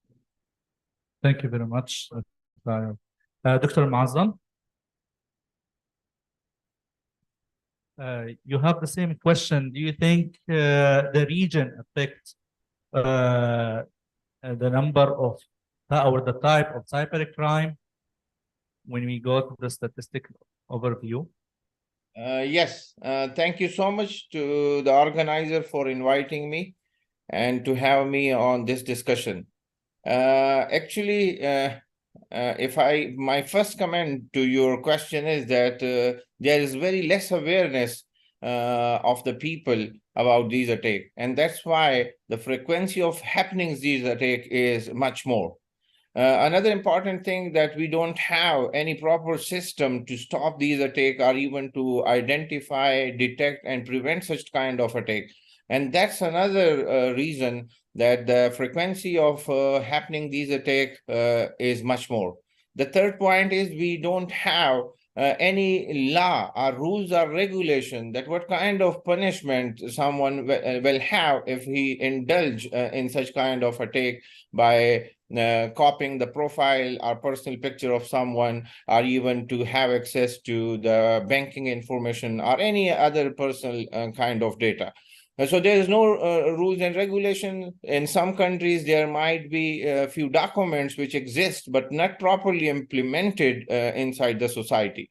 Thank you very much, Dr. Maazam. You have the same question. Do you think the region affects the number of or the type of cybercrime when we go to the statistic overview? Yes, thank you so much to the organizer for inviting me and to have me on this discussion. Actually, my first comment to your question is that there is very less awareness of the people about these attacks, and that's why the frequency of happenings these attacks is much more. Another important thing that we don't have any proper system to stop these attacks or even to identify, detect, and prevent such kind of attack. And that's another reason that the frequency of happening these attacks is much more. The third point is we don't have any law or rules or regulation that what kind of punishment someone will have if he indulge in such kind of attack by copying the profile or personal picture of someone, or even to have access to the banking information or any other personal kind of data. So there is no rules and regulation. In some countries, there might be a few documents which exist, but not properly implemented inside the society.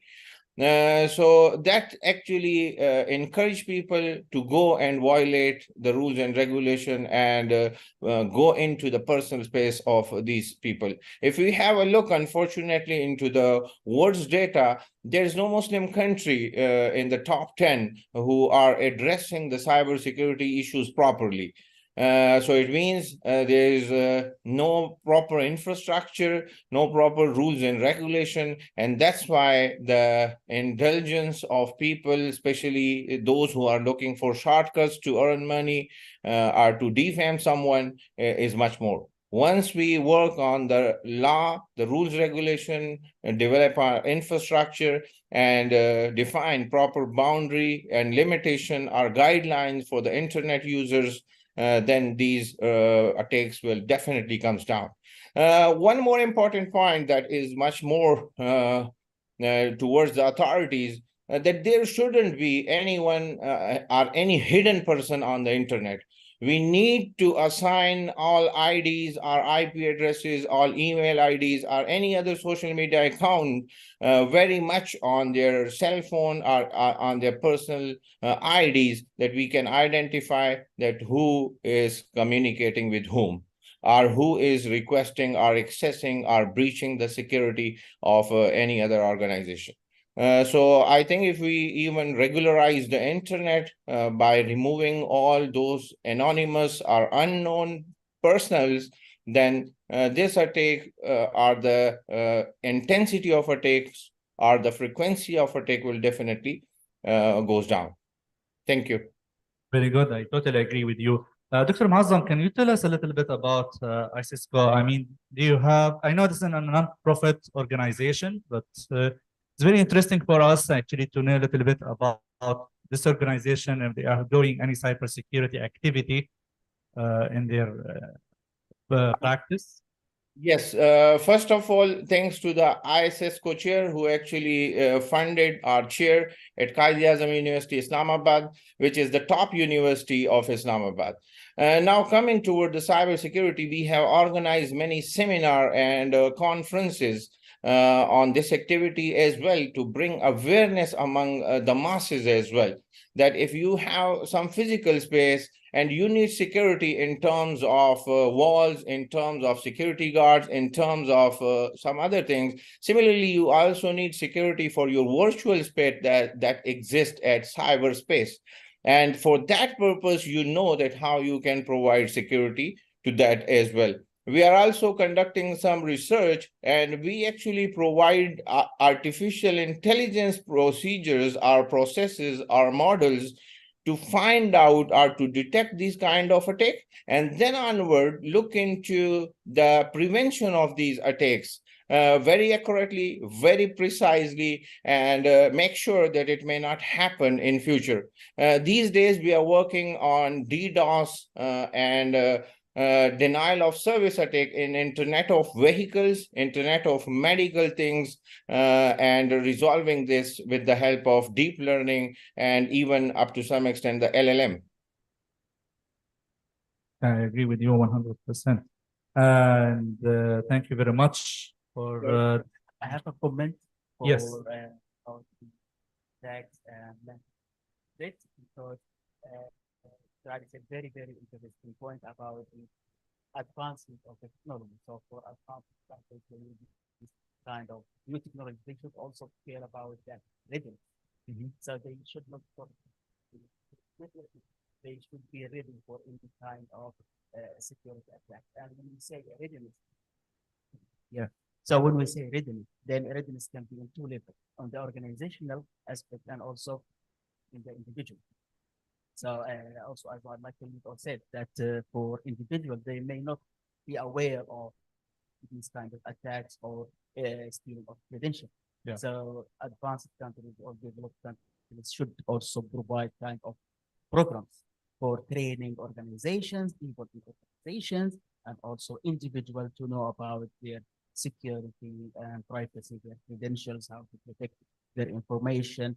So that actually encourage people to go and violate the rules and regulation and go into the personal space of these people. If we have a look, unfortunately, into the world's data, there is no Muslim country in the top 10 who are addressing the cybersecurity issues properly. So it means there is no proper infrastructure, no proper rules and regulation, and that's why the indulgence of people, especially those who are looking for shortcuts to earn money or to defame someone, is much more. Once we work on the law, the rules, regulation, and develop our infrastructure and define proper boundary and limitation or guidelines for the internet users, then these attacks will definitely comes down. One more important point that is much more towards the authorities, that there shouldn't be anyone or any hidden person on the internet. We need to assign all IDs, or IP addresses, all email IDs, or any other social media account very much on their cell phone or on their personal IDs, that we can identify that who is communicating with whom, or who is requesting or accessing or breaching the security of any other organization. So I think if we even regularize the internet by removing all those anonymous or unknown personals, then this attack or the intensity of attacks or the frequency of attack will definitely goes down. Thank you. Very good. I totally agree with you. Dr. Muazzam, can you tell us a little bit about ISISCO? I mean, do you have, I know this is a non-profit organization, but it's very interesting for us actually to know a little bit about this organization, if they are doing any cybersecurity activity in their practice. Yes, first of all, thanks to the ISS co-chair who actually funded our chair at Quaid-e-Azam University, Islamabad, which is the top university of Islamabad. Now coming toward the cybersecurity, we have organized many seminar and conferences on this activity as well, to bring awareness among the masses as well, that if you have some physical space and you need security in terms of walls, in terms of security guards, in terms of some other things. Similarly, you also need security for your virtual space that exists at cyberspace. And for that purpose, you know that how you can provide security to that as well. We are also conducting some research, and we actually provide artificial intelligence procedures, our processes, our models, to find out or to detect these kind of attacks, and then onward look into the prevention of these attacks very accurately, very precisely, and make sure that it may not happen in future. These days we are working on DDoS and denial of service attack in Internet of Vehicles, Internet of Medical Things, and resolving this with the help of deep learning and even up to some extent the LLM. I agree with you 100%. And thank you very much for. I have a comment for Yes. about the tax and that, because that is a very, very interesting point about the advancement of the technology. So for advancement of this kind of new technology, they should also care about that readiness. So they should not they should be ready for any kind of security attack. And when we say readiness, so when we say readiness, then readiness can be in two levels, on the organizational aspect and also in the individual. So also, as my colleague said, that for individuals, they may not be aware of these kind of attacks or stealing of credentials. Yeah. So advanced countries or developed countries should also provide kind of programs for training organizations, people in organizations, and also individual to know about their security and privacy, their credentials, how to protect their information.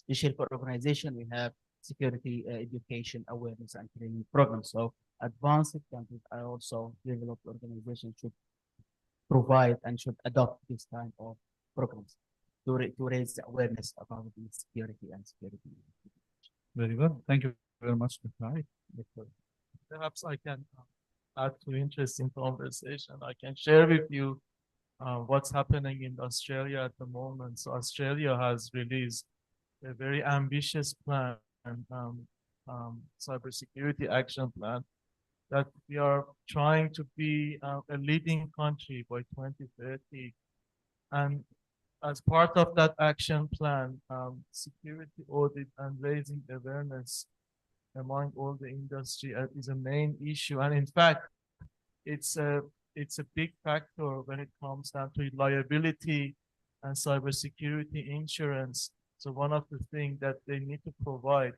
Especially for organization, we have security education awareness and training programs. So advanced countries are also developed organizations should provide and should adopt this kind of programs to raise the awareness about the security and security. Very good. Thank you very much, Dr. Ali. Perhaps I can add to interesting conversation. I can share with you what's happening in Australia at the moment. So Australia has released a very ambitious plan, cybersecurity action plan, that we are trying to be a leading country by 2030. And as part of that action plan, security audit and raising awareness among all the industry is a main issue. And in fact, it's a big factor when it comes down to liability and cybersecurity insurance. So one of the things that they need to provide,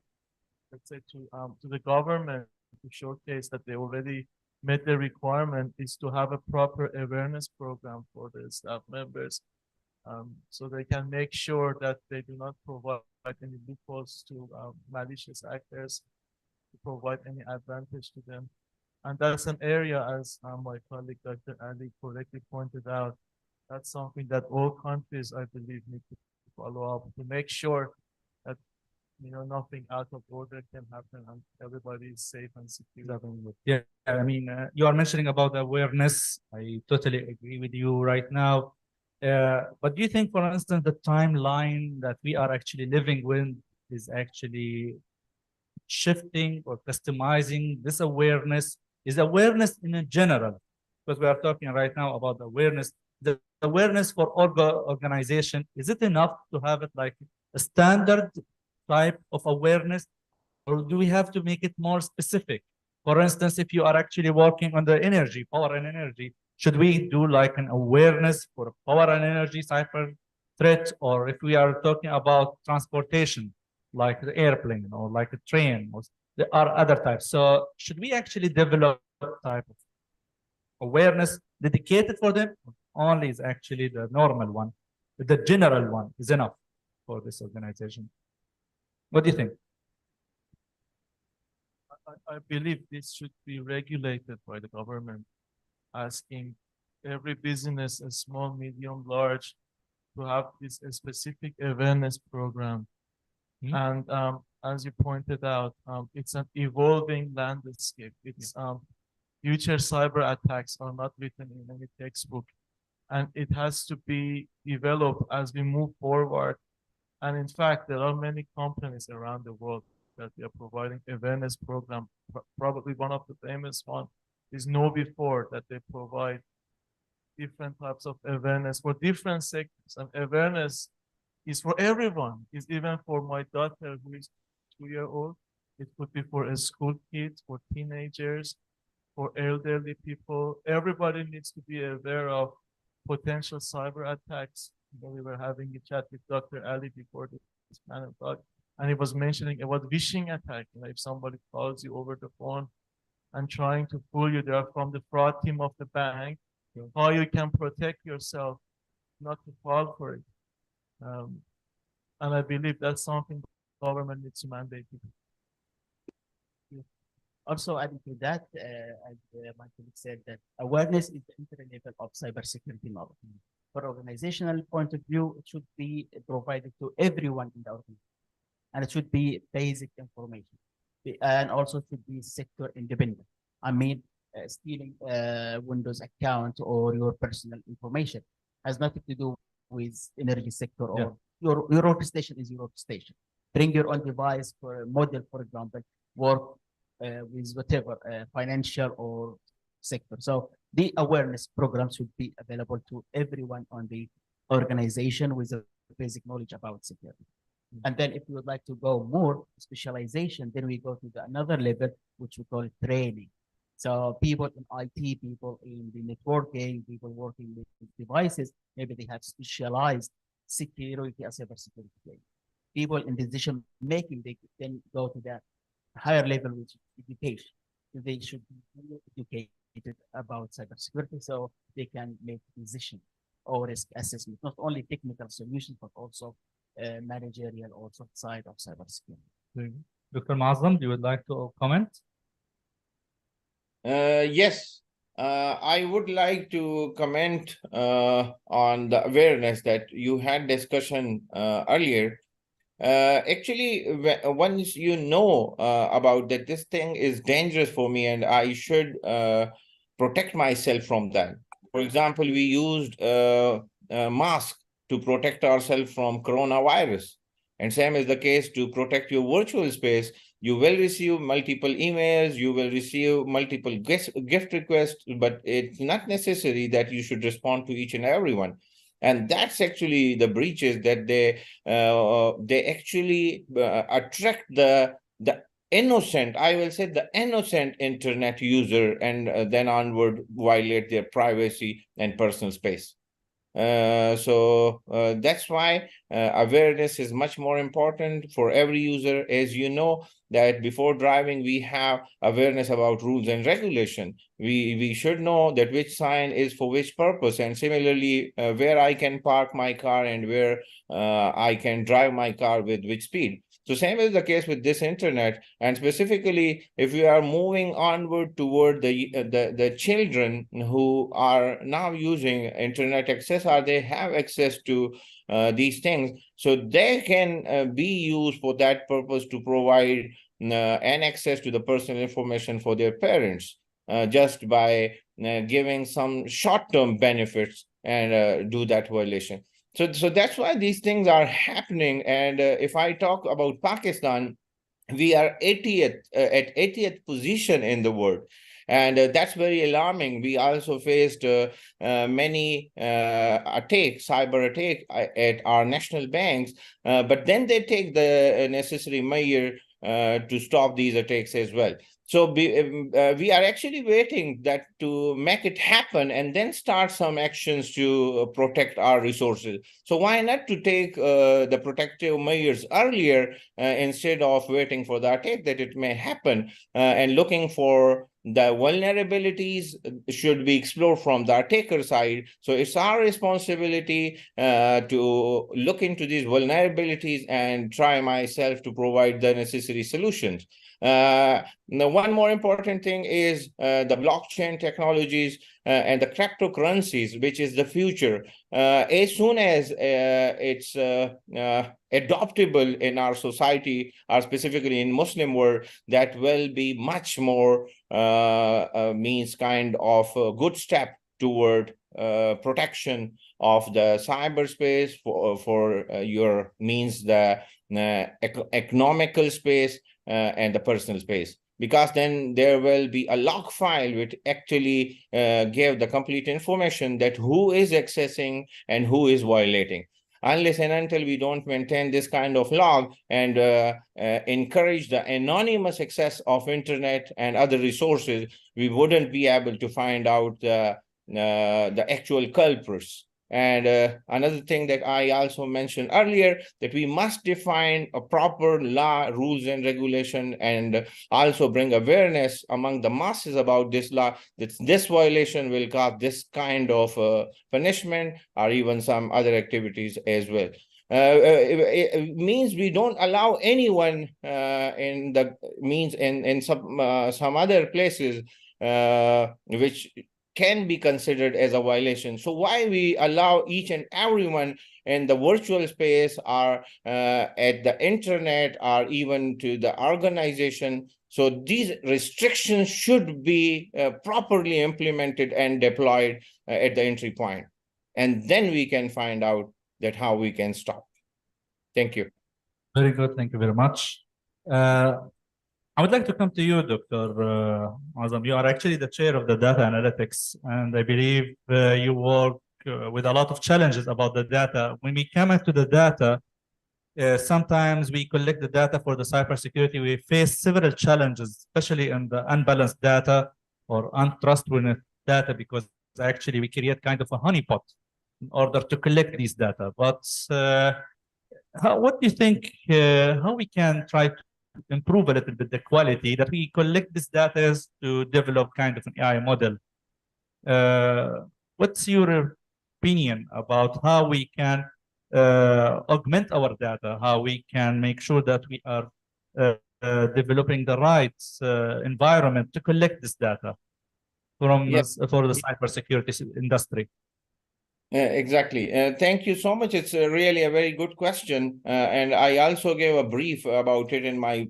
let's say, to the government to showcase that they already met the requirement is to have a proper awareness program for the staff members, so they can make sure that they do not provide any loopholes to malicious actors, to provide any advantage to them. And that's an area, as my colleague Dr. Ali correctly pointed out, that's something that all countries, I believe, need to follow up to make sure that nothing out of order can happen and everybody is safe and secure. Yeah, I mean, you are mentioning about awareness. I totally agree with you right now. But do you think, for instance, the timeline that we are actually living with is actually shifting or customizing this awareness? Is awareness in general, because we are talking right now about awareness, the awareness for organization, is it enough to have it like a standard type of awareness, or do we have to make it more specific? For instance, if you are actually working on the energy, power and energy, should we do like an awareness for power and energy cyber threat? Or if we are talking about transportation, like the airplane or like a train, or there are other types. So should we actually develop type of awareness dedicated for them? Only is actually the normal one, the general one is enough for this organization. What do you think? I believe this should be regulated by the government, asking every business, a small, medium, large, to have this specific awareness program. And as you pointed out, it's an evolving landscape. It's future cyber attacks are not written in any textbook, and it has to be developed as we move forward. And in fact, there are many companies around the world that they are providing awareness program. Probably one of the famous one is KnowBe4, that they provide different types of awareness for different sectors. And awareness is for everyone. It's even for my daughter who is 2-year-old. It could be for a school kids, for teenagers, for elderly people. Everybody needs to be aware of potential cyber attacks. We were having a chat with Dr. Ali before this panel talk, and he was mentioning about phishing attack. If somebody calls you over the phone and trying to fool you, they are from the fraud team of the bank, how you can protect yourself not to fall for it. And I believe that's something the government needs to mandate. Also adding to that, as my colleague said, that awareness is the entry level of cybersecurity knowledge. For organizational point of view, it should be provided to everyone in the organization, and it should be basic information, and also should be sector independent. I mean, stealing Windows account or your personal information has nothing to do with energy sector, or your workstation is your workstation. Bring your own device for a model, for example, work with whatever financial or sector. So the awareness program should be available to everyone on the organization with a basic knowledge about security. And then if you would like to go more specialization, then we go to another level, which we call training. So people in IT, people in the networking, people working with devices, maybe they have specialized security as cybersecurity play. People in decision making, they then go to that higher level, which is education. They should be educated about cybersecurity so they can make decision or risk assessment, not only technical solutions, but also managerial or soft side of cybersecurity. Dr. Mazam, you would like to comment? Yes, I would like to comment on the awareness that you had discussion earlier. Actually, once you know about that this thing is dangerous for me and I should protect myself from that. For example, we used a mask to protect ourselves from coronavirus. And same is the case to protect your virtual space. You will receive multiple emails, you will receive multiple gift requests, but it's not necessary that you should respond to each and every one. And that's actually the breaches that they actually attract the innocent, I will say the innocent internet user, and then onward violate their privacy and personal space. So that's why awareness is much more important for every user. As you know, that before driving, we have awareness about rules and regulation. We should know that which sign is for which purpose, and similarly, where I can park my car and where I can drive my car with which speed. So same is the case with this internet, and specifically, if we are moving onward toward the children who are now using internet access, or they have access to these things, so they can be used for that purpose to provide an access to the personal information for their parents, just by giving some short-term benefits and do that violation. So that's why these things are happening. And if I talk about Pakistan, we are 80th at 80th position in the world. And that's very alarming. We also faced many attacks, cyber attack at our national banks, but then they take the necessary measure to stop these attacks as well. So we are actually waiting that to make it happen and then start some actions to protect our resources. So why not to take the protective measures earlier instead of waiting for the attack that it may happen and looking for the vulnerabilities should be explored from the attacker side. So it's our responsibility to look into these vulnerabilities and try myself to provide the necessary solutions. Now, one more important thing is the blockchain technologies and the cryptocurrencies, which is the future. As soon as it's adoptable in our society, or specifically in Muslim world, that will be much more means kind of a good step toward protection of the cyberspace for your means the economical space and the personal space, because then there will be a log file which actually give the complete information that who is accessing and who is violating. Unless and until we don't maintain this kind of log and encourage the anonymous access of internet and other resources, we wouldn't be able to find out the actual culprits. And another thing that I also mentioned earlier, that we must define a proper law, rules and regulation, and also bring awareness among the masses about this law, that this violation will cause this kind of punishment or even some other activities as well. It means we don't allow anyone in the means in some other places which can be considered as a violation. So why we allow each and everyone in the virtual space or at the internet or even to the organization? So these restrictions should be properly implemented and deployed at the entry point. And then we can find out that how we can stop. Thank you. Very good. Thank you very much. I would like to come to you, Dr. Azam. You are actually the chair of the data analytics, and I believe you work with a lot of challenges about the data. When we come into the data, sometimes we collect the data for the cybersecurity. We face several challenges, especially in the unbalanced data or untrustworthy data, because actually we create kind of a honeypot in order to collect these data. But what do you think, how we can try to improve a little bit the quality that we collect this data to develop kind of an AI model? What's your opinion about how we can augment our data, how we can make sure that we are developing the right environment to collect this data from for the cybersecurity industry? Exactly. Thank you so much. It's really a very good question. And I also gave a brief about it in my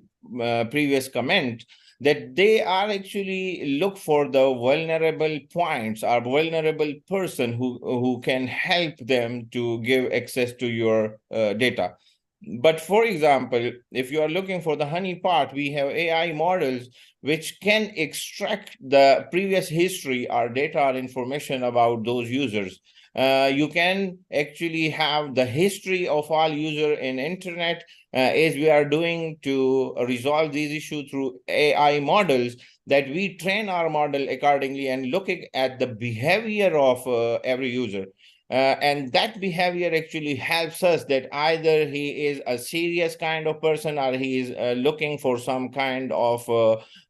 previous comment, that they are actually look for the vulnerable points or vulnerable person who can help them to give access to your data. But for example, if you are looking for the honey part, we have AI models which can extract the previous history or data or information about those users. You can actually have the history of all user in internet, as we are doing to resolve these issues through AI models, that we train our model accordingly and looking at the behavior of every user. And that behavior actually helps us that either he is a serious kind of person or he is looking for some kind of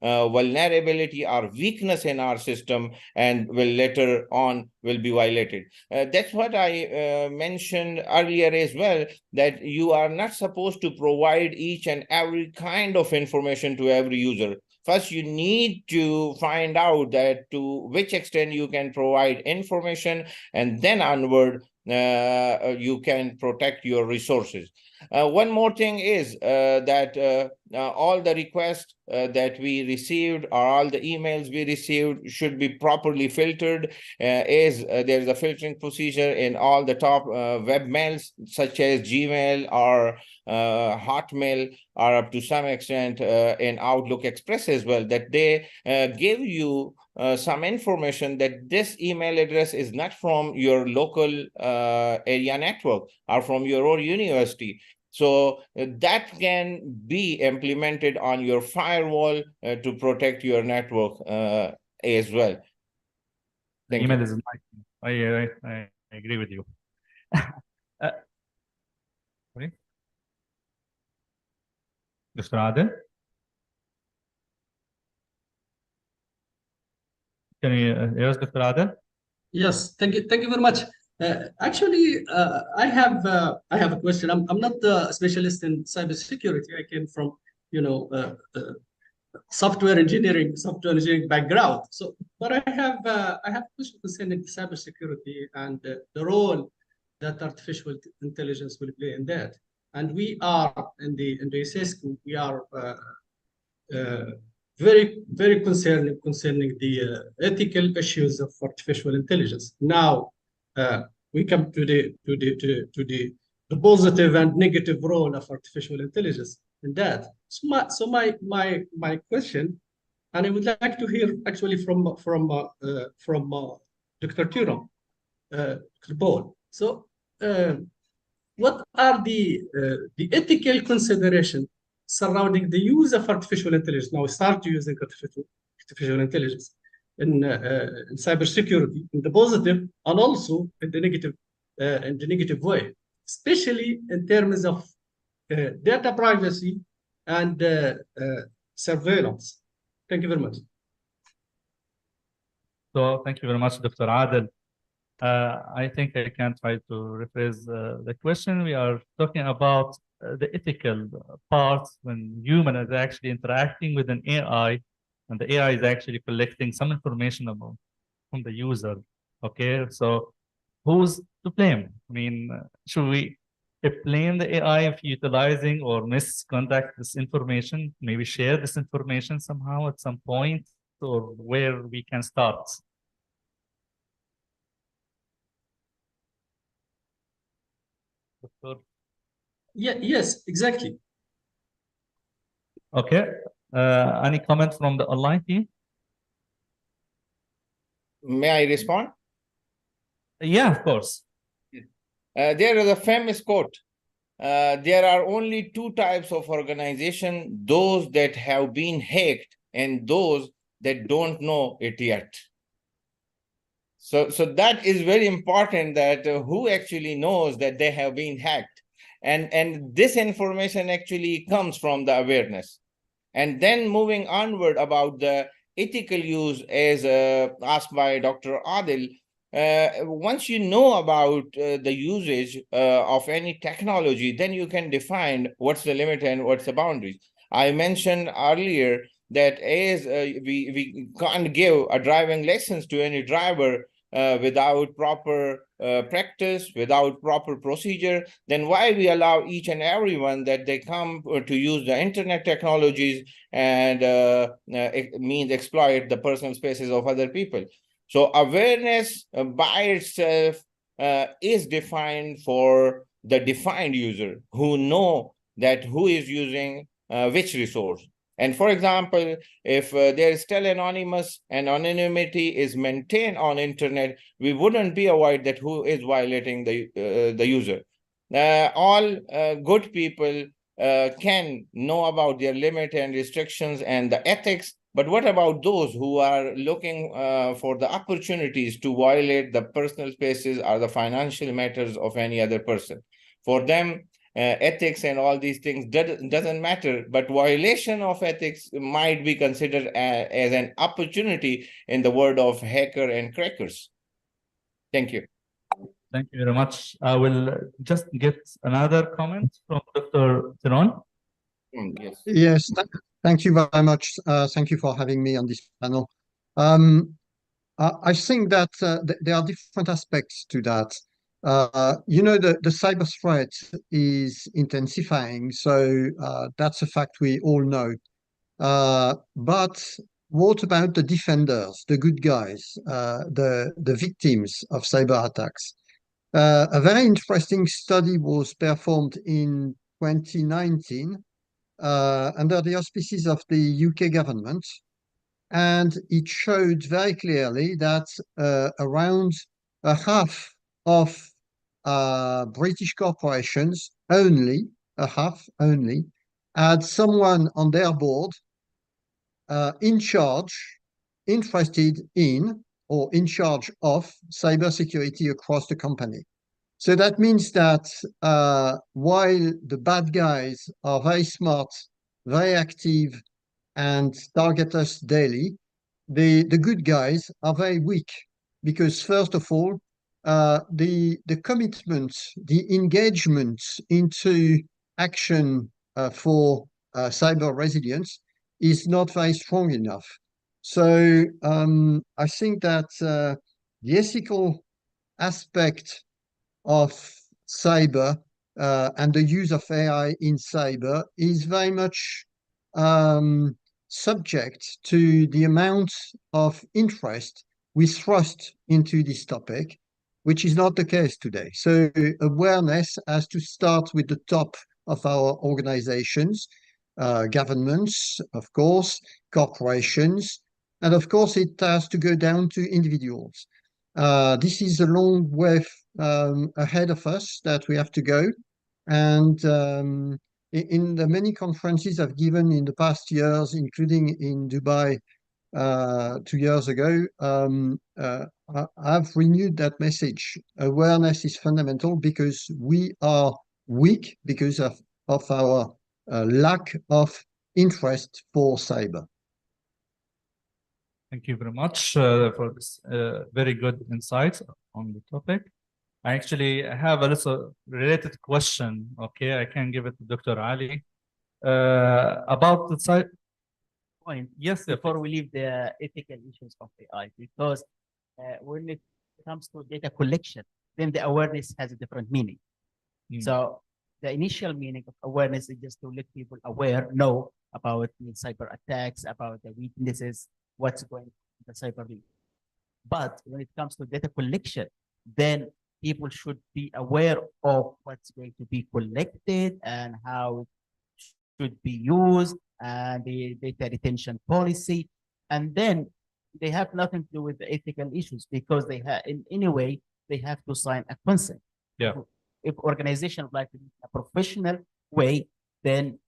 vulnerability or weakness in our system and will later on will be violated. That's what I mentioned earlier as well, that you are not supposed to provide each and every kind of information to every user. First, you need to find out that to which extent you can provide information, and then onward, you can protect your resources. One more thing is that all the requests that we received or all the emails we received should be properly filtered, as there's a filtering procedure in all the top web mails such as Gmail or Hotmail, or up to some extent in Outlook Express as well, that they give you some information that this email address is not from your local area network or from your own university. So that can be implemented on your firewall to protect your network as well. Thank Email you. is I agree with you. Sorry? Mr. Adel? Can you hear us, Mr. Adel? Yes, thank you very much. Actually, I have a question. I'm not a specialist in cybersecurity. I came from, software engineering background. So, but I have a question concerning cybersecurity and the role that artificial intelligence will play in that. And we are in the CESCO, we are very concerning the ethical issues of artificial intelligence. Now we come to the positive and negative role of artificial intelligence in that. So my question, and I would like to hear actually from Dr. Turon, Dr. Paul. So what are the ethical considerations surrounding the use of artificial intelligence? Now we start using artificial intelligence in cybersecurity, in the positive and also in the negative way, especially in terms of data privacy and surveillance. Thank you very much. So thank you very much, Dr. Adel. I think I can try to rephrase the question. We are talking about the ethical part when human is actually interacting with an AI, and the AI is actually collecting some information from the user. Okay, so who's to blame? I mean, should we blame the AI for utilizing or misconduct this information? Maybe share this information somehow at some point, or where we can start? Doctor? Yes, exactly. Okay. Any comment from the online team? May I respond? Yeah, of course. There is a famous quote. There are only two types of organization, those that have been hacked and those that don't know it yet. So that is very important, that who actually knows that they have been hacked. And this information actually comes from the awareness. And then moving onward about the ethical use, as asked by Dr. Adil, once you know about the usage of any technology, then you can define what's the limit and what's the boundaries. I mentioned earlier that as we can't give a driving license to any driver without proper practice, without proper procedure, then why we allow each and everyone that they come to use the internet technologies and it means exploit the personal spaces of other people. So awareness by itself is defined for the defined user who know that who is using which resource. And for example, if there is still anonymous and anonymity is maintained on internet, we wouldn't be aware that who is violating the user. All good people can know about their limit and restrictions and the ethics, but what about those who are looking for the opportunities to violate the personal spaces or the financial matters of any other person? For them, ethics and all these things doesn't matter, but violation of ethics might be considered as an opportunity, in the word of hacker and crackers. Thank you. Thank you very much. I will just get another comment from Dr. Tiron. Yes. Yes, thank you very much. Thank you for having me on this panel. I think that there are different aspects to that. You know, the cyber threat is intensifying, so that's a fact we all know. But what about the defenders, the good guys, the victims of cyber attacks? A very interesting study was performed in 2019 under the auspices of the UK government, and it showed very clearly that around a half of British corporations, only a half only, had someone on their board in charge, interested in, or in charge of cybersecurity across the company. So that means that while the bad guys are very smart, very active, and target us daily, the good guys are very weak, because first of all, the commitment, the engagement into action for cyber resilience is not very strong enough. So I think that the ethical aspect of cyber and the use of AI in cyber is very much subject to the amount of interest we thrust into this topic, which is not the case today. So awareness has to start with the top of our organizations, governments, of course, corporations, and of course it has to go down to individuals. This is a long way ahead of us that we have to go. And in the many conferences I've given in the past years, including in Dubai 2 years ago, I've renewed that message. Awareness is fundamental because we are weak because of our lack of interest for cyber. Thank you very much for this very good insights on the topic. I actually have a little related question. Okay, I can give it to Dr. Ali about the side. Point. Yes, Before we leave the ethical issues of AI, because when it comes to data collection, then the awareness has a different meaning. So the initial meaning of awareness is just to let people know about the cyber attacks, about the weaknesses, what's going on in the cyber realm. But when it comes to data collection, then people should be aware of what's going to be collected and how it should be used and the data retention policy. And then they have nothing to do with the ethical issues, because they have, in any way, they have to sign a consent. Yeah. If organization would like to do it in a professional way, then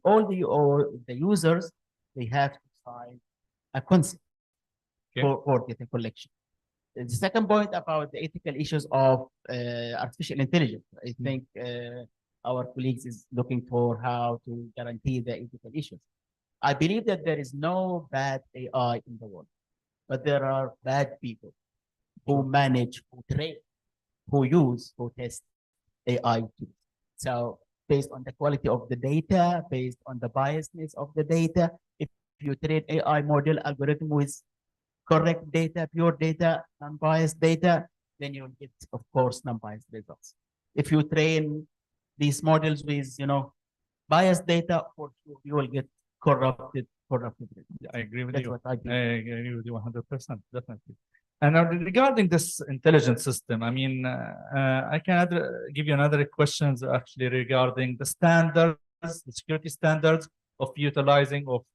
all the users, they have to sign a consent for data collection. The second point about the ethical issues of artificial intelligence, I think our colleagues is looking for how to guarantee the ethical issues. I believe that there is no bad AI in the world, but there are bad people who manage, who train, who use, who test AI tools. So based on the quality of the data, based on the biasness of the data, if you train AI model algorithm with correct data, pure data, non-biased data, then you will get, of course, non-biased results. If you train these models with, biased data, for sure, you will get corrupted results. I agree with That's you. what I believe. I agree with you 100%, definitely. And regarding this intelligent system, I mean, I can give you another questions actually regarding the standards, the security standards of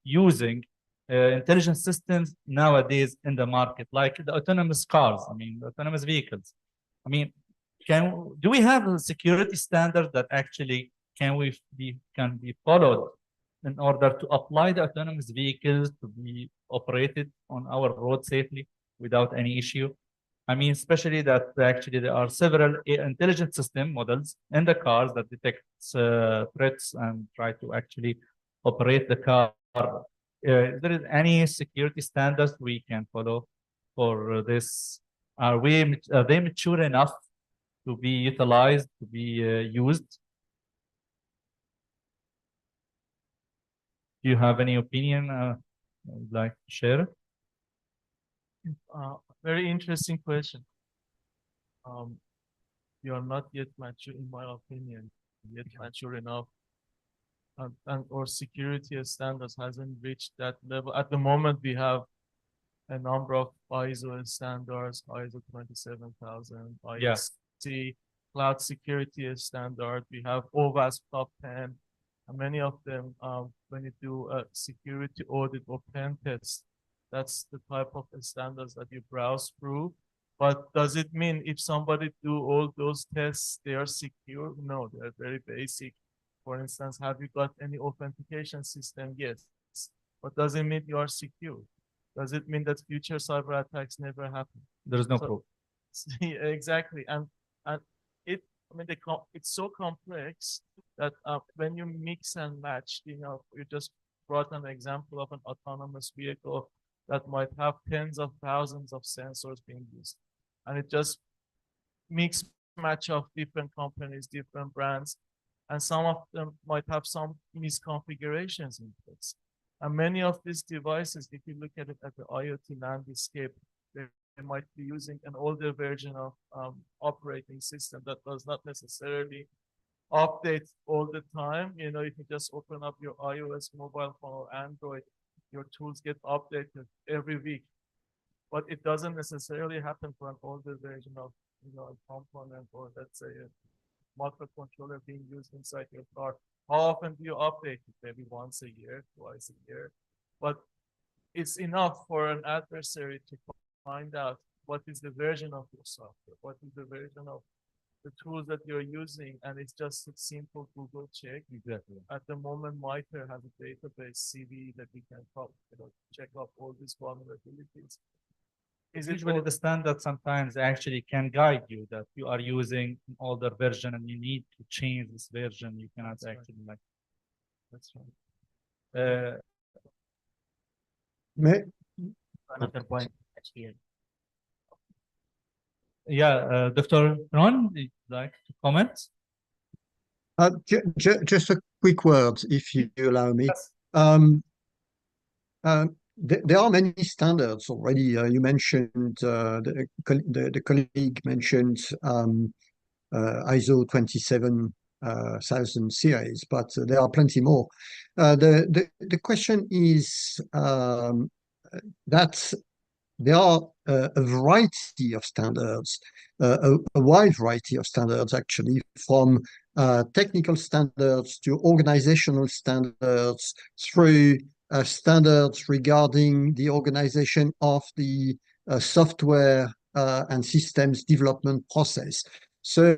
using intelligent systems nowadays in the market, like the autonomous cars, I mean, the autonomous vehicles. I mean, do we have a security standard that actually can be followed in order to apply the autonomous vehicles to be operated on our road safely without any issue? I mean, especially that actually there are several intelligent system models in the cars that detect threats and try to actually operate the car. Is there any security standards we can follow for this? Are they mature enough to be utilized, to be used? Do you have any opinion you'd like to share? Very interesting question. You are not yet mature, in my opinion, yet mature enough. And our security standards hasn't reached that level. At the moment, we have a number of ISO standards, ISO 27000, IEEE, cloud security standard. We have OWASP top 10. And many of them, when you do a security audit or pen test, that's the type of standards that you browse through. But does it mean if somebody do all those tests, they are secure? No, they're very basic. For instance, have you got any authentication system? Yes. But does it mean you are secure? Does it mean that future cyber attacks never happen? There's no proof. Exactly. And it's so complex that when you mix and match, you just brought an example of an autonomous vehicle that might have tens of thousands of sensors being used. And it just mix match of different companies, different brands, and some of them might have some misconfigurations in place. And many of these devices, if you look at it at the IoT landscape, they might be using an older version of operating system that does not necessarily update all the time. If you just open up your iOS mobile phone or Android, your tools get updated every week. But it doesn't necessarily happen for an older version of a component, or let's say a microcontroller being used inside your car. How often do you update it? Maybe once a year, twice a year. But it's enough for an adversary to find out what is the version of your software, what is the version of the tools that you're using, and it's just a simple Google check. Exactly. At the moment, MITRE has a database CV that we can check up all these vulnerabilities. Usually the standard sometimes actually can guide you that you are using an older version and you need to change this version. You cannot actually like. That's right. Another point here. Yeah, Dr. Ron, would you like to comment? Just a quick word, if you allow me. There are many standards already. You mentioned the colleague mentioned ISO 27000 series, but there are plenty more. The question is that there are a variety of standards, a wide variety of standards actually, from technical standards to organizational standards through standards regarding the organization of the software and systems development process. So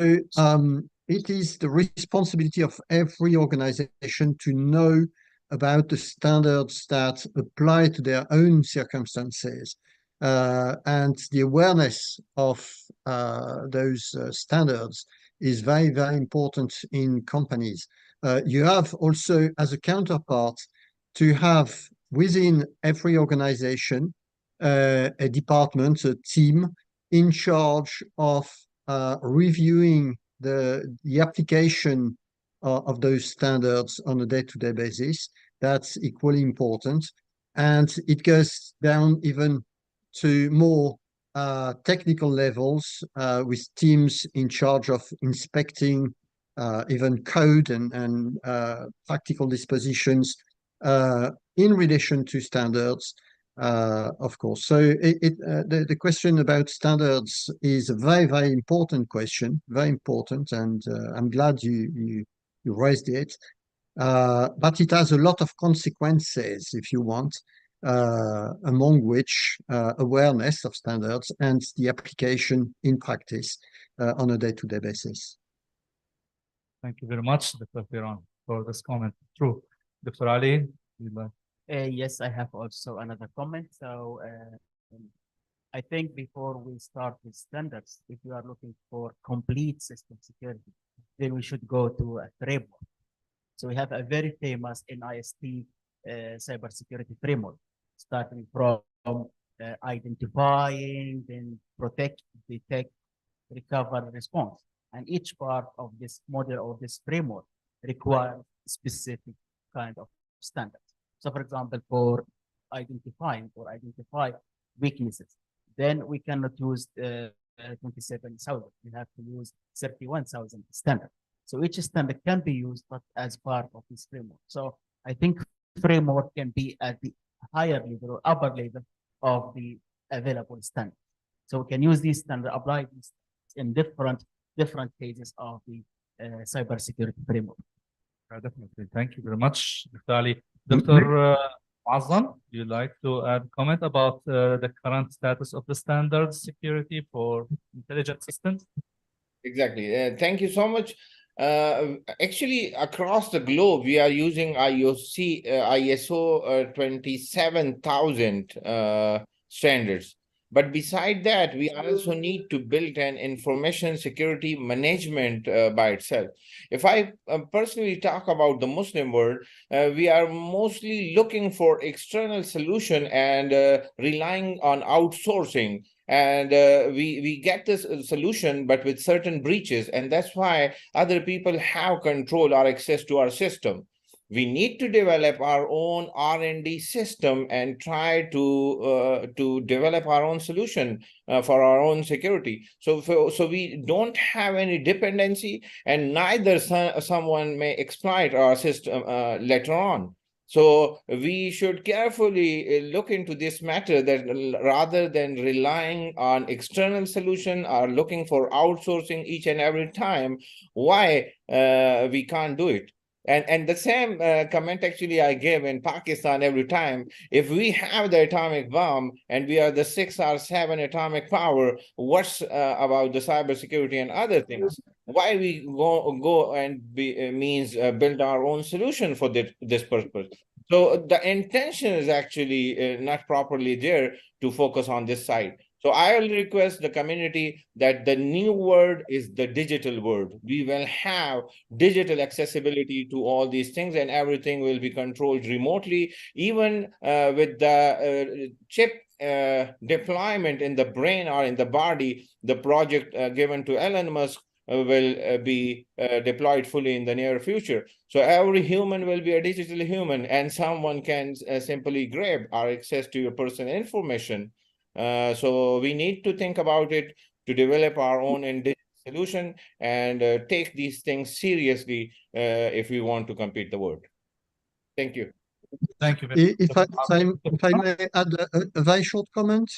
it is the responsibility of every organization to know about the standards that apply to their own circumstances. and the awareness of those standards is very, very important in companies. You have also, as a counterpart, to have within every organization a department, a team in charge of reviewing the application of those standards on a day-to-day basis. That's equally important. And it goes down even to more technical levels with teams in charge of inspecting even code and practical dispositions in relation to standards, of course. So the question about standards is a very, very important question, very important, and I'm glad you raised it. But it has a lot of consequences, if you want, among which awareness of standards and the application in practice on a day-to-day basis. Thank you very much, Dr. Firan, for this comment. True. Dr. Ali, you'd like? Yes, I have also another comment. So I think before we start with standards, if we are looking for complete system security, then we should go to a framework. So we have a very famous NIST cybersecurity framework, starting from identifying, then protect, detect, recover, response. And each part of this model or this framework requires specific kind of standards. So for example, for identify weaknesses, then we cannot use 27,000. We have to use 31,000 standard. So each standard can be used, but as part of this framework. So I think framework can be at the higher level or upper level of the available standard. So we can use these standard, apply these in different phases of the cybersecurity framework. Definitely. Thank you very much, Dr. Ali. Dr. Muazzam, do you like to add comment about the current status of the standards security for intelligent systems? Exactly. Thank you so much. Actually, across the globe, we are using ISO 27,000 standards. But beside that, we also need to build an information security management by itself. If I personally talk about the Muslim world, we are mostly looking for external solution and relying on outsourcing. And we get this solution, but with certain breaches. And that's why other people have control or access to our system. We need to develop our own R&D system and try to develop our own solution for our own security. So we don't have any dependency, and neither someone may exploit our system later on. So we should carefully look into this matter, that rather than relying on external solution or looking for outsourcing each and every time, why we can't do it. And the same comment actually I gave in Pakistan every time. If we have the atomic bomb and we are the 6 or 7 atomic power, what's about the cybersecurity and other things? Why we go and build our own solution for this purpose? So the intention is actually not properly there to focus on this side. So I will request the community that the new word is the digital word. We will have digital accessibility to all these things, and everything will be controlled remotely, even with the chip deployment in the brain or in the body. The project given to Elon Musk will be deployed fully in the near future. So every human will be a digital human, and someone can simply grab or access to your personal information. So we need to think about it to develop our own indigenous solution and take these things seriously if we want to compete the world. Thank you. Thank you. If I may add a very short comment.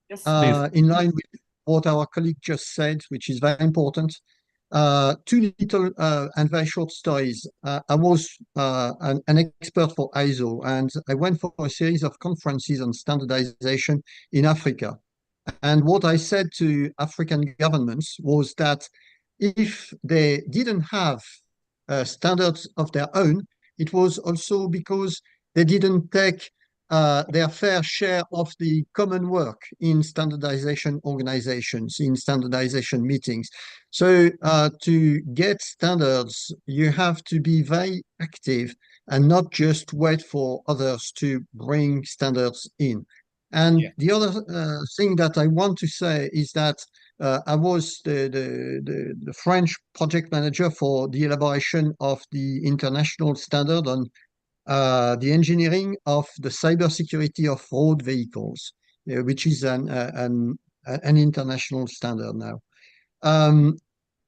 Yes, please. In line with what our colleague just said, which is very important. Two little and very short stories. I was an expert for ISO, and I went for a series of conferences on standardization in Africa. And what I said to African governments was that if they didn't have standards of their own, it was also because they didn't take their fair share of the common work in standardization organizations, in standardization meetings. So to get standards, you have to be very active and not just wait for others to bring standards in. And the other thing that I want to say is that I was the French project manager for the elaboration of the international standard on the engineering of the cybersecurity of road vehicles, which is an international standard now.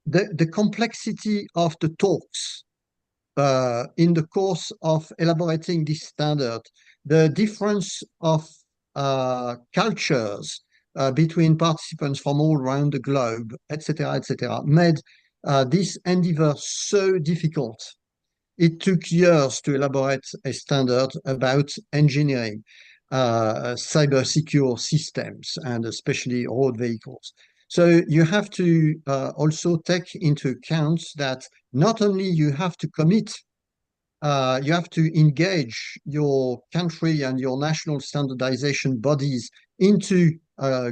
The complexity of the talks in the course of elaborating this standard, the difference of cultures between participants from all around the globe, etc., made this endeavor so difficult. It took years to elaborate a standard about engineering cyber secure systems and especially road vehicles. So you have to also take into account that not only you have to commit, you have to engage your country and your national standardization bodies into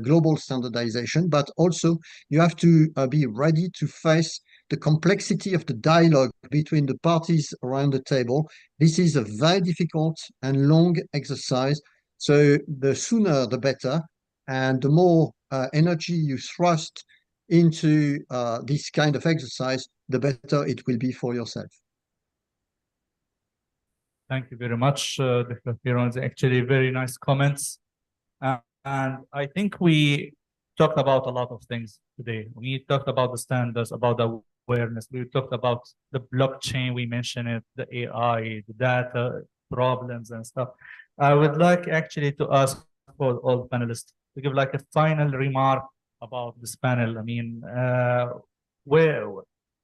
global standardization, but also you have to be ready to face the complexity of the dialogue between the parties around the table. This is a very difficult and long exercise. So the sooner, the better. And the more energy you thrust into this kind of exercise, the better it will be for yourself. Thank you very much, Dr. Firon. Actually, very nice comments. And I think we talked about a lot of things today. We talked about the standards, about the awareness. We talked about the blockchain. We mentioned it, the AI, the data problems and stuff. I would like actually to ask for all panelists to give like a final remark about this panel. I mean, where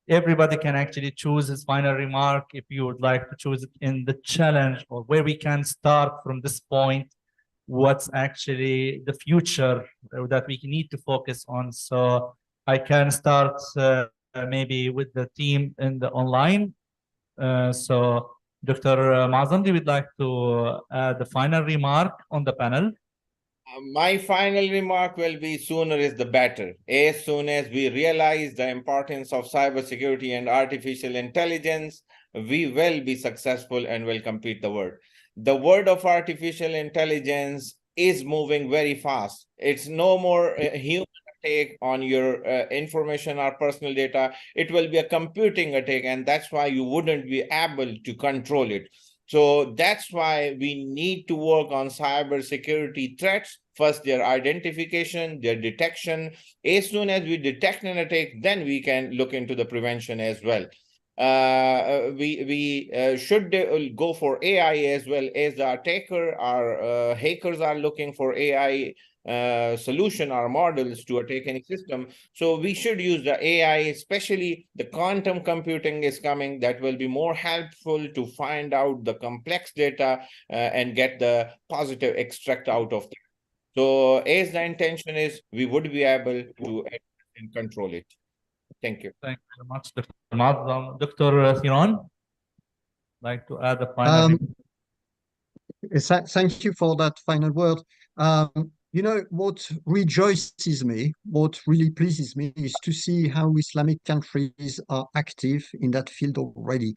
everybody can actually choose his final remark if you would like to choose it in the challenge or where we can start from this point. What's actually the future that we need to focus on. So I can start maybe with the team in the online. So Dr. Mazandi would like to add the final remark on the panel. My final remark will be sooner is the better. As soon as we realize the importance of cybersecurity and artificial intelligence, we will be successful and will compete the world. The world of artificial intelligence is moving very fast. It's no more a human attack on your information or personal data. It will be a computing attack, and that's why you wouldn't be able to control it. So that's why we need to work on cybersecurity threats. First, their identification, their detection. As soon as we detect an attack, then we can look into the prevention as well. We should go for AI as well as the attacker. Our hackers are looking for AI solution or models to attack any system. So we should use the AI, especially the quantum computing is coming. That will be more helpful to find out the complex data and get the positive extract out of it. So as the intention is, we would be able to and control it. Thank you. Thank you very much, Dr. Mazam. Dr. Firon, like to add a final. Thank you for that final word. You know, what rejoices me, what really pleases me is to see how Islamic countries are active in that field already.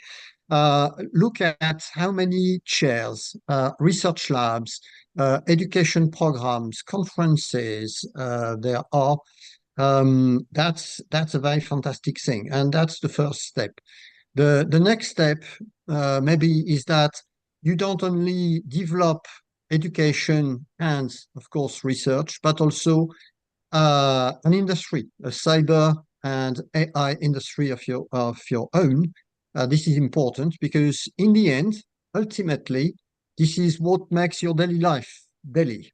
Look at how many chairs, research labs, education programs, conferences there are. That's a very fantastic thing, and that's the first step. The next step maybe is that you don't only develop education and, of course, research, but also an industry, a cyber and AI industry of your own. This is important because in the end, ultimately, this is what makes your daily life daily.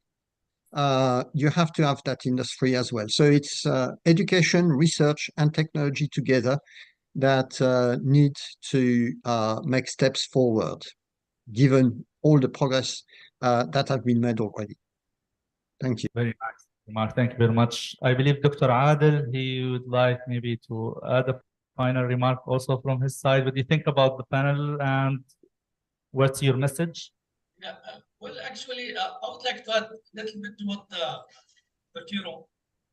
You have to have that industry as well. So it's education, research, and technology together that need to make steps forward, given all the progress that have been made already. Thank you. Very nice, Mark. Thank you very much. I believe Dr. Adel, he would like maybe to add a final remark also from his side. What do you think about the panel and what's your message? Well, actually, I would like to add a little bit to what you know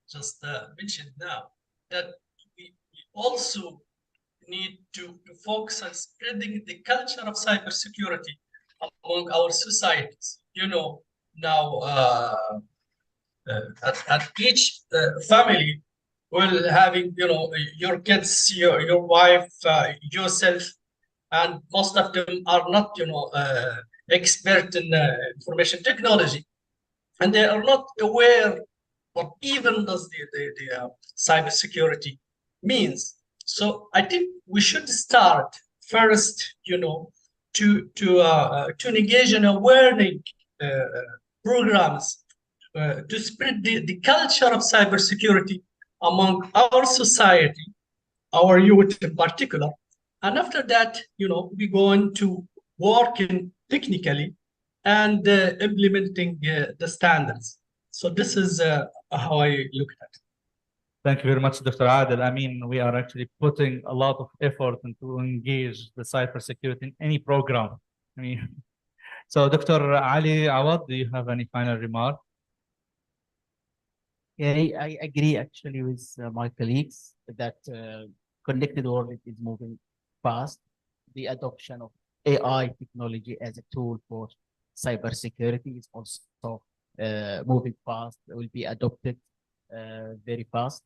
just mentioned now, that we also need to focus on spreading the culture of cybersecurity among our societies. You know, now at each family will having, you know, your kids, your wife, yourself, and most of them are not, you know, expert in information technology, and they are not aware what even does the cybersecurity means. So I think we should start first, you know, to engage in awareness programs to spread the culture of cybersecurity among our society, our youth in particular. And after that, you know, we're going to working technically and implementing the standards. So this is how I look at it. Thank you very much, Dr. Adel. I mean, we are actually putting a lot of effort into engage the cybersecurity in any program. I mean, so Dr. Ali Awad, do you have any final remark? Yeah, I agree actually with my colleagues that connected world is moving fast. The adoption of AI technology as a tool for cybersecurity is also moving fast. It will be adopted very fast.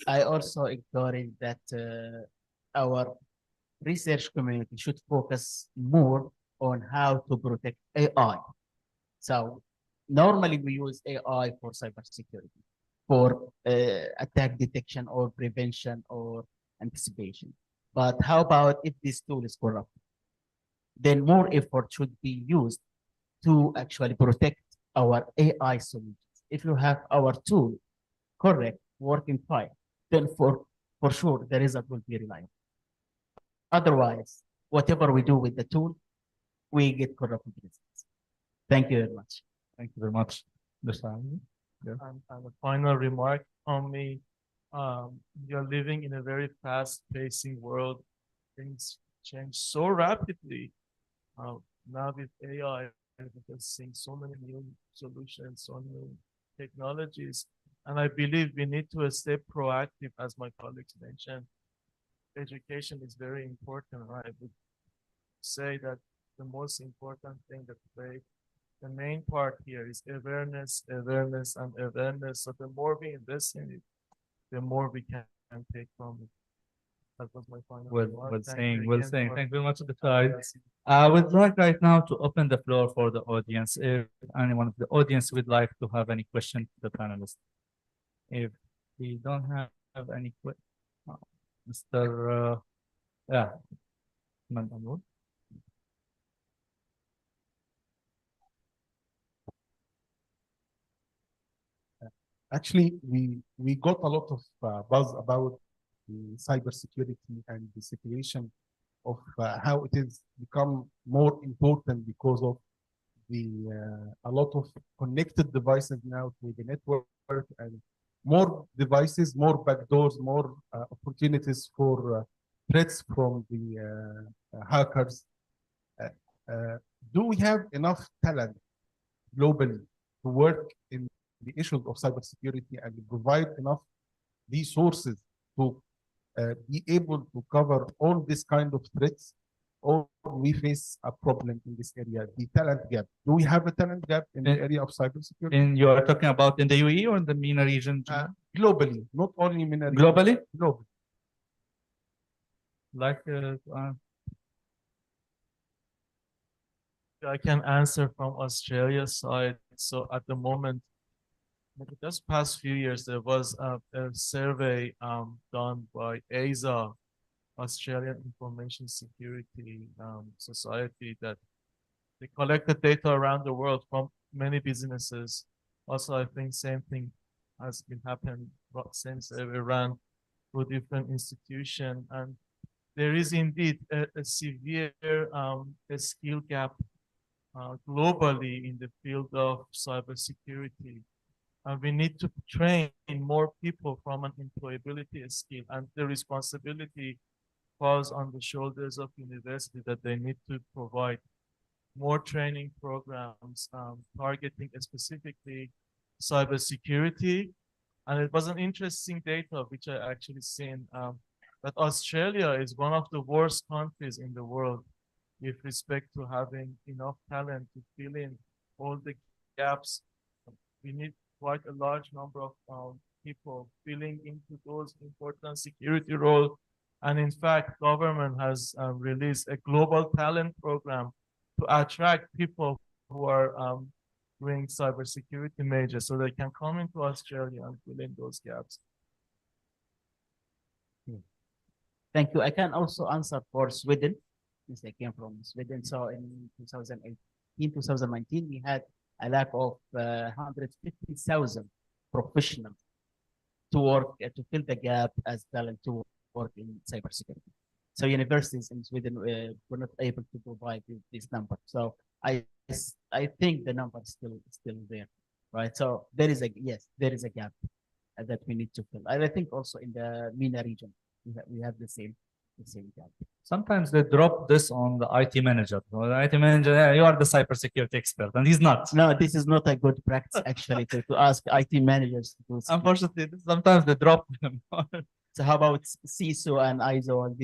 I also encourage that our research community should focus more on how to protect AI. So normally we use AI for cybersecurity, for attack detection or prevention or anticipation. But how about if this tool is corrupt? Then more effort should be used to actually protect our AI solutions. If you have our tool correct, working fine, then for sure the result will be reliable. Otherwise, whatever we do with the tool, we get corrupted results. Thank you very much. Thank you very much, Mr. Ali. Yeah. And a final remark on me. You're living in a very fast-pacing world. Things change so rapidly. Now with AI, we're seeing so many new solutions, so new technologies. And I believe we need to stay proactive, as my colleagues mentioned. Education is very important. I would say that the most important thing that the main part here is awareness, awareness, and awareness. So the more we invest in it, the more we can take from it. That was my final remark. Well Thank saying, you well again saying. for- Thank you very much, Dr. Ali. I would like right now to open the floor for the audience. If anyone of the audience would like to have any question to the panelists. If we don't have any questions, Mr. Yeah, Mahmoud. Actually, we got a lot of buzz about the cybersecurity and the situation of how it has become more important because of the a lot of connected devices now to the network and more devices, more backdoors, more opportunities for threats from the hackers. Do we have enough talent globally to work in the issues of cybersecurity and provide enough resources to be able to cover all this kind of threats, or we face a problem in this area, the talent gap? Do we have a talent gap in the area of cybersecurity? And you are talking about in the UAE or in the MENA region? Globally, not only MENA region. Globally? Globally. Like, I can answer from Australia's side. So at the moment, just past few years, there was a survey done by ASA, Australian Information Security Society, that they collected data around the world from many businesses. Also, I think same thing has been happening since Iran through different institutions, and there is indeed a severe a skill gap globally in the field of cybersecurity. And we need to train more people from an employability skill, and the responsibility falls on the shoulders of university that they need to provide more training programs targeting specifically cybersecurity. And it was an interesting data which I actually seen that Australia is one of the worst countries in the world with respect to having enough talent to fill in all the gaps. We need quite a large number of people filling into those important security roles. And in fact, government has released a global talent program to attract people who are doing cybersecurity majors so they can come into Australia and fill in those gaps. Thank you. I can also answer for Sweden, since I came from Sweden. So in 2018, 2019, we had a lack of 150,000 professionals to work, to fill the gap as talent to work in cybersecurity. So universities in Sweden were not able to provide this number. So I think the number is still there, right? So there is a gap that we need to fill. And I think also in the MENA region, we have the same gap. Sometimes they drop this on the IT manager. Well, the IT manager, yeah, you are the cybersecurity expert, and he's not. No, this is not a good practice actually to ask IT managers to do. Unfortunately, sometimes they drop them. So how about CISO and ISO and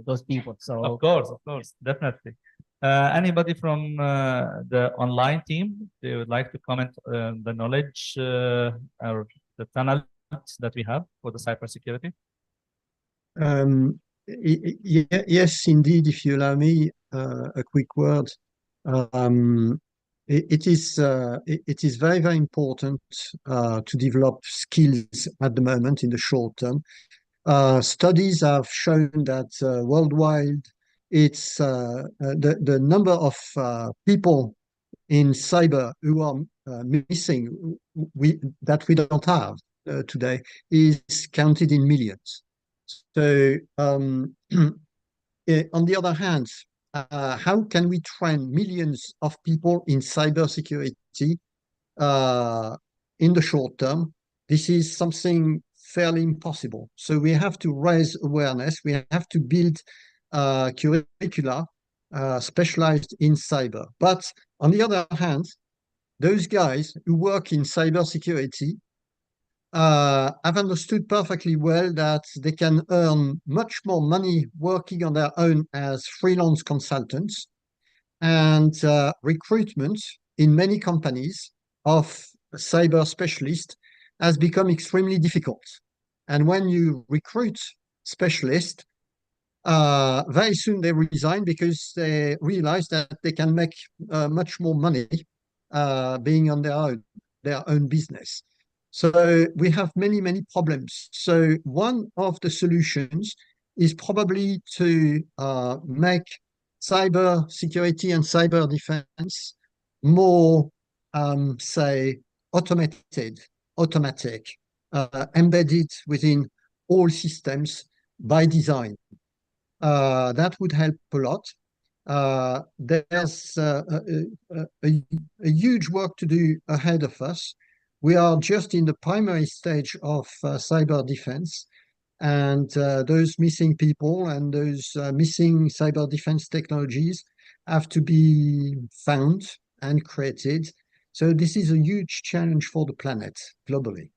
those people? So of course, definitely. Anybody from the online team, they would like to comment the knowledge or the talent that we have for the cybersecurity? Yes, indeed. If you allow me a quick word, it is very, very important to develop skills at the moment in the short term. Studies have shown that worldwide, it's the number of people in cyber who are missing that we don't have today is counted in millions. So on the other hand, how can we train millions of people in cybersecurity in the short term? This is something fairly impossible. So we have to raise awareness. We have to build curricula specialized in cyber. But on the other hand, those guys who work in cybersecurity have understood perfectly well that they can earn much more money working on their own as freelance consultants, and recruitment in many companies of cyber specialists has become extremely difficult. And when you recruit specialists, very soon they resign because they realize that they can make much more money being on their own business. So we have many, many problems. So one of the solutions is probably to make cyber security and cyber defense more, say, automatic, embedded within all systems by design. That would help a lot. There's a huge work to do ahead of us. We are just in the primary stage of cyber defense, and those missing people and those missing cyber defense technologies have to be found and created. So this is a huge challenge for the planet globally.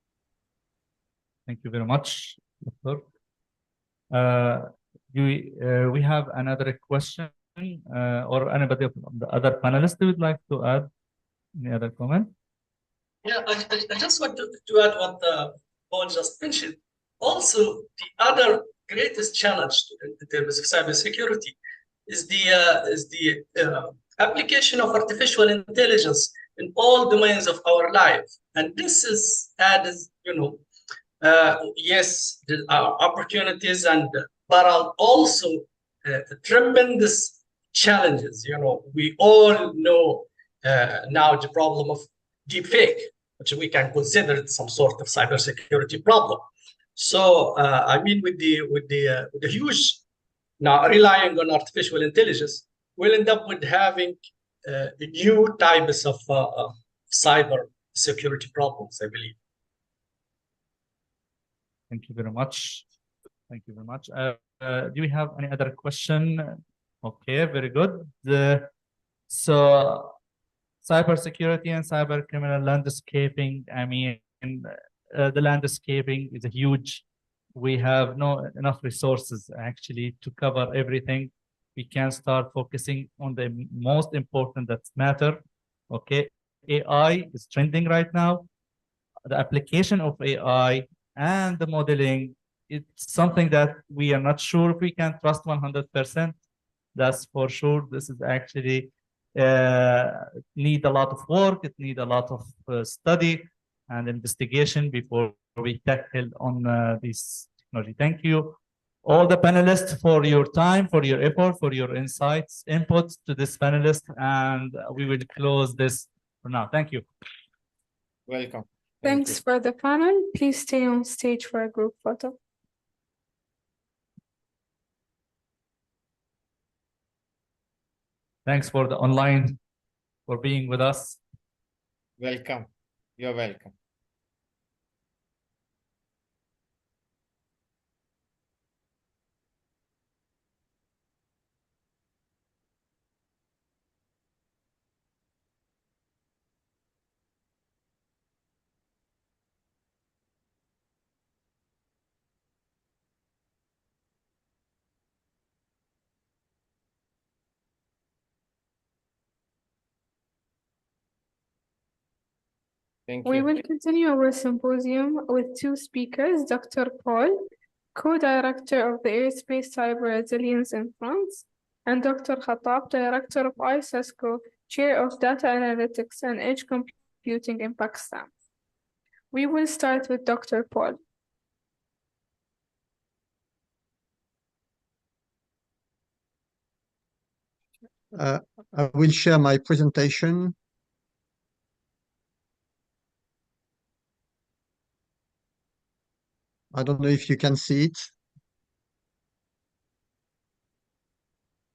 Thank you very much, Doctor. We have another question, or anybody from the other panelists who would like to add any other comment? Yeah, I just want to add what Paul just mentioned. Also, the other greatest challenge in terms of cybersecurity is the application of artificial intelligence in all domains of our life. And this is added, yes, there are opportunities, but also tremendous challenges. We all know now the problem of deepfake, which we can consider it some sort of cybersecurity problem. So I mean, with the huge now relying on artificial intelligence, we'll end up with having new types of cyber security problems, I believe. Thank you very much. Thank you very much. Do we have any other question? Okay, very good. So cybersecurity and cyber criminal landscaping, I mean, the landscaping is a huge, we have no enough resources actually to cover everything. We can start focusing on the most important that matter. Okay, AI is trending right now. The application of AI and the modeling, it's something that we are not sure if we can trust 100%. That's for sure. This is actually need a lot of work. It need a lot of study and investigation before we tackle on this technology. Thank you, all the panelists, for your time, for your effort, for your insights, inputs to this panelist, and we will close this for now. Thank you. Welcome. Thanks for the panel. Please stay on stage for a group photo. Thanks for the online, for being with us. Welcome. You're welcome. Thank We you. will continue our symposium with two speakers, Dr. Paul, co-director of the Aerospace Cyber Resilience in France, and Dr. Khattab, director of ISASCO, chair of Data Analytics and Edge Computing in Pakistan. We will start with Dr. Paul. I will share my presentation. I don't know if you can see it.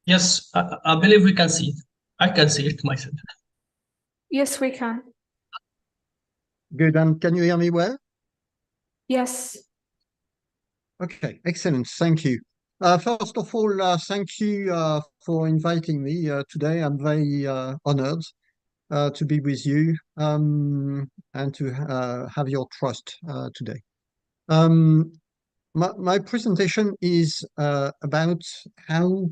Yes, I believe we can see it. I can see it myself. Yes, we can. Good, and can you hear me well? Yes. Okay, excellent. Thank you. First of all, thank you for inviting me today. I'm very honored to be with you and to have your trust today. My presentation is about how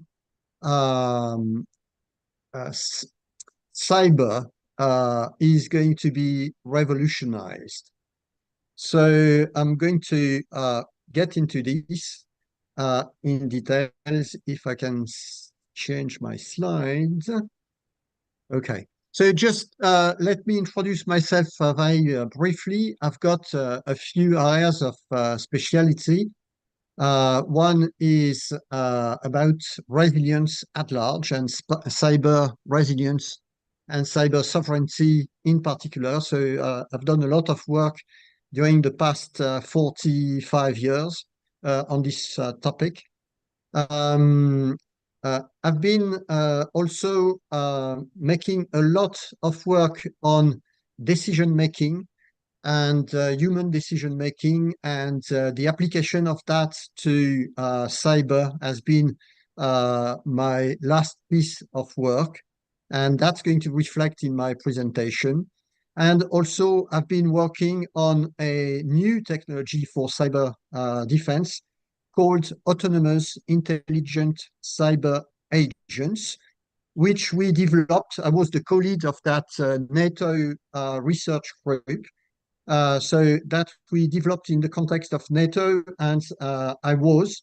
cyber is going to be revolutionized. So I'm going to get into this in details if I can change my slides. Okay, so just let me introduce myself very briefly. I've got a few areas of speciality. One is about resilience at large and cyber resilience and cyber sovereignty in particular. So I've done a lot of work during the past 45 years on this topic. I've been also making a lot of work on decision making and human decision making, and the application of that to cyber has been my last piece of work, and that's going to reflect in my presentation. And also, I've been working on a new technology for cyber defense called autonomous intelligent cyber agents, which we developed. I was the co-lead of that NATO research group. So that we developed in the context of NATO, and I was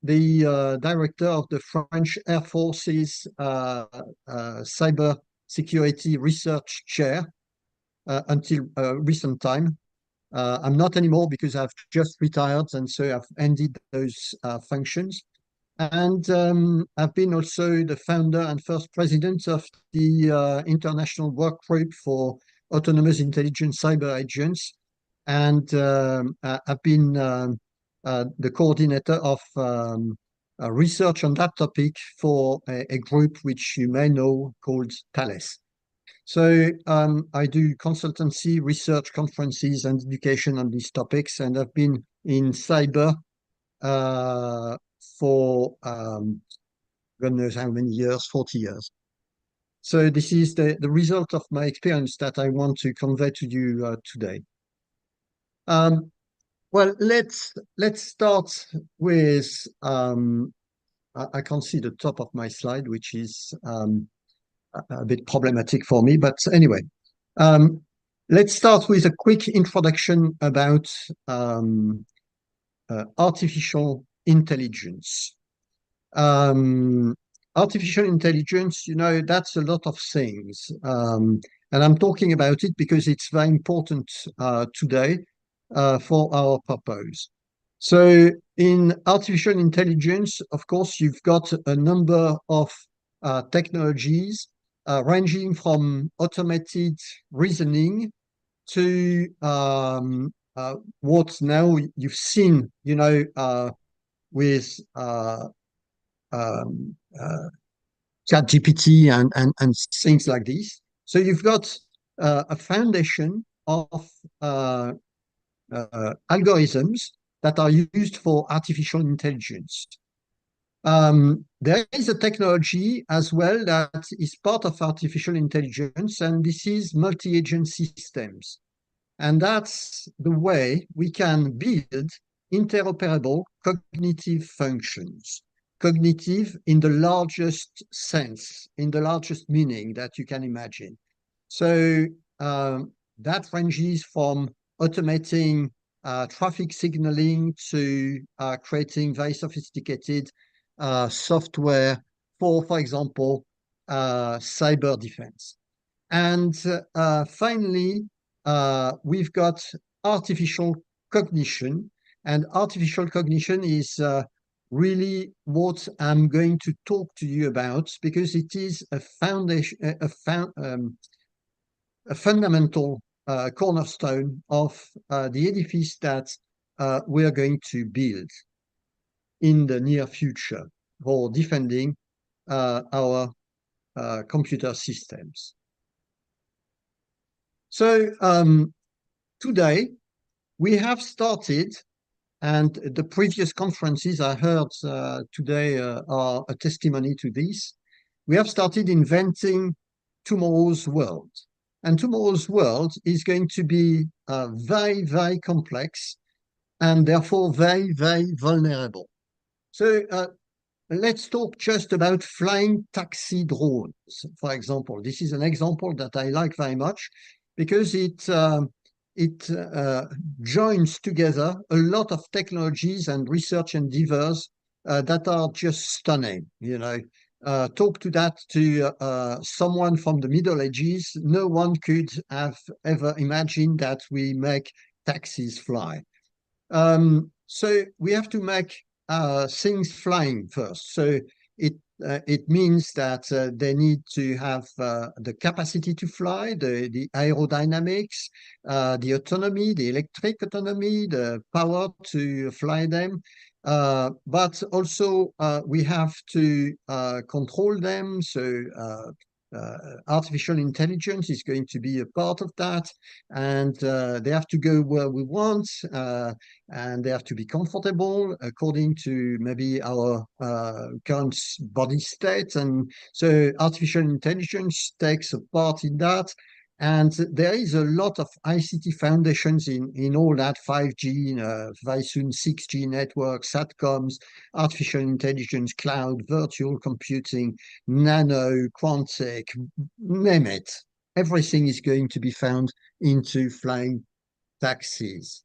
the director of the French Air Force's cyber security research chair until recent time. I'm not anymore because I've just retired, and so I've ended those functions. And I've been also the founder and first president of the International Work Group for Autonomous Intelligent Cyber Agents. And I've been the coordinator of research on that topic for a group which you may know called Thales. So I do consultancy, research, conferences, and education on these topics, and I've been in cyber for God knows how many years, 40 years. So this is the result of my experience that I want to convey to you today. Well, let's start with, I can't see the top of my slide, which is a bit problematic for me, but anyway, let's start with a quick introduction about artificial intelligence. Artificial intelligence, you know, that's a lot of things. And I'm talking about it because it's very important today for our purpose. So in artificial intelligence, of course, you've got a number of technologies ranging from automated reasoning to what now you've seen, you know, with ChatGPT and things like this. So you've got a foundation of algorithms that are used for artificial intelligence. There is a technology as well that is part of artificial intelligence, and this is multi-agent systems. And that's the way we can build interoperable cognitive functions. Cognitive in the largest sense, in the largest meaning that you can imagine. So that ranges from automating traffic signaling to creating very sophisticated software for example, cyber defense. And finally, we've got artificial cognition, and artificial cognition is really what I'm going to talk to you about, because it is a foundation, a fundamental cornerstone of the edifice that we're going to build in the near future for defending our computer systems. So today we have started, and the previous conferences I heard today are a testimony to this. We have started inventing tomorrow's world. And tomorrow's world is going to be very, very complex and therefore very, very vulnerable. So let's talk just about flying taxi drones, for example. This is an example that I like very much because it joins together a lot of technologies and research endeavors that are just stunning. You know, talk to that to someone from the Middle Ages. No one could have ever imagined that we make taxis fly. So we have to make things flying first. So it means that they need to have the capacity to fly, the aerodynamics, the autonomy, the electric autonomy, the power to fly them. But also we have to control them. So artificial intelligence is going to be a part of that, and they have to go where we want, and they have to be comfortable according to maybe our current body state. And so artificial intelligence takes a part in that. And there is a lot of ICT foundations in all that 5G, very soon 6G networks, SATCOMs, artificial intelligence, cloud, virtual computing, nano, quantic, name it. Everything is going to be found into flying taxis.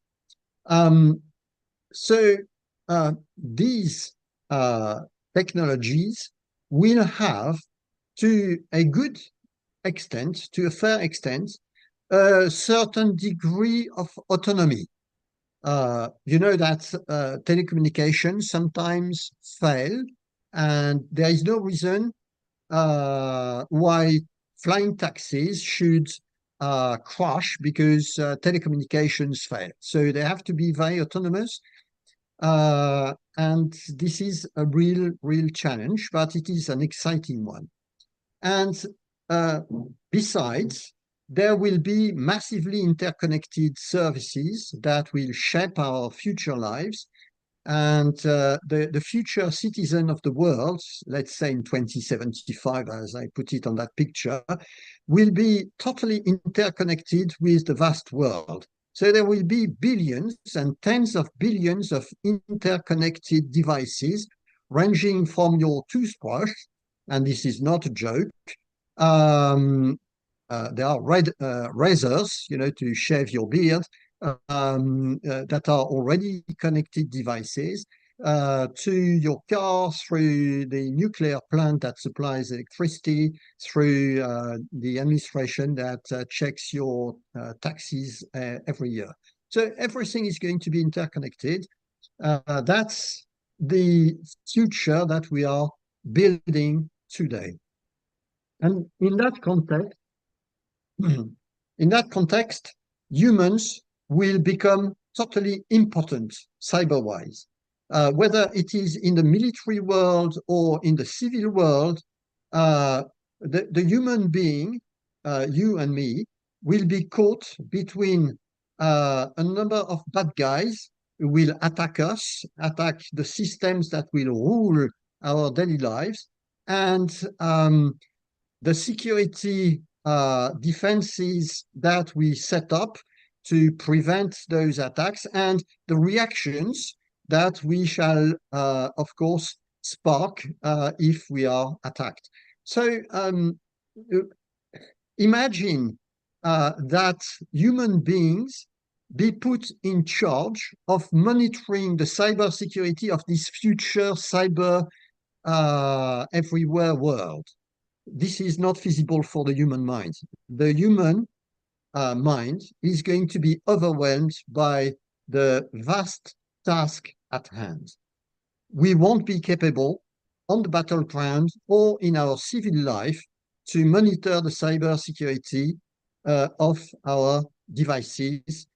So these technologies will have, to a good extent, to a fair extent, a certain degree of autonomy. You know that telecommunications sometimes fail, and there is no reason why flying taxis should crash because telecommunications fail. So they have to be very autonomous. And this is a real challenge, but it is an exciting one. And besides, there will be massively interconnected services that will shape our future lives. And the future citizen of the world, let's say in 2075, as I put it on that picture, will be totally interconnected with the vast world. So there will be billions and tens of billions of interconnected devices, ranging from your toothbrush, and this is not a joke. There are razors, to shave your beard, that are already connected devices, to your car through the nuclear plant that supplies electricity, through the administration that checks your taxes every year. So everything is going to be interconnected. That's the future that we are building today. And in that context, humans will become totally important cyber-wise. Whether it is in the military world or in the civil world, the human being, you and me, will be caught between a number of bad guys who will attack us, attack the systems that will rule our daily lives, and the security defenses that we set up to prevent those attacks, and the reactions that we shall, of course, spark if we are attacked. So imagine that human beings be put in charge of monitoring the cybersecurity of this future cyber everywhere world. This is not feasible for the human mind. The human mind is going to be overwhelmed by the vast task at hand. We won't be capable on the battleground or in our civil life to monitor the cybersecurity of our devices,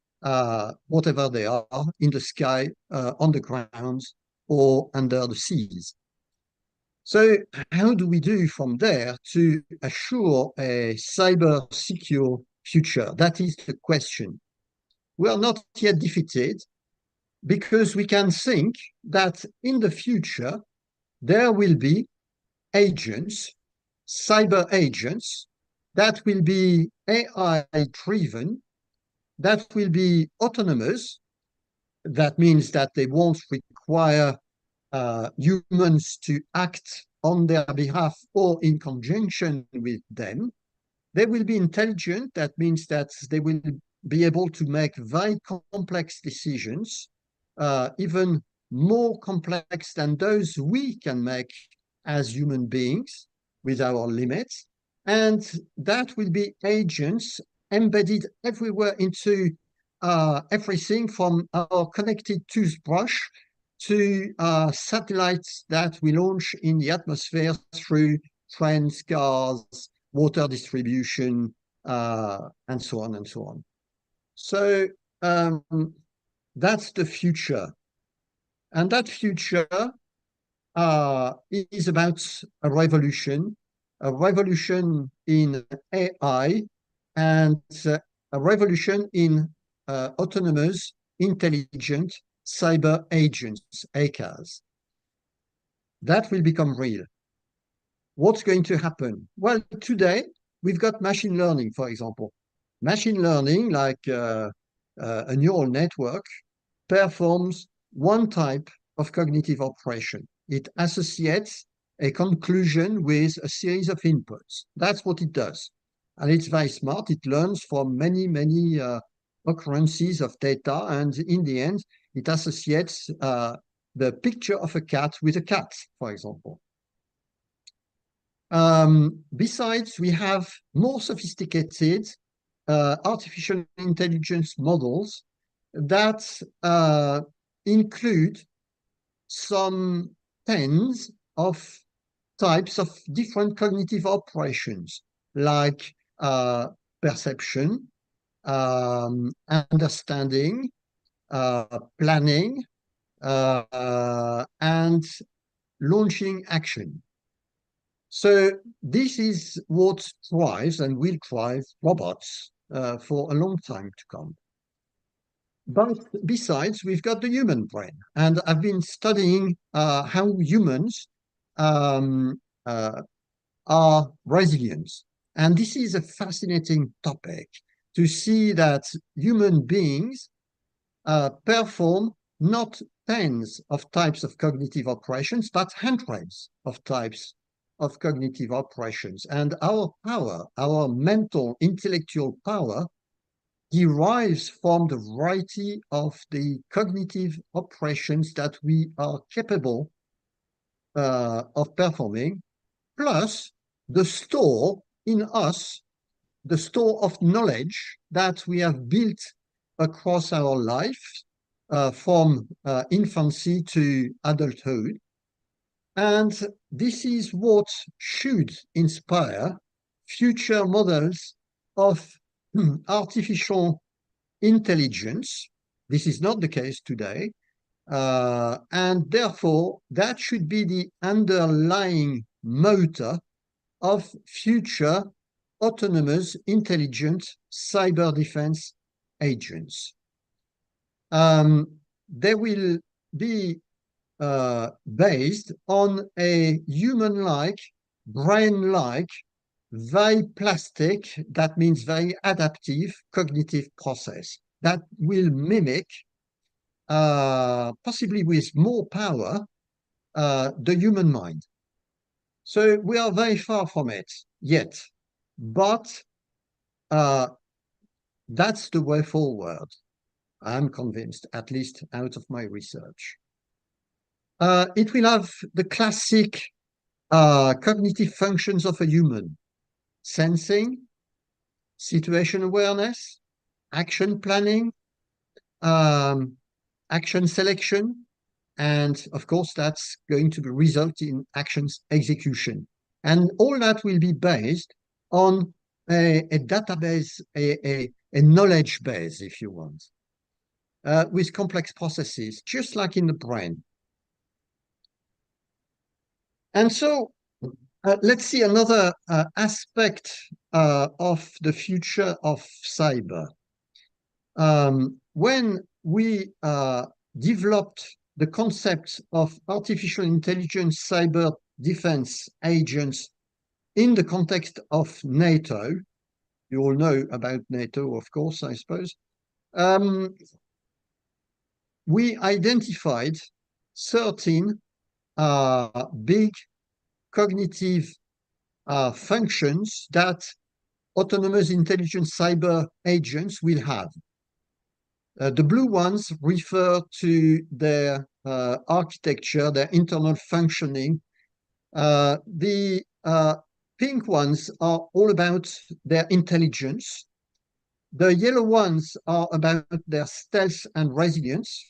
whatever they are, in the sky, on the ground, or under the seas. So how do we do from there to assure a cyber secure future? That is the question. We are not yet defeated, because we can think that in the future, there will be agents, cyber agents, that will be AI-driven, that will be autonomous. That means that they won't require humans to act on their behalf or in conjunction with them. They will be intelligent. That means that they will be able to make very complex decisions, even more complex than those we can make as human beings with our limits. And that will be agents embedded everywhere into everything from our connected toothbrush to satellites that we launch in the atmosphere through trains, cars, water distribution, and so on and so on. So that's the future. And that future is about a revolution in AI, and a revolution in autonomous, intelligent cyber agents, ACAs. That will become real. What's going to happen? Well, today, we've got machine learning, for example. Machine learning, like a neural network, performs one type of cognitive operation. It associates a conclusion with a series of inputs. That's what it does. And it's very smart. It learns from many, many occurrences of data. And in the end, it associates the picture of a cat with a cat, for example. Besides, we have more sophisticated artificial intelligence models that include some tens of types of different cognitive operations, like perception, understanding, planning, and launching action. So this is what drives and will drive robots for a long time to come. but besides, we've got the human brain, and I've been studying how humans are resilient. And this is a fascinating topic to see that human beings perform not tens of types of cognitive operations, but hundreds of types of cognitive operations. And our power, our mental, intellectual power, derives from the variety of the cognitive operations that we are capable of performing, plus the store in us, the store of knowledge that we have built across our life, from infancy to adulthood. And this is what should inspire future models of artificial intelligence. This is not the case today. And therefore, that should be the underlying motor of future autonomous, intelligent cyber defense agents. They will be based on a human-like, brain-like, very plastic, that means very adaptive cognitive process that will mimic, possibly with more power, the human mind. So we are very far from it yet, but that's the way forward. I'm convinced, at least out of my research. It will have the classic cognitive functions of a human: sensing, situation awareness, action planning, action selection, and of course, that's going to result in actions execution. And all that will be based on a database, a knowledge base, if you want, with complex processes, just like in the brain. And so let's see another aspect of the future of cyber. When we developed the concept of artificial intelligence cyber defense agents in the context of NATO, you all know about NATO, of course, I suppose, we identified 13 big cognitive functions that autonomous intelligence cyber agents will have. The blue ones refer to their architecture, their internal functioning. The pink ones are all about their intelligence. The yellow ones are about their stealth and resilience.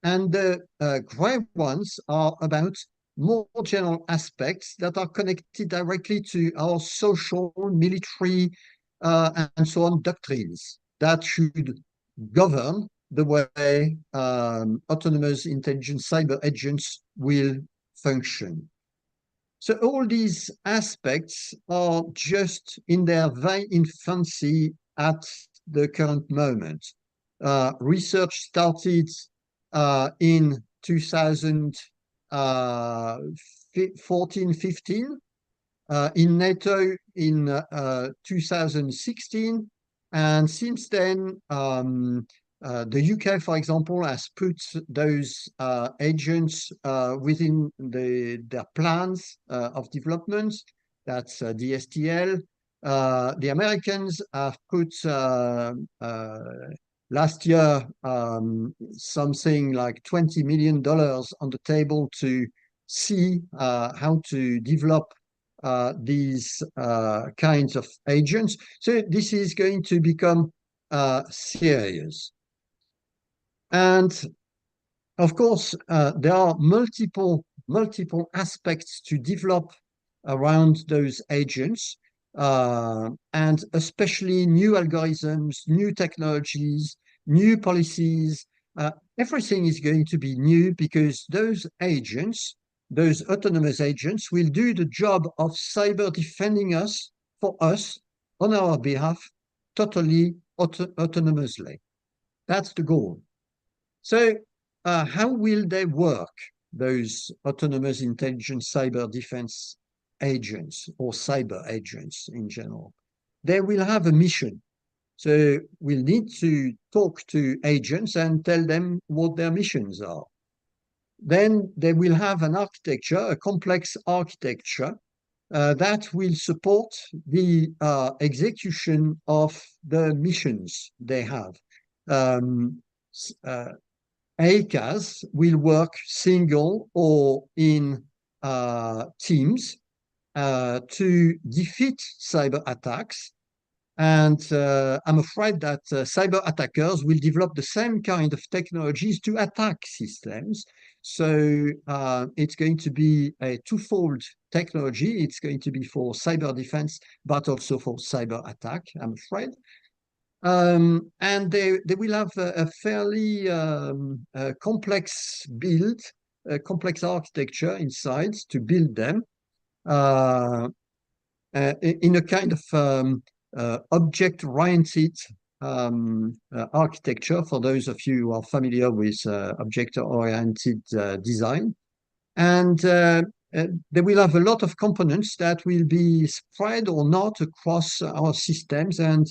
And the gray ones are about more general aspects that are connected directly to our social, military, and so on doctrines that should govern the way autonomous intelligence cyber agents will function. So all these aspects are just in their very infancy at the current moment. Research started in 2014-15, in NATO in 2016, and since then the UK, for example, has put those agents within their plans of development. That's DSTL. The Americans have put last year something like $20 million on the table to see how to develop these kinds of agents. So this is going to become serious. And of course, there are multiple aspects to develop around those agents, and especially new algorithms, new technologies, new policies. Everything is going to be new because those agents, those autonomous agents, will do the job of cyber defending us, for us, on our behalf, totally autonomously. That's the goal. So how will they work, those autonomous intelligence cyber defense agents or cyber agents in general? They will have a mission. So we'll need to talk to agents and tell them what their missions are. Then they will have an architecture, a complex architecture that will support the execution of the missions they have. ACAS will work single or in teams to defeat cyber attacks. And I'm afraid that cyber attackers will develop the same kind of technologies to attack systems. So it's going to be a twofold technology. It's going to be for cyber defense, but also for cyber attack, I'm afraid. And they will have a fairly complex build, a complex architecture inside to build them in a kind of object-oriented architecture, for those of you who are familiar with object-oriented design. And they will have a lot of components that will be spread or not across our systems, and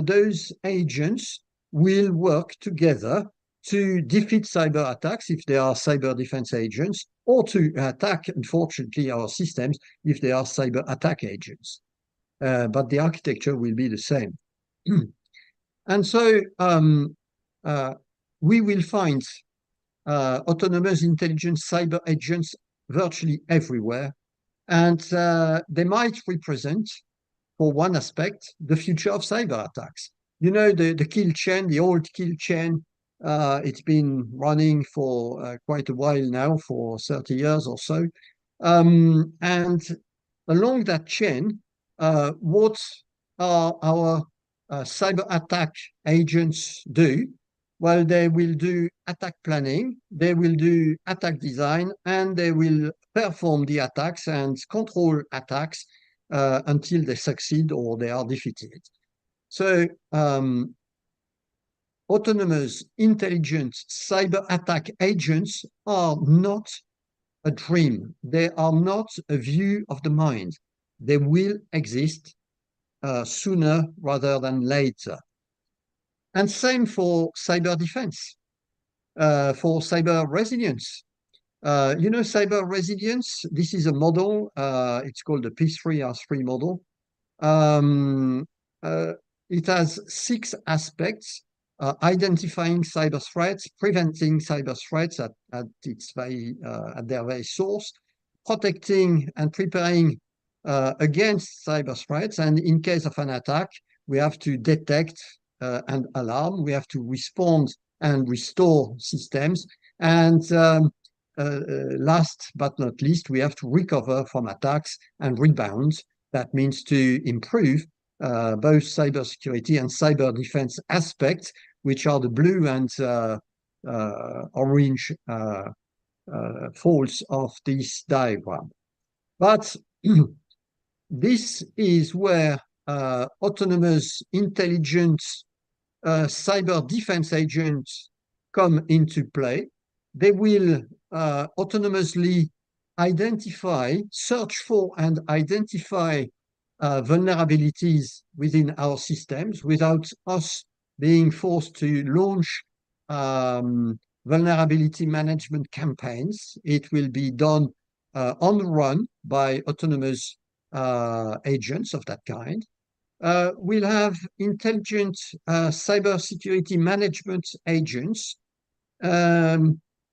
those agents will work together to defeat cyber attacks if they are cyber defense agents, or to attack, unfortunately, our systems if they are cyber attack agents. But the architecture will be the same. And so we will find autonomous intelligence cyber agents virtually everywhere. And they might represent, for one aspect, the future of cyber attacks. You know, the kill chain, the old kill chain, it's been running for quite a while now, for 30 years or so. And along that chain, what are our cyber attack agents do? Well, they will do attack planning, they will do attack design, and they will perform the attacks and control attacks until they succeed or they are defeated. So autonomous intelligent cyber attack agents are not a dream. They are not a view of the mind. They will exist sooner rather than later. And same for cyber defense, for cyber resilience. You know, cyber resilience, this is a model, it's called the P3R3 model. It has 6 aspects: identifying cyber threats, preventing cyber threats at their very source, protecting and preparing against cyber threats, and in case of an attack, we have to detect and alarm, we have to respond and restore systems, and last but not least, we have to recover from attacks and rebound. That means to improve both cybersecurity and cyber defense aspects, which are the blue and orange folds of this diagram. But this is where autonomous intelligence cyber defense agents come into play. They will autonomously identify, search for and identify vulnerabilities within our systems without us being forced to launch vulnerability management campaigns. It will be done on the run by autonomous agents of that kind. We'll have intelligent cybersecurity management agents,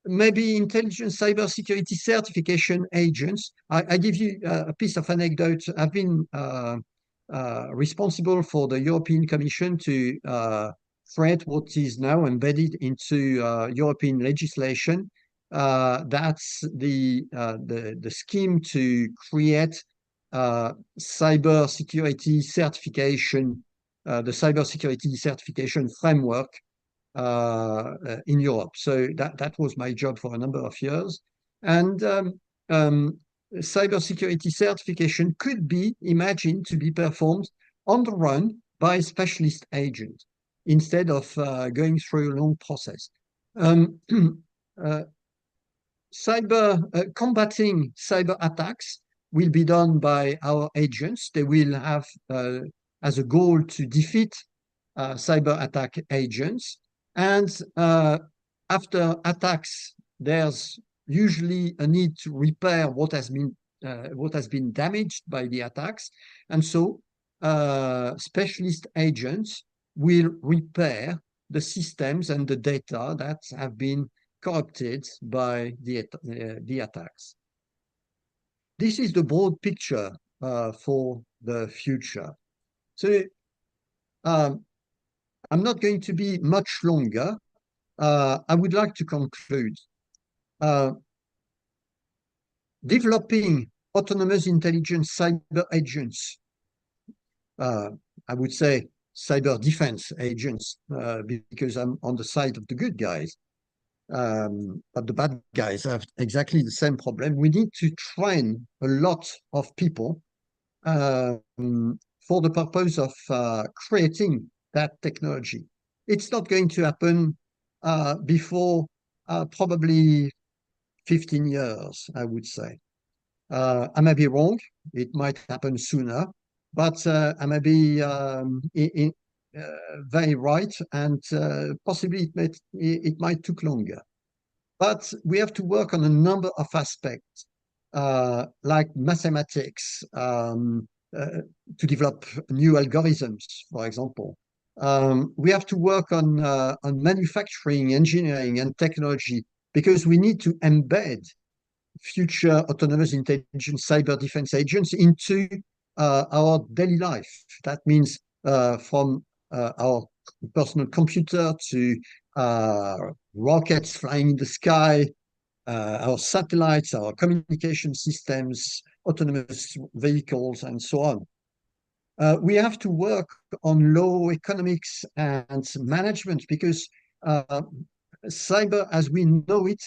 maybe intelligent cybersecurity certification agents. I give you a piece of anecdote. I've been responsible for the European Commission to create what is now embedded into European legislation. That's the scheme to create cybersecurity certification, the cybersecurity certification framework in Europe. So that was my job for a number of years. And cybersecurity certification could be imagined to be performed on the run by a specialist agent instead of going through a long process. Combating cyber attacks will be done by our agents. They will have as a goal to defeat cyber attack agents. And after attacks, there's usually a need to repair what has been damaged by the attacks. And so specialist agents will repair the systems and the data that have been corrupted by the attacks. This is the broad picture for the future. So I'm not going to be much longer. I would like to conclude. Developing autonomous intelligence cyber agents, I would say cyber defense agents, because I'm on the side of the good guys. But the bad guys have exactly the same problem. We need to train a lot of people for the purpose of creating that technology. It's not going to happen before probably 15 years, I would say. I may be wrong. It might happen sooner, but I may be very right, and possibly it might take longer. But we have to work on a number of aspects, like mathematics, to develop new algorithms, for example. We have to work on manufacturing, engineering, and technology, because we need to embed future autonomous intelligence cyber defense agents into our daily life. That means from our personal computer to rockets flying in the sky, our satellites, our communication systems, autonomous vehicles, and so on. We have to work on law, economics, and management, because cyber as we know it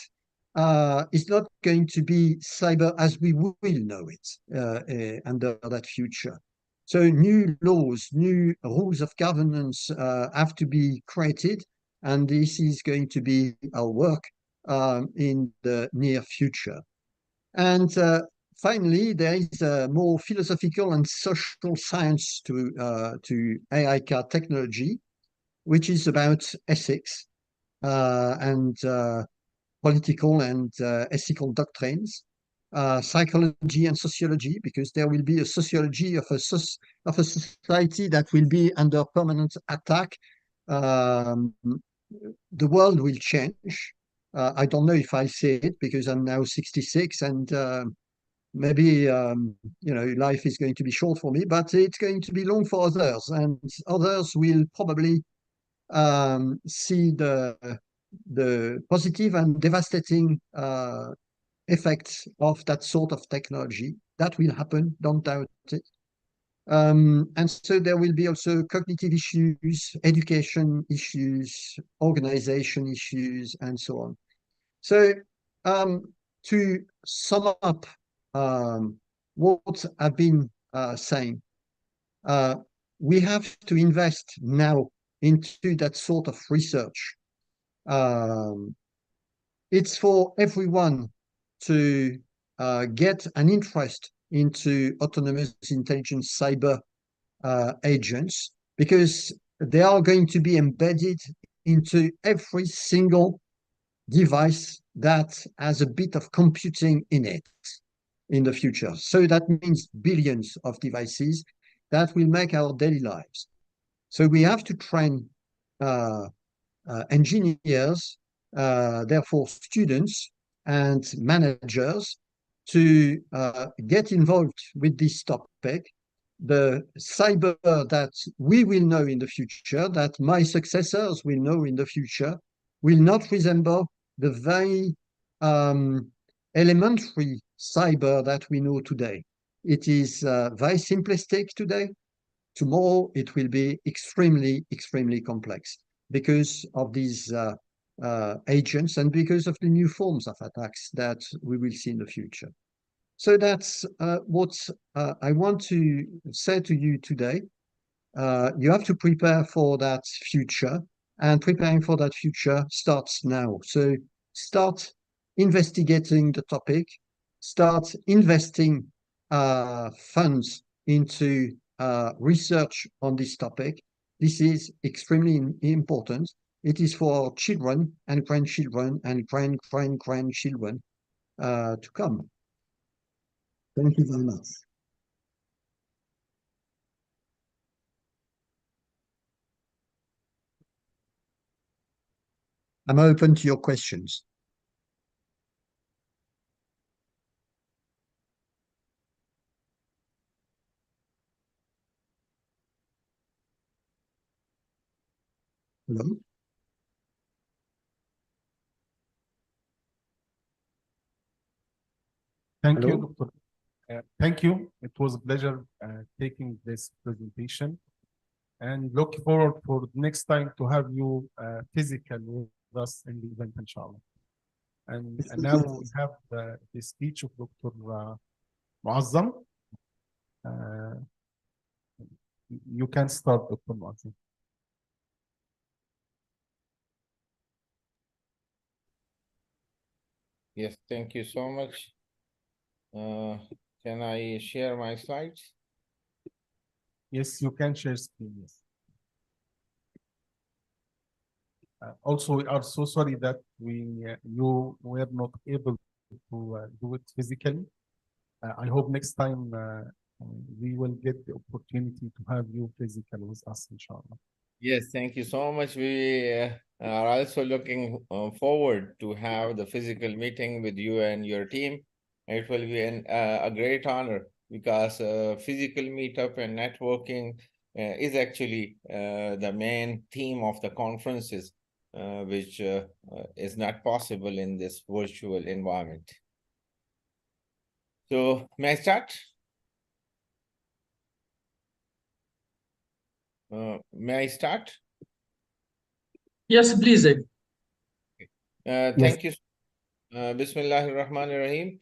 is not going to be cyber as we will know it under that future. So new laws, new rules of governance have to be created, and this is going to be our work in the near future. And finally, there is a more philosophical and social science to AI car technology, which is about ethics and political and ethical doctrines, psychology and sociology, because there will be a sociology of a society that will be under permanent attack. The world will change. I don't know if I say it because I'm now 66, and maybe life is going to be short for me, but it's going to be long for others, and others will probably see the positive and devastating effects of that sort of technology. That will happen, don't doubt it. And so there will be also cognitive issues, education issues, organization issues, and so on. So to sum up what I've been saying, we have to invest now into that sort of research. It's for everyone to get an interest into autonomous intelligence cyber agents, because they are going to be embedded into every single device that has a bit of computing in it in the future. So that means billions of devices that will make our daily lives. So we have to train engineers, therefore students and managers, to get involved with this topic. The cyber that we will know in the future, that my successors will know in the future, will not resemble the very elementary cyber that we know today. It is very simplistic today. Tomorrow it will be extremely, extremely complex because of these agents and because of the new forms of attacks that we will see in the future. So that's what I want to say to you today. You have to prepare for that future. and preparing for that future starts now. So start investigating the topic, start investing funds into research on this topic. This is extremely important. It is for our children and grandchildren and grandchildren to come. Thank you very much. I'm open to your questions. Hello? Thank Hello? you, Dr. Thank you. It was a pleasure taking this presentation, and look forward for next time to have you physically with us in the event, inshallah. And now we have the speech of Dr. Muazzam. You can start, Dr. Muazzam. Yes, thank you so much. Can I share my slides? Yes, you can share screen, yes. Also, we are so sorry that you were not able to do it physically. I hope next time we will get the opportunity to have you physically with us, inshallah. Yes, thank you so much. We are also looking forward to have the physical meeting with you and your team. It will be a great honor because physical meetup and networking is actually the main theme of the conferences, which is not possible in this virtual environment. So, may I start? May I start? Yes, please. Thank you. Bismillahir Rahmanir Rahim.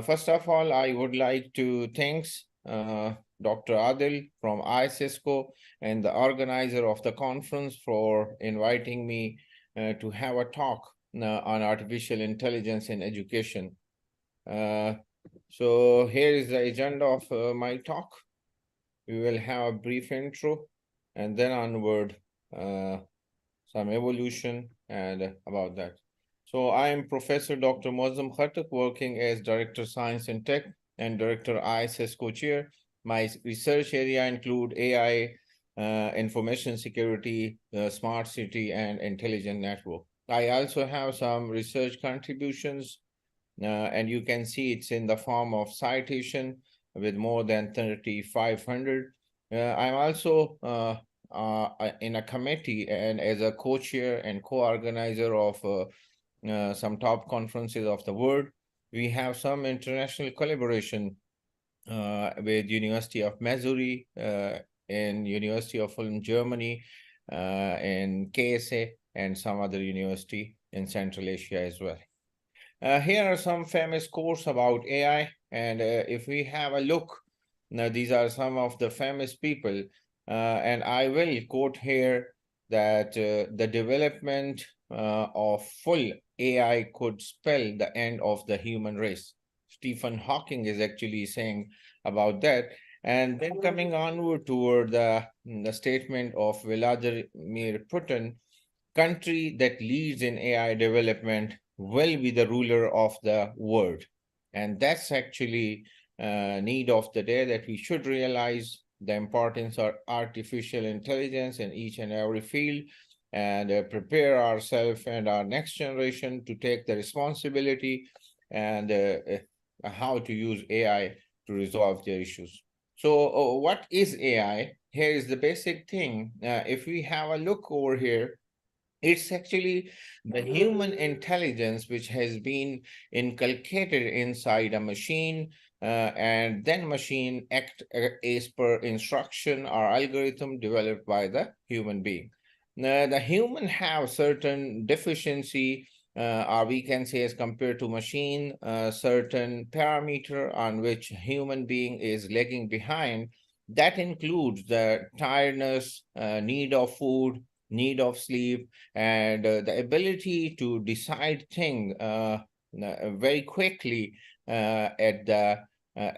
First of all, I would like to thank Dr. Adil from ISESCO and the organizer of the conference for inviting me to have a talk on artificial intelligence in education. So here is the agenda of my talk. We will have a brief intro and then onward some evolution and about that. So I am Professor Dr. Muazzam Khattak, working as Director Science and Tech and Director ISS Co-Chair. My research area include AI, information security, smart city, and intelligent network. I also have some research contributions, and you can see it's in the form of citation with more than 3,500. I'm also in a committee and as a co-chair and co-organizer of some top conferences of the world. We have some international collaboration with University of Missouri, and University of Ulm, Germany, and KSA, and some other university in Central Asia as well. Here are some famous quotes about AI, and if we have a look, now these are some of the famous people, and I will quote here that the development of full AI could spell the end of the human race. Stephen Hawking is actually saying about that. And then coming onward toward the statement of Vladimir Putin, country that leads in AI development will be the ruler of the world. And that's actually need of the day, that we should realize the importance of artificial intelligence in each and every field, and prepare ourselves and our next generation to take the responsibility and how to use AI to resolve their issues. So what is AI? Here is the basic thing. If we have a look over here, it's actually the human intelligence which has been inculcated inside a machine, and then machine act as per instruction or algorithm developed by the human being. Now, the human have certain deficiency, or we can say as compared to machine, certain parameter on which human being is lagging behind. That includes the tiredness, need of food, need of sleep, and the ability to decide things very quickly at the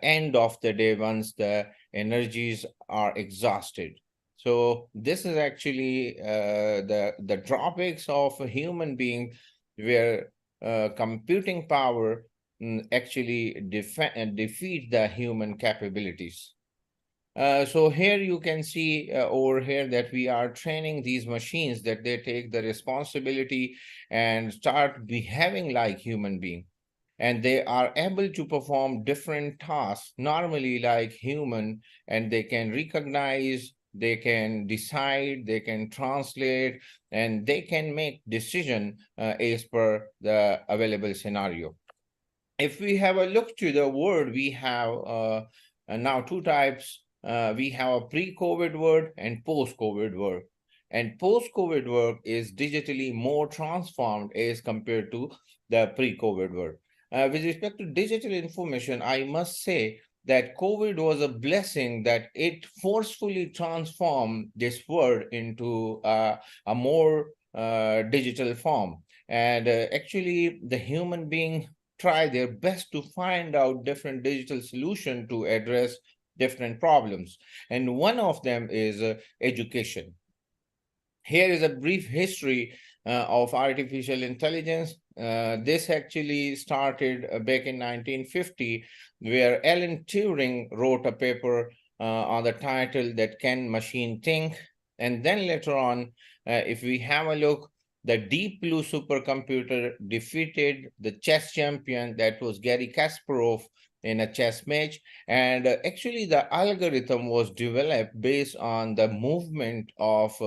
end of the day once the energies are exhausted. So this is actually the drawbacks of a human being, where computing power actually defeat the human capabilities. So here you can see over here that we are training these machines, that they take the responsibility and start behaving like human being. And they are able to perform different tasks, normally like human, and they can recognize, they can decide, they can translate, and they can make decision as per the available scenario. If we have a look to the world, we have now two types. We have a pre-COVID world and post-COVID world. And post-COVID world is digitally more transformed as compared to the pre-COVID world. With respect to digital information, I must say that COVID was a blessing, that it forcefully transformed this world into a more digital form. And actually, the human being try their best to find out different digital solutions to address different problems. And one of them is education. Here is a brief history of artificial intelligence. This actually started back in 1950, where Alan Turing wrote a paper on the title that Can Machine Think? And then later on, if we have a look, the Deep Blue supercomputer defeated the chess champion, that was Garry Kasparov, in a chess match. And actually, the algorithm was developed based on the movement of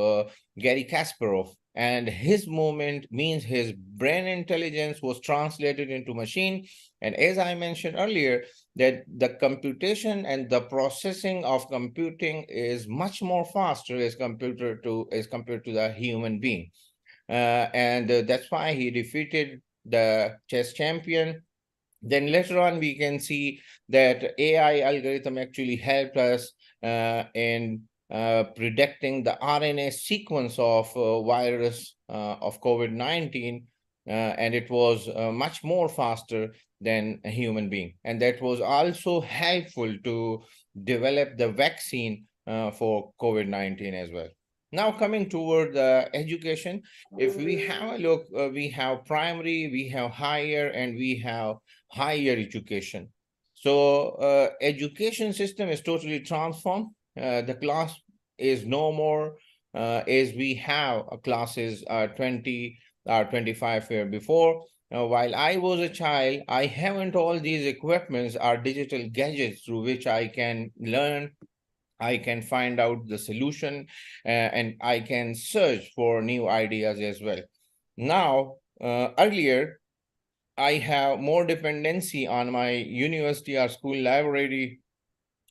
Garry Kasparov. And his movement means his brain intelligence was translated into machine. And as I mentioned earlier, that the computation and the processing of computing is much more faster as compared to the human being. And that's why he defeated the chess champion. Then later on, we can see that AI algorithm actually helped us in predicting the RNA sequence of virus of COVID-19, and it was much more faster than a human being. And that was also helpful to develop the vaccine for COVID-19 as well. Now coming toward the education, if we have a look, we have primary, we have higher, and we have higher education. So education system is totally transformed. The class is no more as we have classes 20 or 25 years before. While I was a child, I haven't all these equipments or digital gadgets through which I can learn, I can find out the solution, and I can search for new ideas as well. Now, earlier, I have more dependency on my university or school library,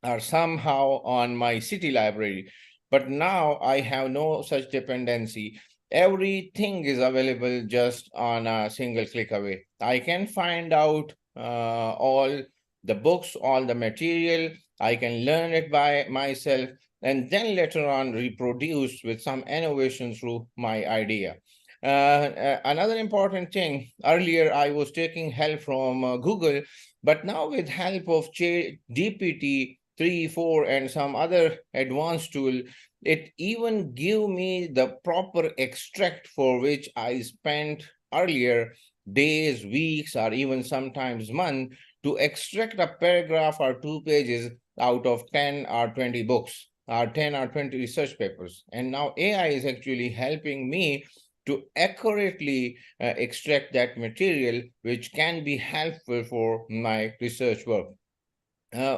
or somehow on my city library. But now I have no such dependency. Everything is available just on a single click away. I can find out all the books, all the material. I can learn it by myself, and then later on reproduce with some innovation through my idea. Another important thing, earlier I was taking help from Google, but now with help of GPT 3, 4, and some other advanced tool, it even give me the proper extract for which I spent earlier days, weeks, or even sometimes months to extract a paragraph or 2 pages out of 10 or 20 books or 10 or 20 research papers. And now AI is actually helping me to accurately extract that material, which can be helpful for my research work.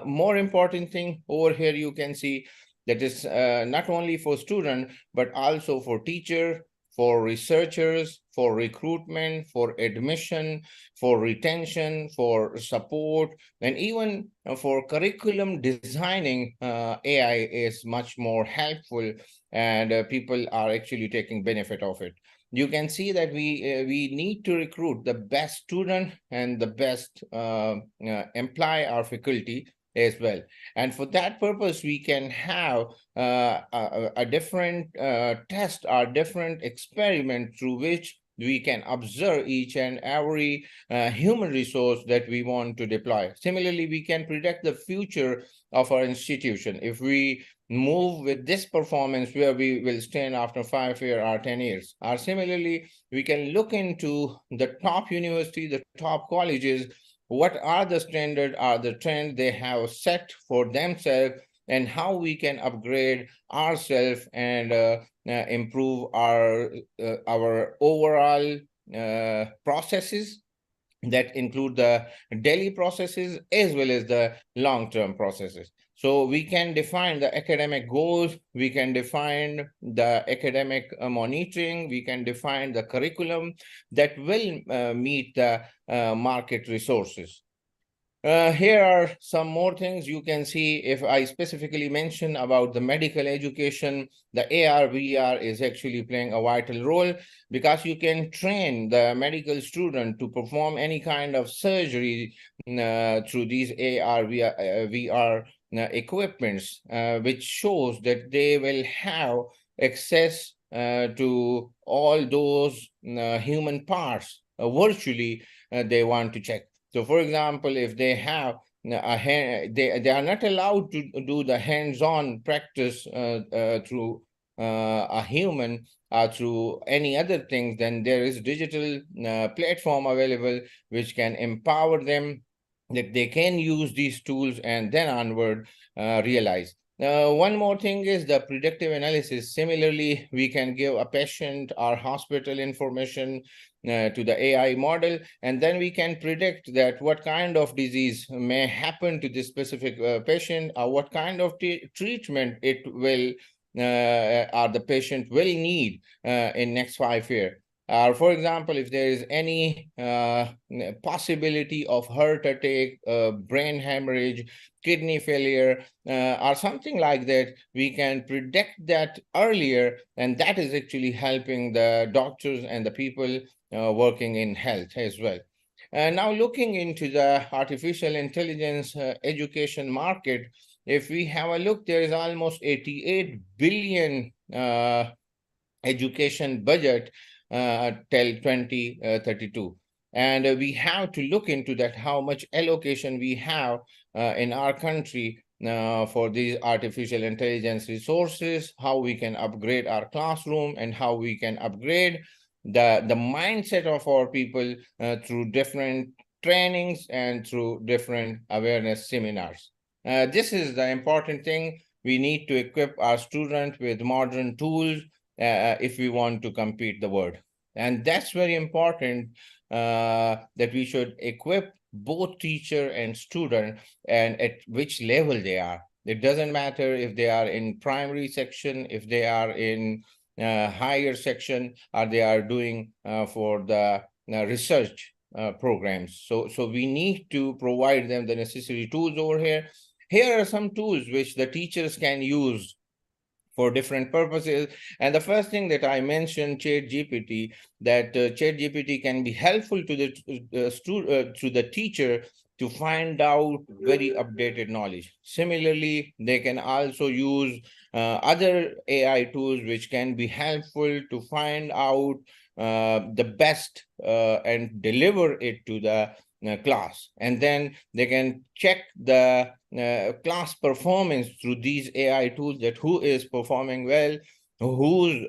More important thing over here, you can see that is not only for student, but also for teacher, for researchers, for recruitment, for admission, for retention, for support, and even for curriculum designing. AI is much more helpful, and people are actually taking benefit of it. You can see that we need to recruit the best student and the best employee or faculty. as well. And for that purpose, we can have a different test or different experiment through which we can observe each and every human resource that we want to deploy. Similarly, we can predict the future of our institution. If we move with this performance, where we will stand after 5 years or 10 years. Or similarly, we can look into the top university, the top colleges, what are the standard, are the trend they have set for themselves, and how we can upgrade ourselves and improve our overall processes that include the daily processes as well as the long-term processes. So we can define the academic goals, we can define the academic monitoring, we can define the curriculum that will meet the market resources. Here are some more things you can see. If I specifically mention about the medical education, the AR, VR is actually playing a vital role, because you can train the medical student to perform any kind of surgery through these AR, VR equipments, which shows that they will have access to all those human parts virtually they want to check. So, for example, if they have a hand, they are not allowed to do the hands-on practice through a human or through any other things, then there is digital platform available which can empower them that they can use these tools and then onward realize. One more thing is the predictive analysis. Similarly, we can give a patient or hospital information to the AI model, and then we can predict that what kind of disease may happen to this specific patient, or what kind of treatment it will or the patient will need in next 5 years. For example, if there is any possibility of heart attack, brain hemorrhage, kidney failure, or something like that, we can predict that earlier, and that is actually helping the doctors and the people working in health as well. Now looking into the artificial intelligence education market, if we have a look, there is almost 88 billion education budget till 2032. And we have to look into that, how much allocation we have in our country for these artificial intelligence resources, how we can upgrade our classroom, and how we can upgrade the mindset of our people through different trainings and through different awareness seminars. This is the important thing. We need to equip our students with modern tools if we want to compete the world. And that's very important that we should equip both teacher and student, and at which level they are. It doesn't matter if they are in primary section, if they are in higher section, or they are doing for the research programs. So we need to provide them the necessary tools over here. Here are some tools which the teachers can use for different purposes. And the first thing that I mentioned, ChatGPT, that ChatGPT can be helpful to the teacher to find out very updated knowledge. Similarly, they can also use other AI tools which can be helpful to find out the best and deliver it to the class. And then they can check the class performance through these AI tools, that who is performing well, whose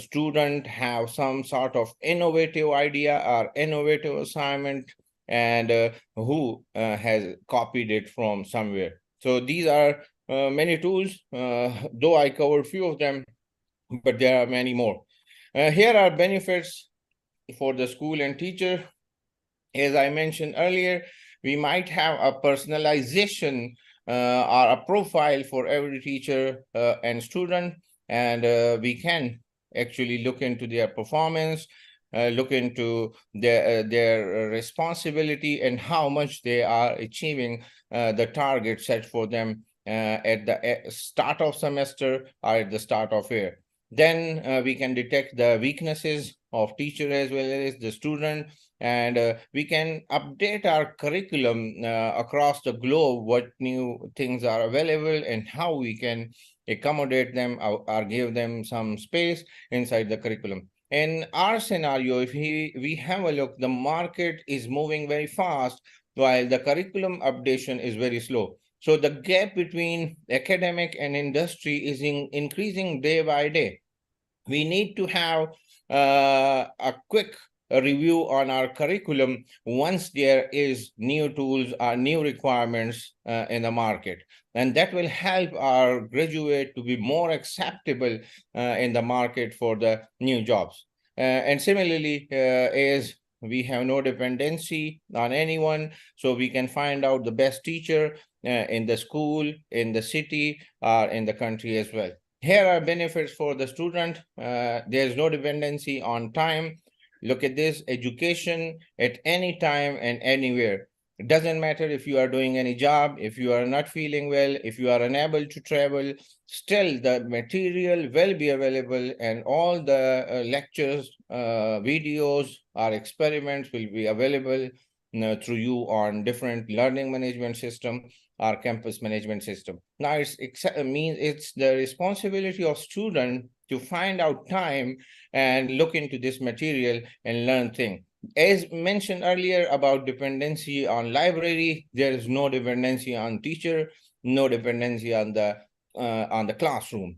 student have some sort of innovative idea or innovative assignment, and who has copied it from somewhere. So these are many tools, though I covered few of them, but there are many more. Here are benefits for the school and teacher. As I mentioned earlier, we might have a personalization or a profile for every teacher and student, and we can actually look into their performance, look into their responsibility and how much they are achieving the target set for them at the start of semester or at the start of year. Then we can detect the weaknesses of teacher as well as the student, and we can update our curriculum across the globe, what new things are available and how we can accommodate them or give them some space inside the curriculum. In our scenario, if we have a look, the market is moving very fast while the curriculum updation is very slow. So the gap between academic and industry is increasing day by day. We need to have a quick review on our curriculum once there is new tools or new requirements in the market. And that will help our graduate to be more acceptable in the market for the new jobs. And similarly, as we have no dependency on anyone, so we can find out the best teacher in the school, in the city, or in the country as well. Here are benefits for the student. There's no dependency on time. Look at this, education at any time and anywhere. It doesn't matter if you are doing any job, if you are not feeling well, if you are unable to travel, still the material will be available, and all the lectures, videos, or experiments will be available through you on different learning management system, our campus management system. Now it's the responsibility of student to find out time and look into this material and learn things. As mentioned earlier about dependency on library, there is no dependency on teacher, no dependency on the classroom.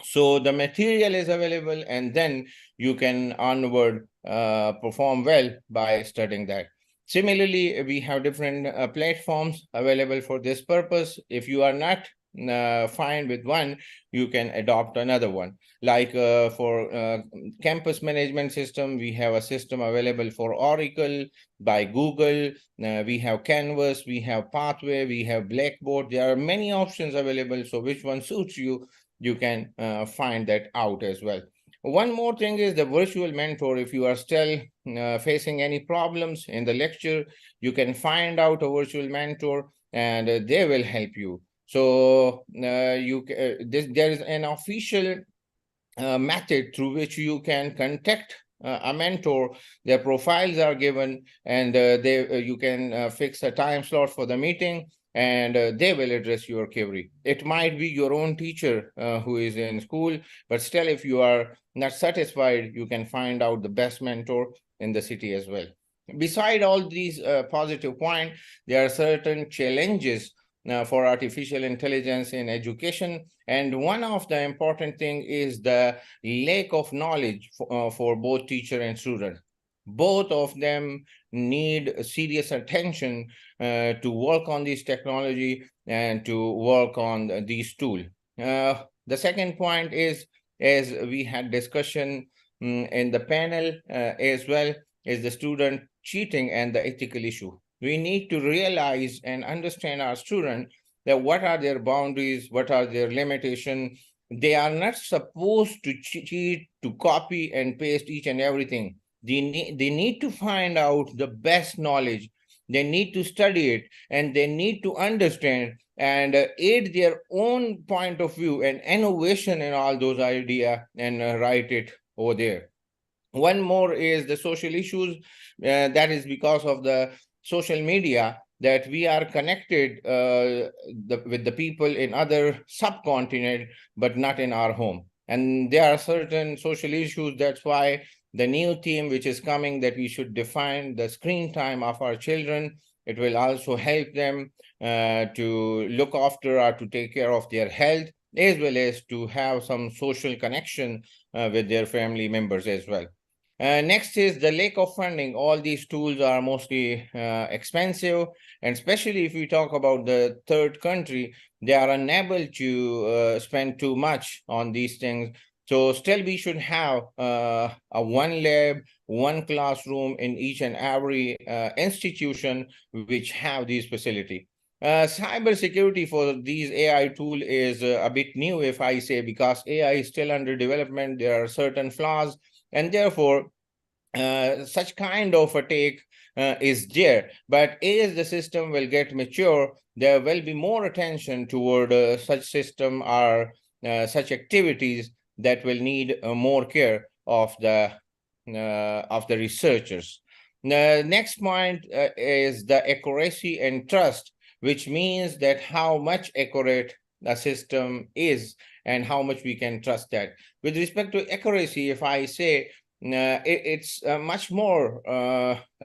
So the material is available, and then you can onward perform well by studying that. Similarly, we have different platforms available for this purpose. If you are not fine with one, you can adopt another one. Like for campus management system, we have a system available for Oracle by Google. We have Canvas, we have Pathway, we have Blackboard. There are many options available. So which one suits you, you can find that out as well. One more thing is the virtual mentor. If you are still facing any problems in the lecture, you can find out a virtual mentor and they will help you. So there is an official method through which you can contact a mentor. Their profiles are given, and you can fix a time slot for the meeting, and they will address your query. It might be your own teacher who is in school, but still, if you are not satisfied, you can find out the best mentor in the city as well. Beside all these positive points, there are certain challenges for artificial intelligence in education. And one of the important thing is the lack of knowledge for both teacher and student. Both of them need serious attention to work on this technology and to work on these tools. The second point is, as we had discussion in the panel as well, is the student cheating and the ethical issue. We need to realize and understand our students that what are their boundaries, what are their limitations. They are not supposed to cheat, to copy and paste each and everything. They need to find out the best knowledge. They need to study it, and they need to understand and aid their own point of view and innovation in all those ideas and write it over there. One more is the social issues. That is because of the social media, that we are connected with the people in other subcontinent, but not in our home. And there are certain social issues. That's why the new theme which is coming, that we should define the screen time of our children. It will also help them to look after or to take care of their health, as well as to have some social connection with their family members as well. Next is the lack of funding. All these tools are mostly expensive, and especially if we talk about the third country, they are unable to spend too much on these things. So still we should have a one lab, one classroom in each and every institution which have these facility. Cyber security for these AI tool is a bit new, if I say, because AI is still under development. There are certain flaws, and therefore such kind of attack is there. But as the system will get mature, there will be more attention toward such system or such activities that will need more care of the researchers. The next point is the accuracy and trust, which means that how much accurate the system is and how much we can trust that. With respect to accuracy, if I say it's much more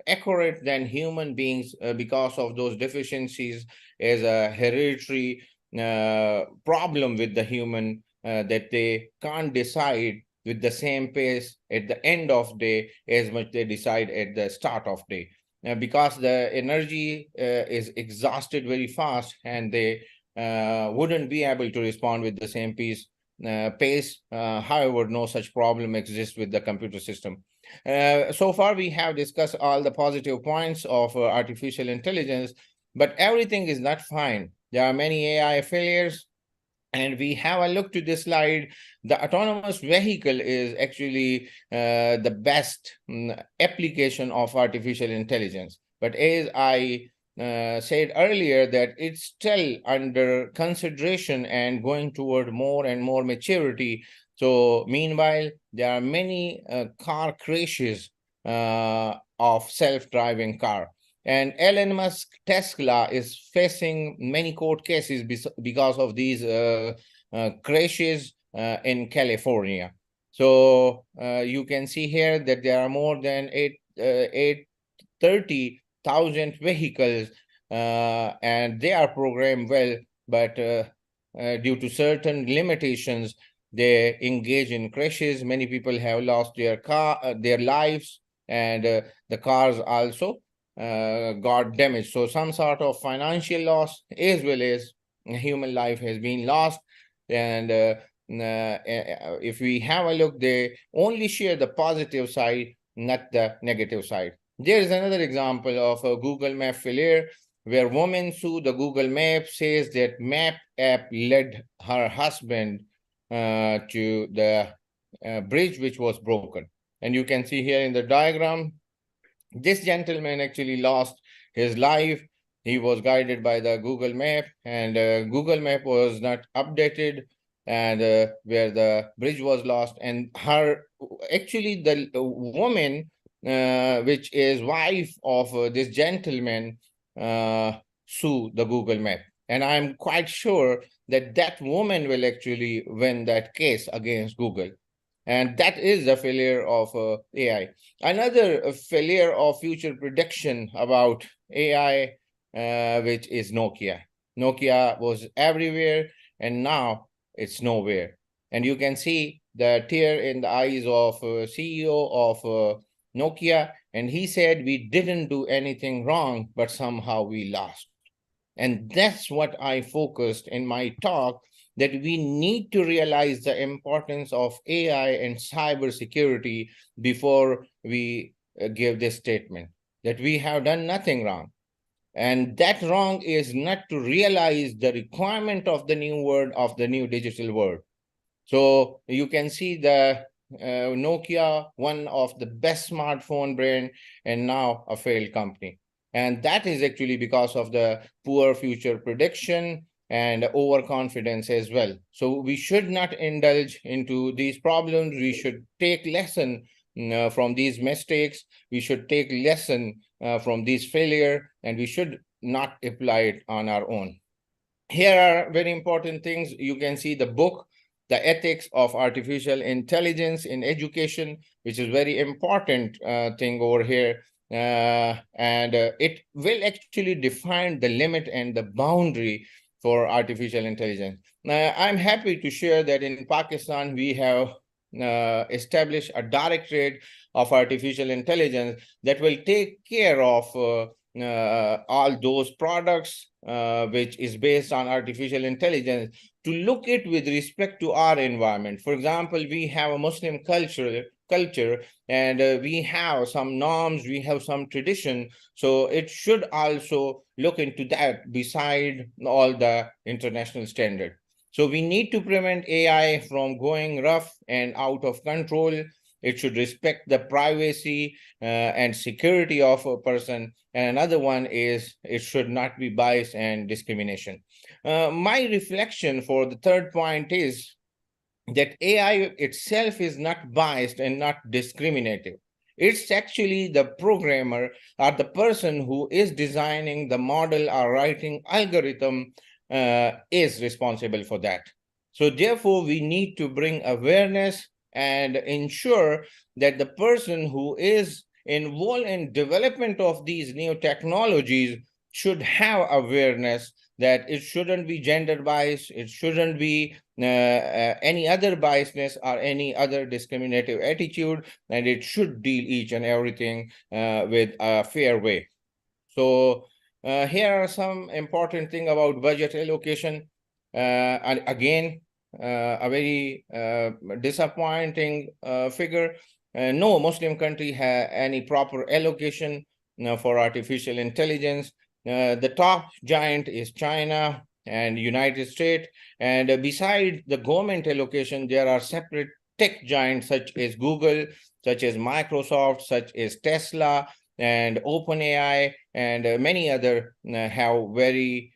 accurate than human beings because of those deficiencies as a hereditary problem with the human that they can't decide with the same pace at the end of day as much they decide at the start of day. Because the energy is exhausted very fast and they wouldn't be able to respond with the same pace. However, no such problem exists with the computer system. So far, we have discussed all the positive points of artificial intelligence, but everything is not fine. There are many AI failures, and we have a look to this slide. The autonomous vehicle is actually the best application of artificial intelligence. But as I said earlier, that it's still under consideration and going toward more and more maturity. So meanwhile, there are many car crashes of self-driving car. And Elon Musk Tesla is facing many court cases because of these crashes in California. So you can see here that there are more than 830,000 vehicles, and they are programmed well, but due to certain limitations, they engage in crashes. Many people have lost their lives, and the cars also got damaged. So some sort of financial loss as well as human life has been lost. And if we have a look, they only share the positive side, not the negative side. There is another example of a Google Map failure where woman sued the Google Map, says that map app led her husband to the bridge which was broken. And you can see here in the diagram, this gentleman actually lost his life. He was guided by the Google Map, and Google Map was not updated, and where the bridge was lost. And actually the woman, which is wife of this gentleman, sue the Google Map. And I'm quite sure that that woman will actually win that case against Google. And that is the failure of AI. Another failure of future prediction about AI, which is Nokia. Nokia was everywhere, and now it's nowhere. And you can see the tear in the eyes of CEO of Nokia, and he said, we didn't do anything wrong, but somehow we lost. And that's what I focused in my talk, that we need to realize the importance of AI and cybersecurity before we give this statement, that we have done nothing wrong. And that wrong is not to realize the requirement of the new world, of the new digital world. So you can see the Nokia, one of the best smartphone brand, and now a failed company. And that is actually because of the poor future prediction and overconfidence as well. So we should not indulge into these problems. We should take lesson from these mistakes. We should take lesson from this failure, and we should not apply it on our own. Here are very important things. You can see the book, The Ethics of Artificial Intelligence in Education, which is very important thing over here. And it will actually define the limit and the boundary for artificial intelligence. I'm happy to share that in Pakistan, we have established a directorate of artificial intelligence that will take care of all those products which is based on artificial intelligence, to look at with respect to our environment. For example, we have a Muslim culture, and we have some norms, we have some tradition. So it should also look into that beside all the international standard. So we need to prevent AI from going rough and out of control. It should respect the privacy and security of a person. And another one is it should not be bias and discrimination. My reflection for the third point is that AI itself is not biased and not discriminative. It's actually the programmer or the person who is designing the model or writing algorithm is responsible for that. So therefore, we need to bring awareness and ensure that the person who is involved in development of these new technologies should have awareness that it shouldn't be gender biased, it shouldn't be any other biasness or any other discriminative attitude, and it should deal each and everything with a fair way. So here are some important thing about budget allocation. And again, a very disappointing figure. No Muslim country has any proper allocation for artificial intelligence. The top giant is China and United States. And beside the government allocation, there are separate tech giants such as Google, such as Microsoft, such as Tesla, and OpenAI, and many other have very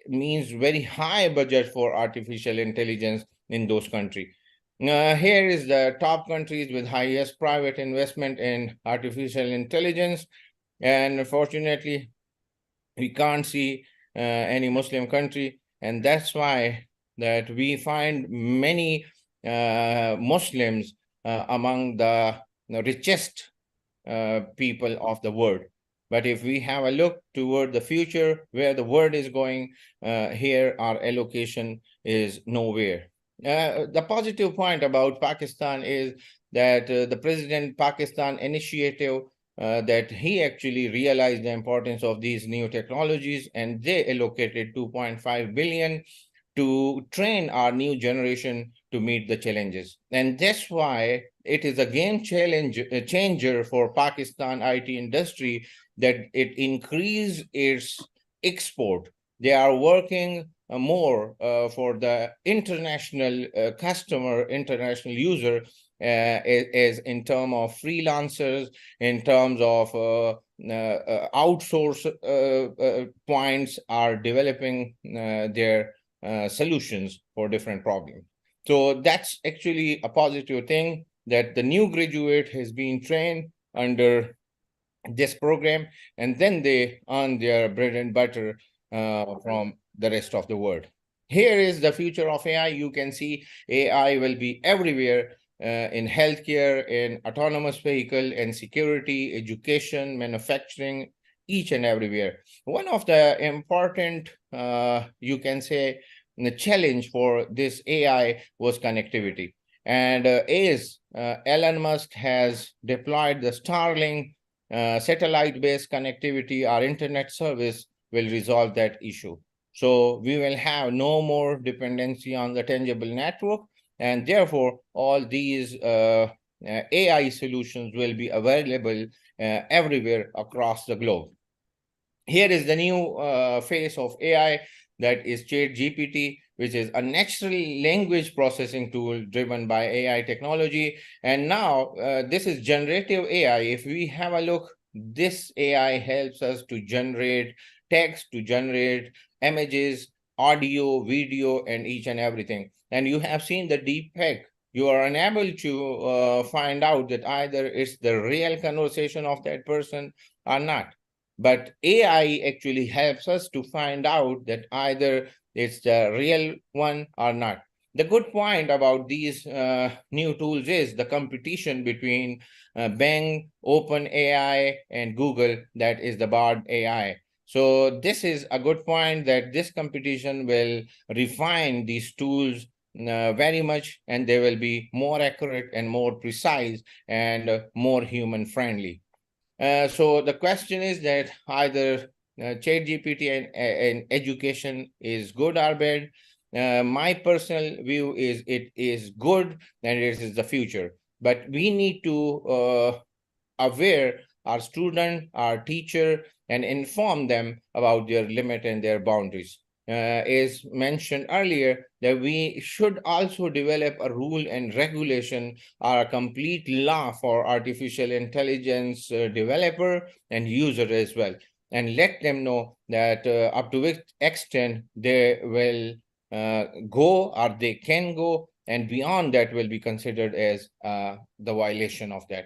very high budget for artificial intelligence in those countries. Here is the top countries with highest private investment in artificial intelligence, and unfortunately, we can't see any Muslim country, and that's why that we find many Muslims among the richest people of the world. But if we have a look toward the future, where the world is going, here our allocation is nowhere. The positive point about Pakistan is that the President Pakistan initiative that he actually realized the importance of these new technologies, and they allocated 2.5 billion to train our new generation to meet the challenges. And that's why it is a game changer for Pakistan IT industry that it increase its export. They are working more for the international customer, international user, as in terms of freelancers, in terms of outsource points are developing their solutions for different problems. So that's actually a positive thing, that the new graduate has been trained under this program, and then they earn their bread and butter from the rest of the world. Here is the future of AI. You can see AI will be everywhere in healthcare, in autonomous vehicle, in security, education, manufacturing, each and everywhere. One of the important, you can say, the challenge for this AI was connectivity. And as Elon Musk has deployed the Starlink satellite-based connectivity, our internet service will resolve that issue. So we will have no more dependency on the tangible network, and therefore all these AI solutions will be available everywhere across the globe. Here is the new face of AI, that is ChatGPT, which is a natural language processing tool driven by AI technology. And now this is generative AI. If we have a look, this AI helps us to generate text, to generate images, audio, video, and each and everything. And you have seen the deep fake. You are unable to find out that either it's the real conversation of that person or not. But AI actually helps us to find out that either it's the real one or not. The good point about these new tools is the competition between Bing, OpenAI, and Google, that is the Bard AI. So this is a good point, that this competition will refine these tools very much, and they will be more accurate and more precise and more human friendly. So the question is that either ChatGPT and education is good or bad. My personal view is it is good, and it is the future. But we need to aware our student, our teacher, and inform them about their limit and their boundaries. As mentioned earlier, that we should also develop a rule and regulation or a complete law for artificial intelligence developer and user as well, and let them know that up to which extent they will go or they can go, and beyond that will be considered as the violation of that.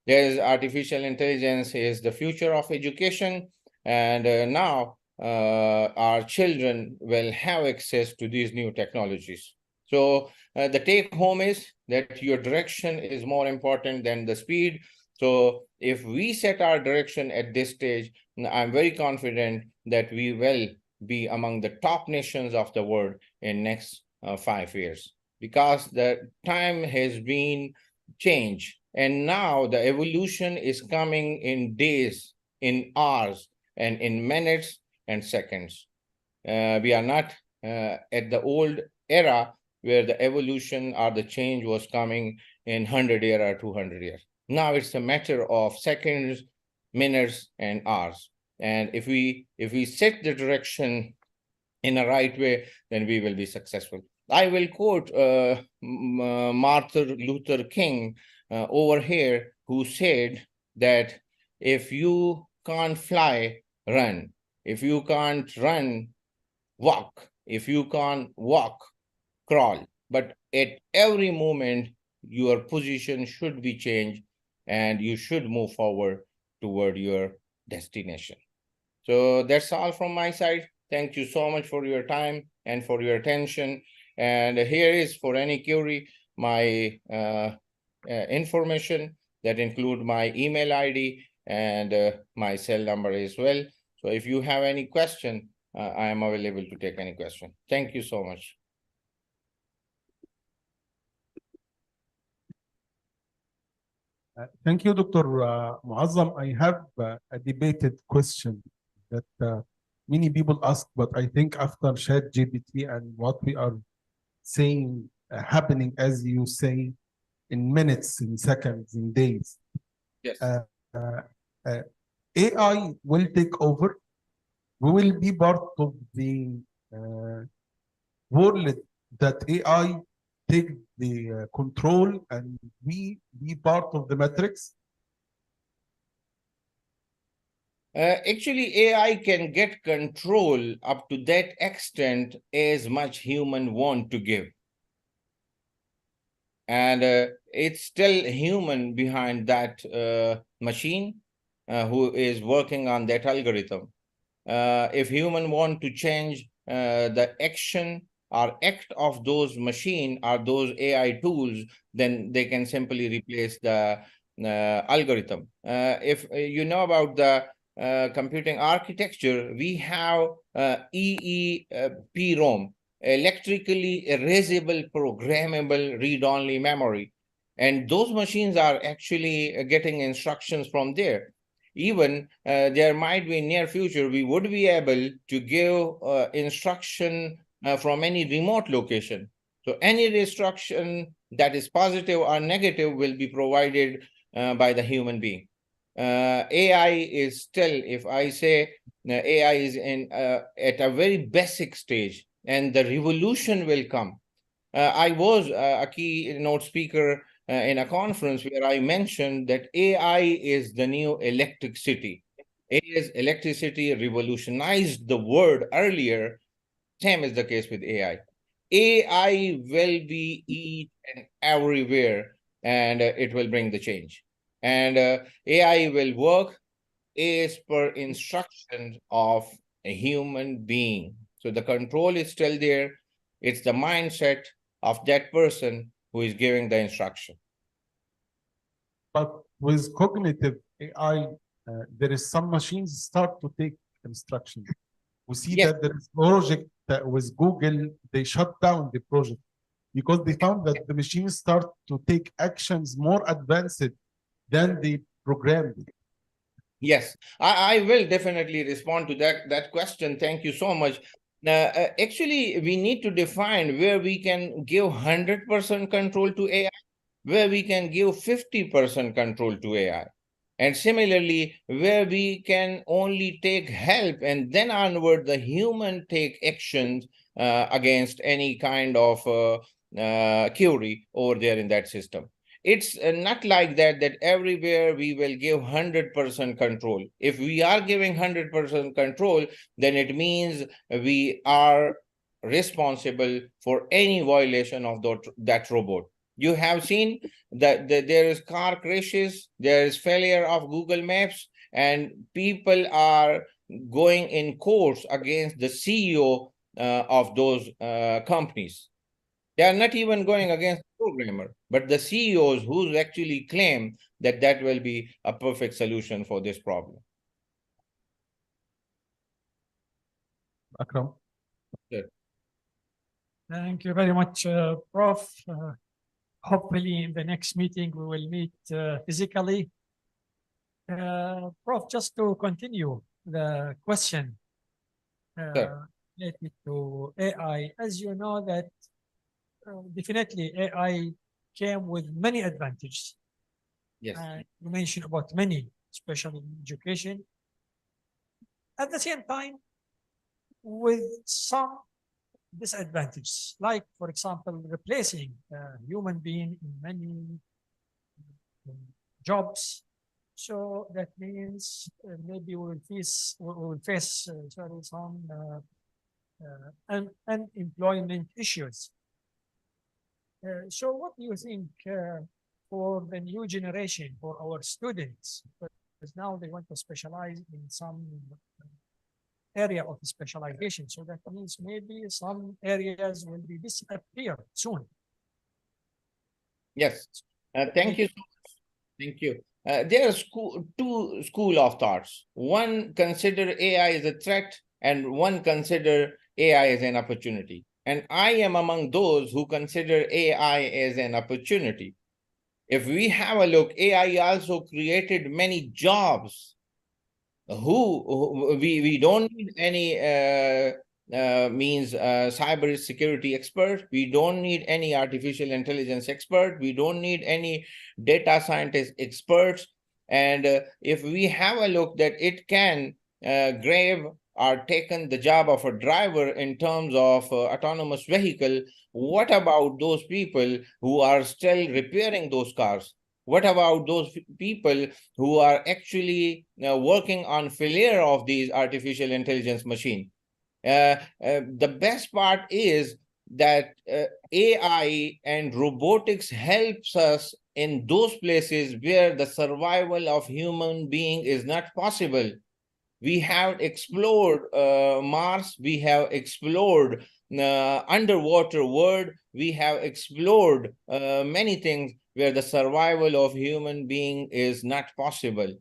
There's artificial intelligence is the future of education, and now our children will have access to these new technologies. So the take home is that your direction is more important than the speed. So if we set our direction at this stage, I'm very confident that we will be among the top nations of the world in next 5 years, because the time has been changed. And now the evolution is coming in days, in hours, and in minutes and seconds. We are not at the old era where the evolution or the change was coming in 100 years or 200 years. Now it's a matter of seconds, minutes, and hours. And if we set the direction in a right way, then we will be successful. I will quote Martin Luther King over here, who said that if you can't fly, run. If you can't run, walk. If you can't walk, crawl. But at every moment, your position should be changed and you should move forward toward your destination. So that's all from my side. Thank you so much for your time and for your attention. And here is, for any query, my information that include my email ID and my cell number as well. So if you have any question, I am available to take any question. Thank you so much. Thank you, Dr. Muazzam. I have a debated question that many people ask, but I think after ChatGPT and what we are saying happening, as you say, in minutes, in seconds, in days. Yes. AI will take over. We will be part of the world that AI take the control and we be part of the matrix. Actually, AI can get control up to that extent as much human want to give. And it's still human behind that machine who is working on that algorithm. If human want to change the action or act of those machine or those AI tools, then they can simply replace the algorithm. If you know about the computing architecture, we have EEPROM, electrically erasable programmable read-only memory. And those machines are actually getting instructions from there. Even there might be in near future, we would be able to give instruction from any remote location. So any instruction that is positive or negative will be provided by the human being. AI is still, if I say AI is in at a very basic stage, and the revolution will come. I was a keynote speaker in a conference where I mentioned that AI is the new electricity. AI's electricity revolutionized the world earlier. Same is the case with AI. AI will be each and everywhere, and it will bring the change. And AI will work as per instruction of a human being. So the control is still there. It's the mindset of that person who is giving the instruction. But with cognitive AI, there is some machines start to take instruction. We see that there is project that with Google, they shut down the project because they found that the machines start to take actions more advanced than they programmed. Yes, I will definitely respond to that question. Thank you so much. Actually, we need to define where we can give 100% control to AI, where we can give 50% control to AI. And similarly, where we can only take help and then onward the human take actions against any kind of query over there in that system. It's not like that everywhere we will give 100% control. If we are giving 100% control, then it means we are responsible for any violation of that robot. You have seen that there is car crashes, there is failure of Google Maps, and people are going in courts against the CEO of those companies. They are not even going against the programmer, but the CEOs who actually claim that that will be a perfect solution for this problem. Akram. Sure. Thank you very much, Prof. Hopefully in the next meeting we will meet physically. Prof, just to continue the question related to AI, as you know that definitely AI came with many advantages. Yes. You mentioned about many, especially in education. At the same time, with some disadvantages, like, for example, replacing a human being in many jobs. So that means maybe we will face sorry, some unemployment issues. So what do you think for the new generation, for our students? Because now they want to specialize in some area of specialization. So that means maybe some areas will be disappear soon. Yes. Thank you so much. Thank you. There are two school of thoughts. One consider AI as a threat, and one consider AI as an opportunity. And I am among those who consider AI as an opportunity. If we have a look, AI also created many jobs. We don't need any cyber security expert. We don't need any artificial intelligence expert. We don't need any data scientist experts. And if we have a look that it can grab or taken the job of a driver in terms of autonomous vehicle, what about those people who are still repairing those cars? What about those people who are actually working on failure of these artificial intelligence machine? The best part is that AI and robotics helps us in those places where the survival of human being is not possible. We have explored Mars, we have explored underwater world, we have explored many things where the survival of human being is not possible.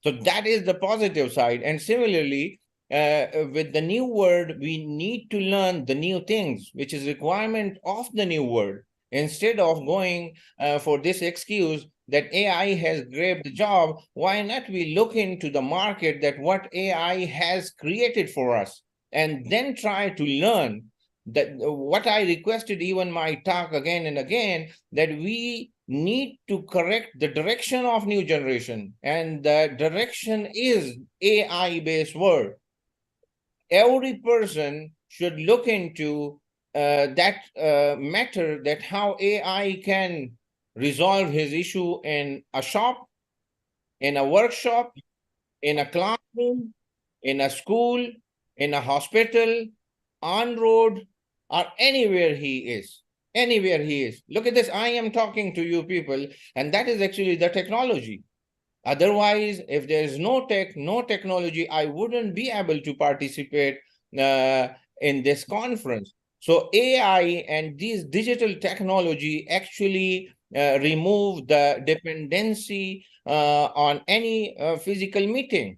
So that is the positive side. And similarly, with the new world, we need to learn the new things, which is requirement of the new world. Instead of going for this excuse that AI has grabbed the job, why not we look into the market that what AI has created for us, and then try to learn that what I requested even my talk again and again, that we need to correct the direction of new generation, and the direction is AI-based world. Every person should look into that matter, that how AI can resolve his issue in a shop, in a workshop, in a classroom, in a school, in a hospital, on road, or anywhere he is. Anywhere he is. Look at this. I am talking to you people, and that is actually the technology. Otherwise, if there is no technology, I wouldn't be able to participate in this conference. So AI and these digital technology actually remove the dependency on any physical meeting.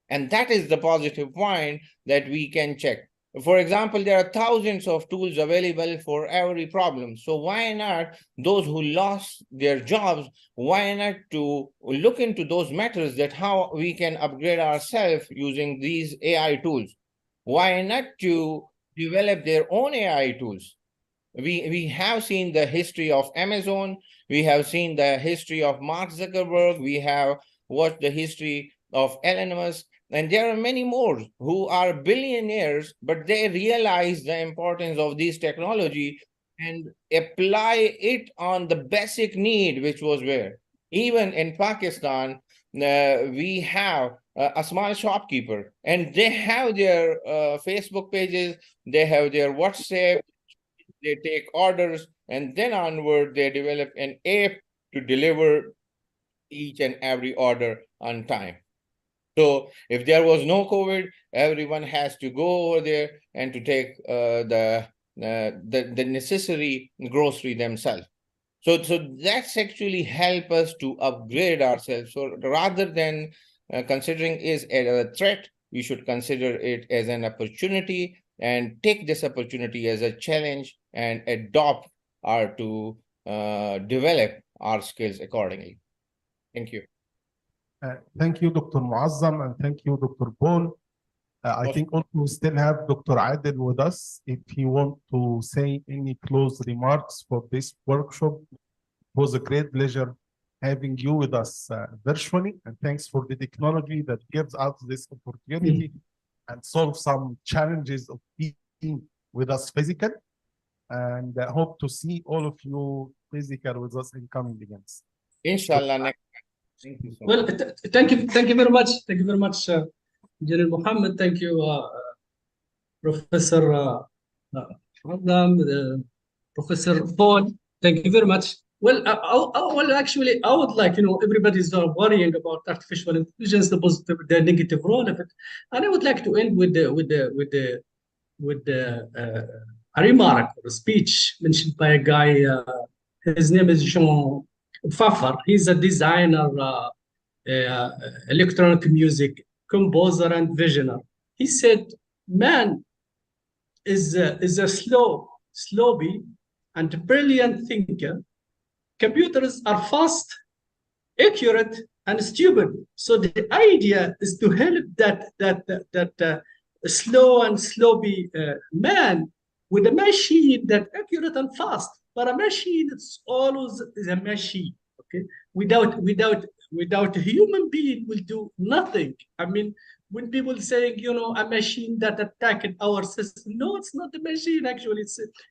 And that is the positive point that we can check. For example, there are thousands of tools available for every problem. So why not those who lost their jobs, why not to look into those matters, that how we can upgrade ourselves using these AI tools? Why not to develop their own AI tools? We have seen the history of Amazon. We have seen the history of Mark Zuckerberg. We have watched the history of Elon Musk. And there are many more who are billionaires, but they realize the importance of this technology and apply it on the basic need, which was where? Even in Pakistan, we have a small shopkeeper, and they have their Facebook pages, they have their WhatsApp, they take orders, and then onward they develop an app to deliver each and every order on time. So if there was no COVID, everyone has to go over there and to take the necessary grocery themselves. So that's actually help us to upgrade ourselves. So rather than considering it as a threat, we should consider it as an opportunity and take this opportunity as a challenge and adopt or to develop our skills accordingly. Thank you. Thank you, Dr. Muazzam, and thank you, Dr. Paul. I think also we still have Dr. Adil with us. If he want to say any close remarks for this workshop, it was a great pleasure having you with us virtually, and thanks for the technology that gives us this opportunity and solve some challenges of being with us physically. And I hope to see all of you physical with us in coming events. Inshallah, next time. Thank you so Well, much. thank you very much. Thank you very much, General Mohammed. Thank you, Professor Professor Paul. Thank you very much. Well, actually, I would like, everybody's worrying about artificial intelligence, the positive, the negative role of it, and I would like to end with a remark or a speech mentioned by a guy. His name is Jean Pfeffer. He's a designer, electronic music composer and visionary. He said, "Man is a sloppy and brilliant thinker. Computers are fast, accurate, and stupid. So the idea is to help that slow and sloppy man with a machine that accurate and fast. But a machine, it's always a machine. Okay, without a human being will do nothing. I mean, when people saying, a machine that attacked our system, no, it's not the machine. Actually,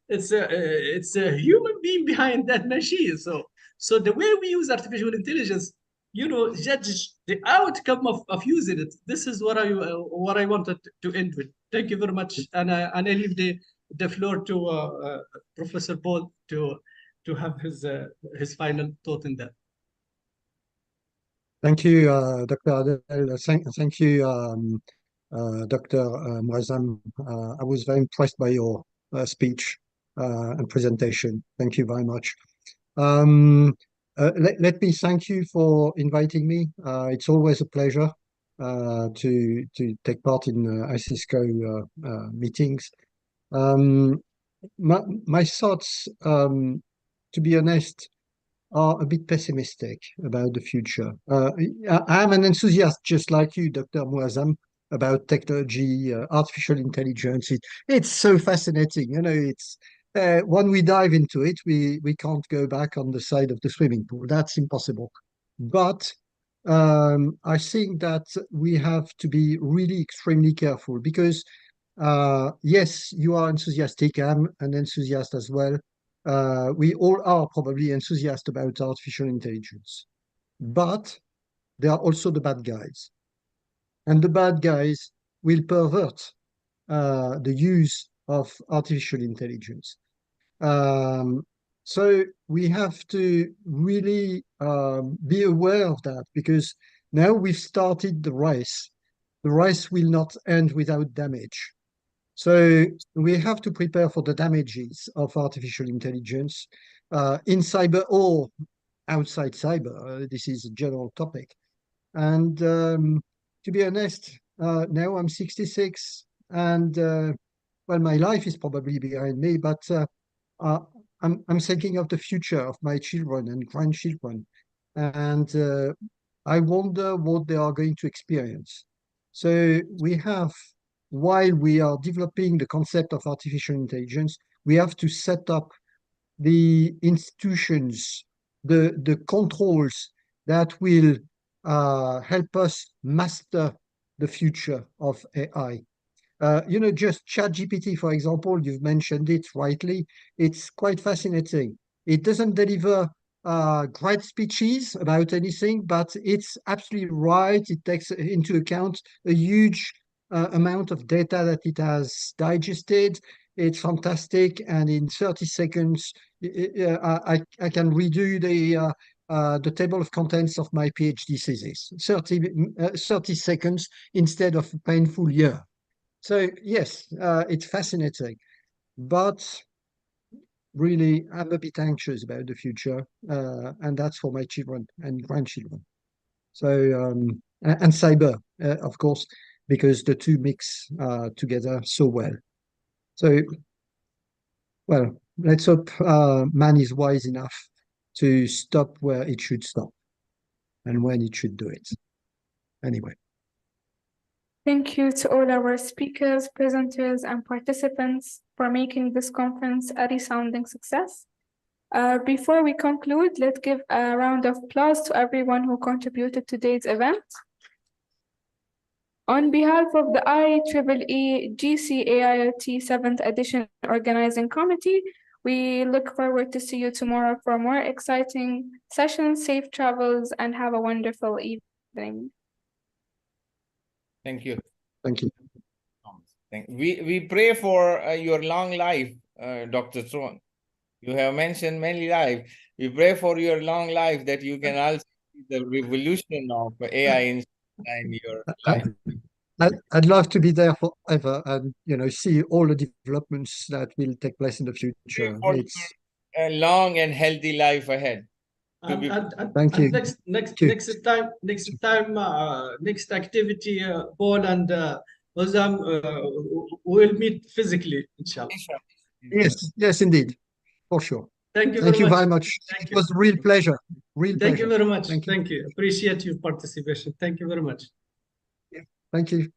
it's a human being behind that machine. So the way we use artificial intelligence, judge the outcome of using it. This is what I wanted to end with. Thank you very much, and I leave the floor to Professor Paul to have his final thought in that. Thank you, Dr. Adel. Thank you, Dr. Muazzam. I was very impressed by your speech and presentation. Thank you very much. Let me thank you for inviting me. It's always a pleasure to take part in ICISCO meetings. My thoughts, to be honest, are a bit pessimistic about the future. I'm an enthusiast, just like you, Dr. Muazzam, about technology, artificial intelligence. It's so fascinating. It's when we dive into it, we can't go back on the side of the swimming pool. That's impossible. But I think that we have to be really extremely careful because, yes, you are enthusiastic. I'm an enthusiast as well. We all are probably enthusiastic about artificial intelligence, but there are also the bad guys. And the bad guys will pervert the use of artificial intelligence. So we have to really be aware of that because now we've started the race. The race will not end without damage. So we have to prepare for the damages of artificial intelligence in cyber or outside cyber. This is a general topic. And to be honest, now I'm 66 and well, my life is probably behind me, but I'm thinking of the future of my children and grandchildren. And I wonder what they are going to experience. So we have, while we are developing the concept of artificial intelligence, we have to set up the institutions, the controls that will help us master the future of AI. Just ChatGPT, for example, you've mentioned it rightly. It's quite fascinating. It doesn't deliver great speeches about anything, but it's absolutely right. It takes into account a huge amount of data that it has digested. It's fantastic, and in 30 seconds, I can redo the table of contents of my PhD thesis. 30 seconds instead of a painful year. So yes, it's fascinating, but really, I'm a bit anxious about the future, and that's for my children and grandchildren. So, and cyber, of course, because the two mix together so well. So, well, let's hope man is wise enough to stop where it should stop and when it should do it. Anyway. Thank you to all our speakers, presenters, and participants for making this conference a resounding success. Before we conclude, let's give a round of applause to everyone who contributed to today's event. On behalf of the IEEE GCAIoT 7th Edition Organizing Committee, we look forward to see you tomorrow for more exciting sessions, safe travels, and have a wonderful evening. Thank you. Thank you. We pray for your long life, Dr. Swan. You have mentioned many lives. We pray for your long life that you can also see the revolution of AI in your life. I'd love to be there forever and see all the developments that will take place in the future. It's a long and healthy life ahead. Thank you. Next activity, Paul and Ozam, we'll meet physically, inshallah. Yes, indeed, for sure. Thank you very much. It was a real pleasure. Thank you very much. Thank you. Appreciate your participation. Thank you very much. Thank you.